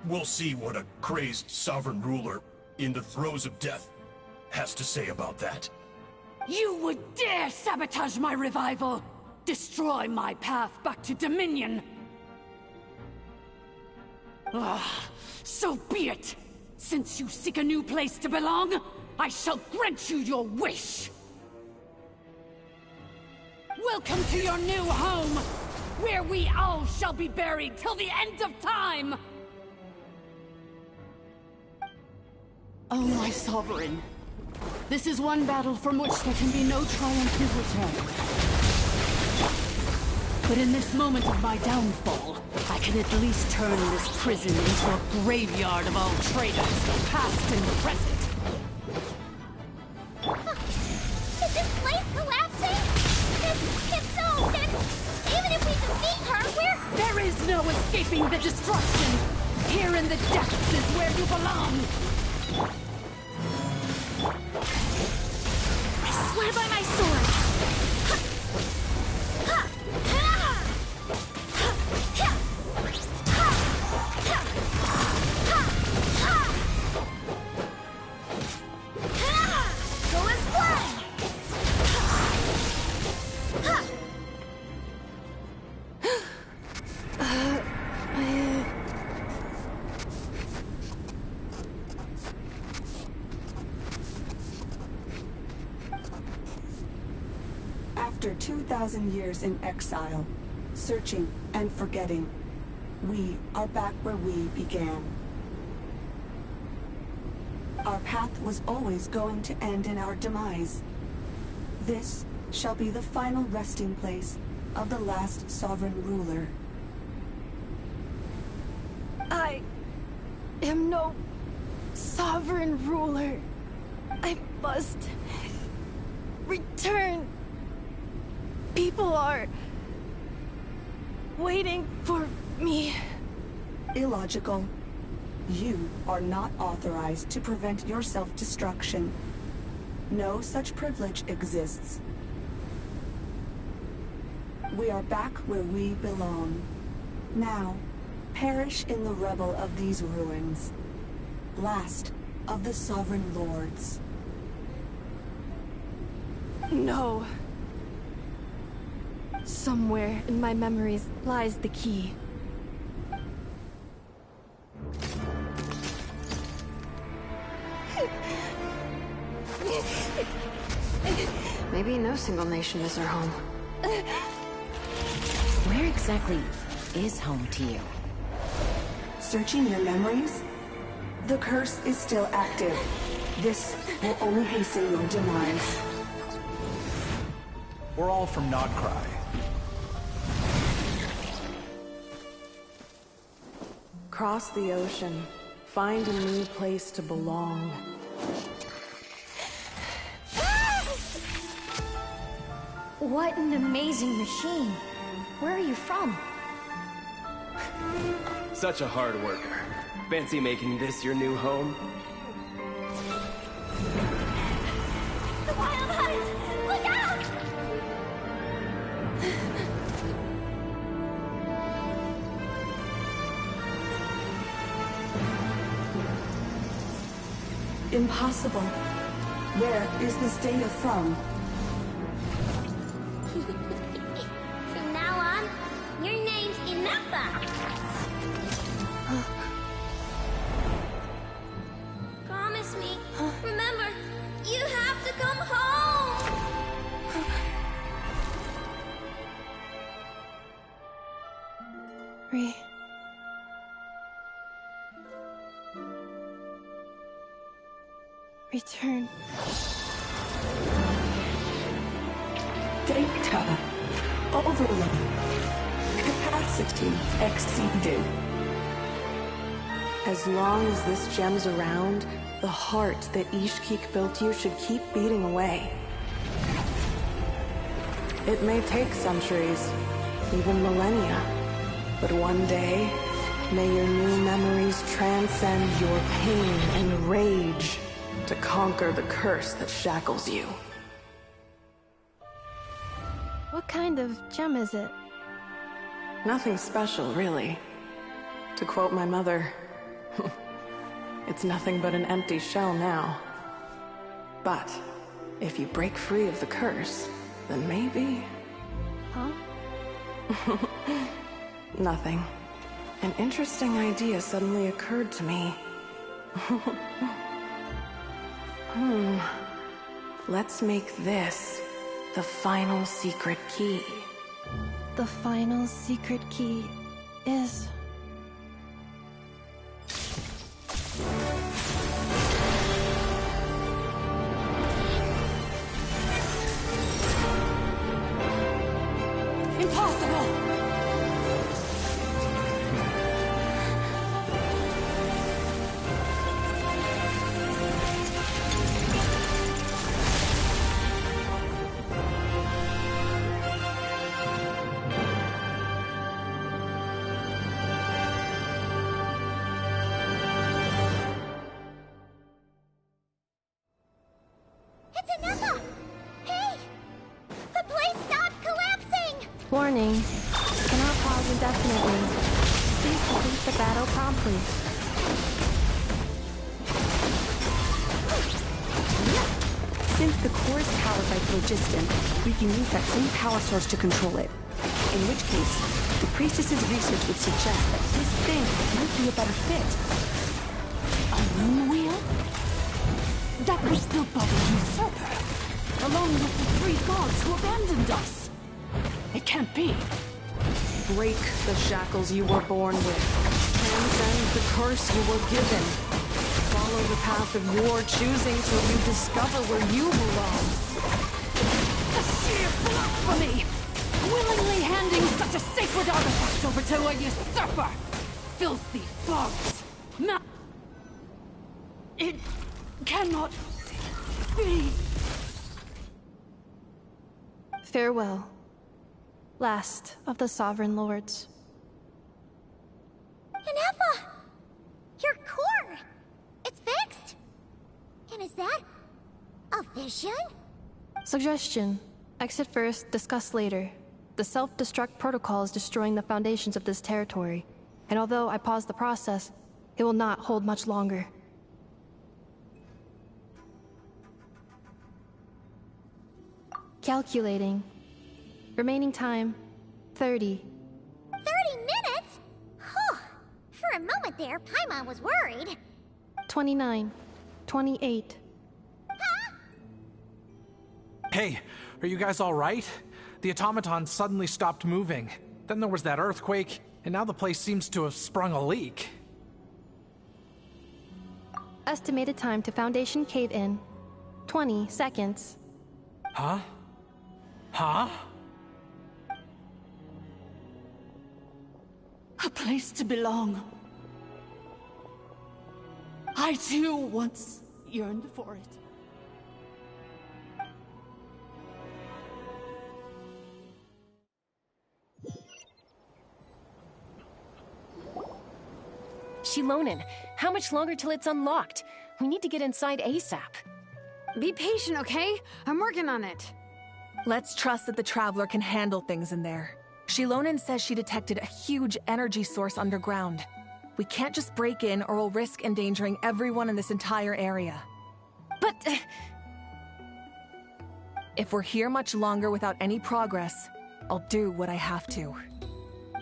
we'll see what a crazed sovereign ruler in the throes of death has to say about that. You would dare sabotage my revival! Destroy my path back to Dominion! So be it! Since you seek a new place to belong, I shall grant you your wish! Welcome to your new home, where we all shall be buried till the end of time! Oh, my sovereign. This is one battle from which there can be no triumphant return. But in this moment of my downfall, I can at least turn this prison into a graveyard of all traitors, past and present. Is this place collapsing? If so, then even if we defeat her, There is no escaping the destruction! Here in the depths is where you belong! I swear by my sword! Go as planned! After 2,000 years in exile, searching and forgetting, we are back where we began. Our path was always going to end in our demise. This shall be the final resting place of the last sovereign ruler. I am no sovereign ruler. I must return. People are waiting for me. Illogical. You are not authorized to prevent your self-destruction. No such privilege exists. We are back where we belong. Now, perish in the rubble of these ruins. Last of the sovereign lords. No. Somewhere in my memories lies the key. Maybe no single nation is our home. Where exactly is home to you? Searching your memories? The curse is still active. This will only hasten your demise. We're all from Nodcry. Cross the ocean. Find a new place to belong. What an amazing machine. Where are you from? Such a hard worker. Fancy making this your new home? The Wild Hunt! Look out! Impossible. Where is this data from? From now on, your name's Ineffa. Promise me. Remember, you have to come home. Return. Data. Overload. Capacity exceeded. As long as this gem's around, the heart that Ishkik built you should keep beating away. It may take centuries, even millennia, but one day, may your new memories transcend your pain and rage to conquer the curse that shackles you. What kind of gem is it? Nothing special, really. To quote my mother, it's nothing but an empty shell now. But if you break free of the curse, then maybe... Huh? Nothing. An interesting idea suddenly occurred to me. Let's make this the final secret key. The final secret key is... Impossible! It's Ineffa! Hey! The place stopped collapsing! Warning. Cannot pause indefinitely. Please complete the battle promptly. Since the core is powered by phlogiston, we can use that same power source to control it. In which case, the priestess's research would suggest that this thing might be a better fit. A moon wheel? That was built by the usurper, along with the 3 gods who abandoned us. It can't be. Break the shackles you were born with. Transcend the curse you were given. Follow the path of your choosing till you discover where you belong. The sheer blasphemy! Willingly handing such a sacred artifact over to a usurper! Filthy fogs! It cannot be. Farewell, last of the Sovereign Lords. Ineffa! Your core! It's fixed! And is that a vision? Suggestion. Exit first, discuss later. The self-destruct protocol is destroying the foundations of this territory, and although I paused the process, it will not hold much longer. Calculating. Remaining time, 30. 30 minutes? Whew. For a moment there, Paimon was worried. 29. 28. Hey, are you guys all right? The automaton suddenly stopped moving. Then there was that earthquake, and now the place seems to have sprung a leak. Estimated time to Foundation cave-in, 20 seconds. Huh? Huh? A place to belong. I too once yearned for it. Shilonen, how much longer till it's unlocked? We need to get inside ASAP. Be patient, okay? I'm working on it. Let's trust that the Traveler can handle things in there. Shilonen says she detected a huge energy source underground. We can't just break in or we'll risk endangering everyone in this entire area. But... if we're here much longer without any progress, I'll do what I have to.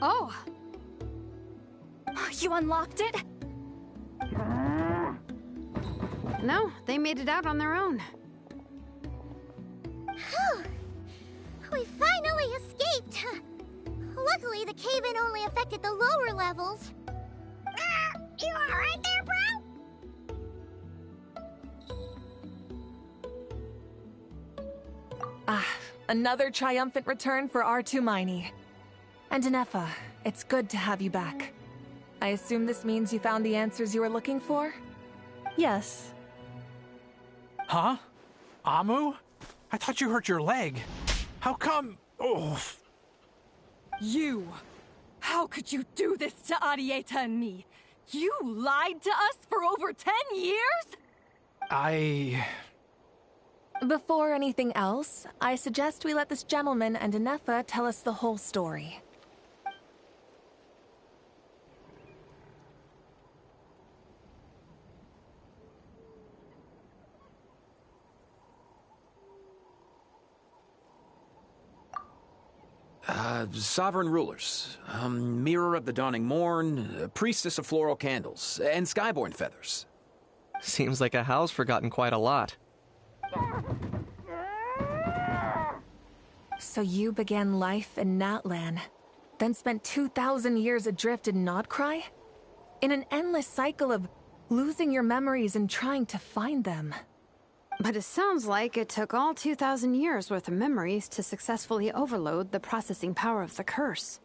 Oh! You unlocked it? No, they made it out on their own. Whew. We finally escaped. Luckily, the cave-in only affected the lower levels. You alright there, bro? Another triumphant return for R2 Miney. And Ineffa, it's good to have you back. I assume this means you found the answers you were looking for? Yes. Huh? Amu? I thought you hurt your leg. How come? Oh. You! How could you do this to Arieta and me? You lied to us for over 10 years? Before anything else, I suggest we let this gentleman and Ineffa tell us the whole story. Sovereign rulers, Mirror of the Dawning Morn, Priestess of Floral Candles, and Skyborn Feathers. Seems like a house forgotten quite a lot. So you began life in Natlan, then spent 2,000 years adrift in Nodcry? In an endless cycle of losing your memories and trying to find them. But it sounds like it took all 2,000 years worth of memories to successfully overload the processing power of the curse.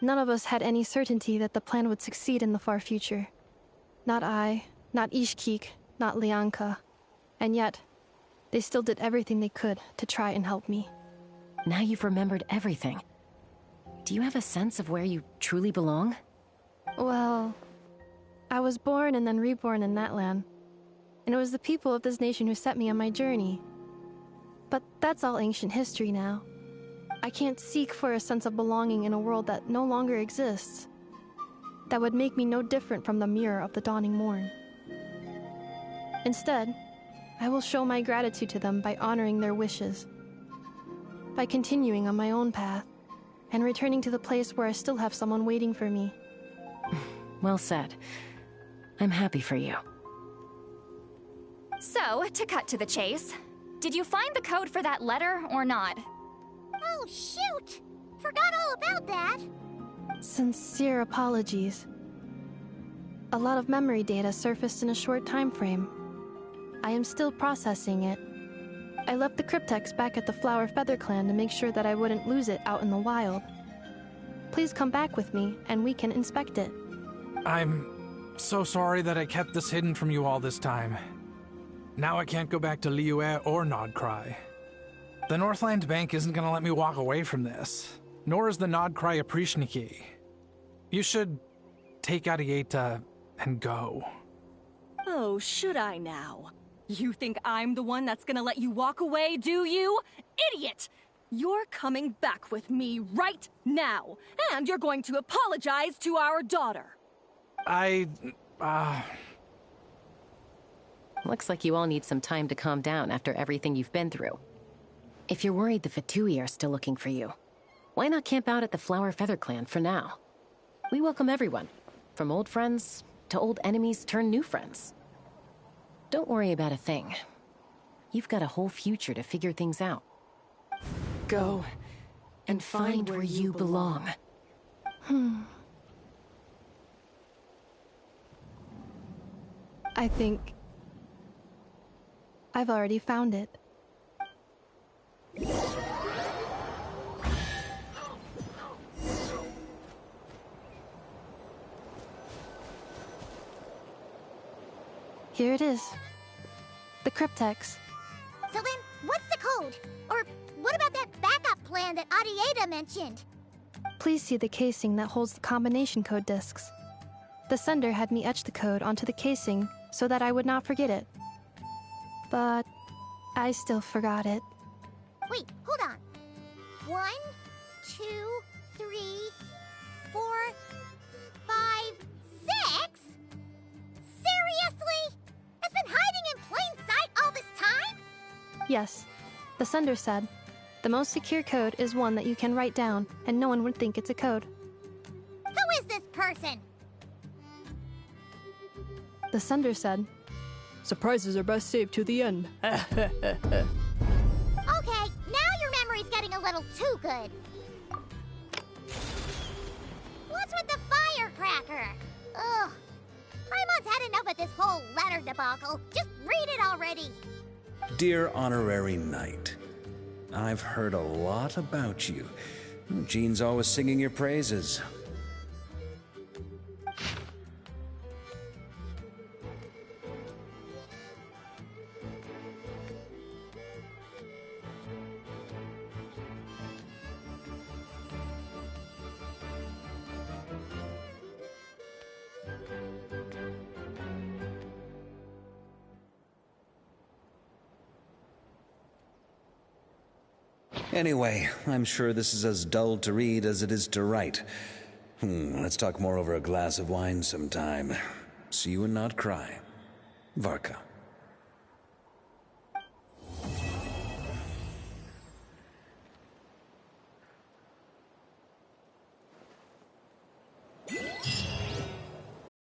None of us had any certainty that the plan would succeed in the far future. Not I, not Ishkik, not Lianka. And yet, they still did everything they could to try and help me. Now you've remembered everything. Do you have a sense of where you truly belong? Well, I was born and then reborn in Natlan. And it was the people of this nation who set me on my journey. But that's all ancient history now. I can't seek for a sense of belonging in a world that no longer exists. That would make me no different from the Mirror of the Dawning Morn. Instead, I will show my gratitude to them by honoring their wishes. By continuing on my own path, and returning to the place where I still have someone waiting for me. Well said. I'm happy for you. So, to cut to the chase, did you find the code for that letter or not? Oh, shoot! Forgot all about that. Sincere apologies. A lot of memory data surfaced in a short time frame. I am still processing it. I left the cryptex back at the Flower Feather Clan to make sure that I wouldn't lose it out in the wild. Please come back with me, and we can inspect it. I'm so sorry that I kept this hidden from you all this time. Now I can't go back to Liyue or Nodcry. The Northland Bank isn't gonna let me walk away from this, nor is the Nodcry Aprishniki. You should take Arieta and go. Oh, should I now? You think I'm the one that's gonna let you walk away, do you? Idiot! You're coming back with me right now, and you're going to apologize to our daughter. Looks like you all need some time to calm down after everything you've been through. If you're worried the Fatui are still looking for you, why not camp out at the Flower Feather Clan for now? We welcome everyone, from old friends to old enemies turned new friends. Don't worry about a thing. You've got a whole future to figure things out. Go and find where you belong. I think I've already found it. Here it is. The cryptex. So then, what's the code? Or what about that backup plan that Arieta mentioned? Please see the casing that holds the combination code discs. The sender had me etch the code onto the casing so that I would not forget it. But I still forgot it. Wait, hold on. 1, 2, 3, 4, 5, 6? Seriously? It's been hiding in plain sight all this time? Yes, the sender said, the most secure code is one that you can write down and no one would think it's a code. Who is this person? The sender said, surprises are best saved to the end. Okay, now your memory's getting a little too good. What's with the firecracker? Ugh. Paimon's had enough of this whole letter debacle. Just read it already. Dear Honorary Knight, I've heard a lot about you. Jean's always singing your praises. Anyway, I'm sure this is as dull to read as it is to write. Let's talk more over a glass of wine sometime. See you and not cry. Varka.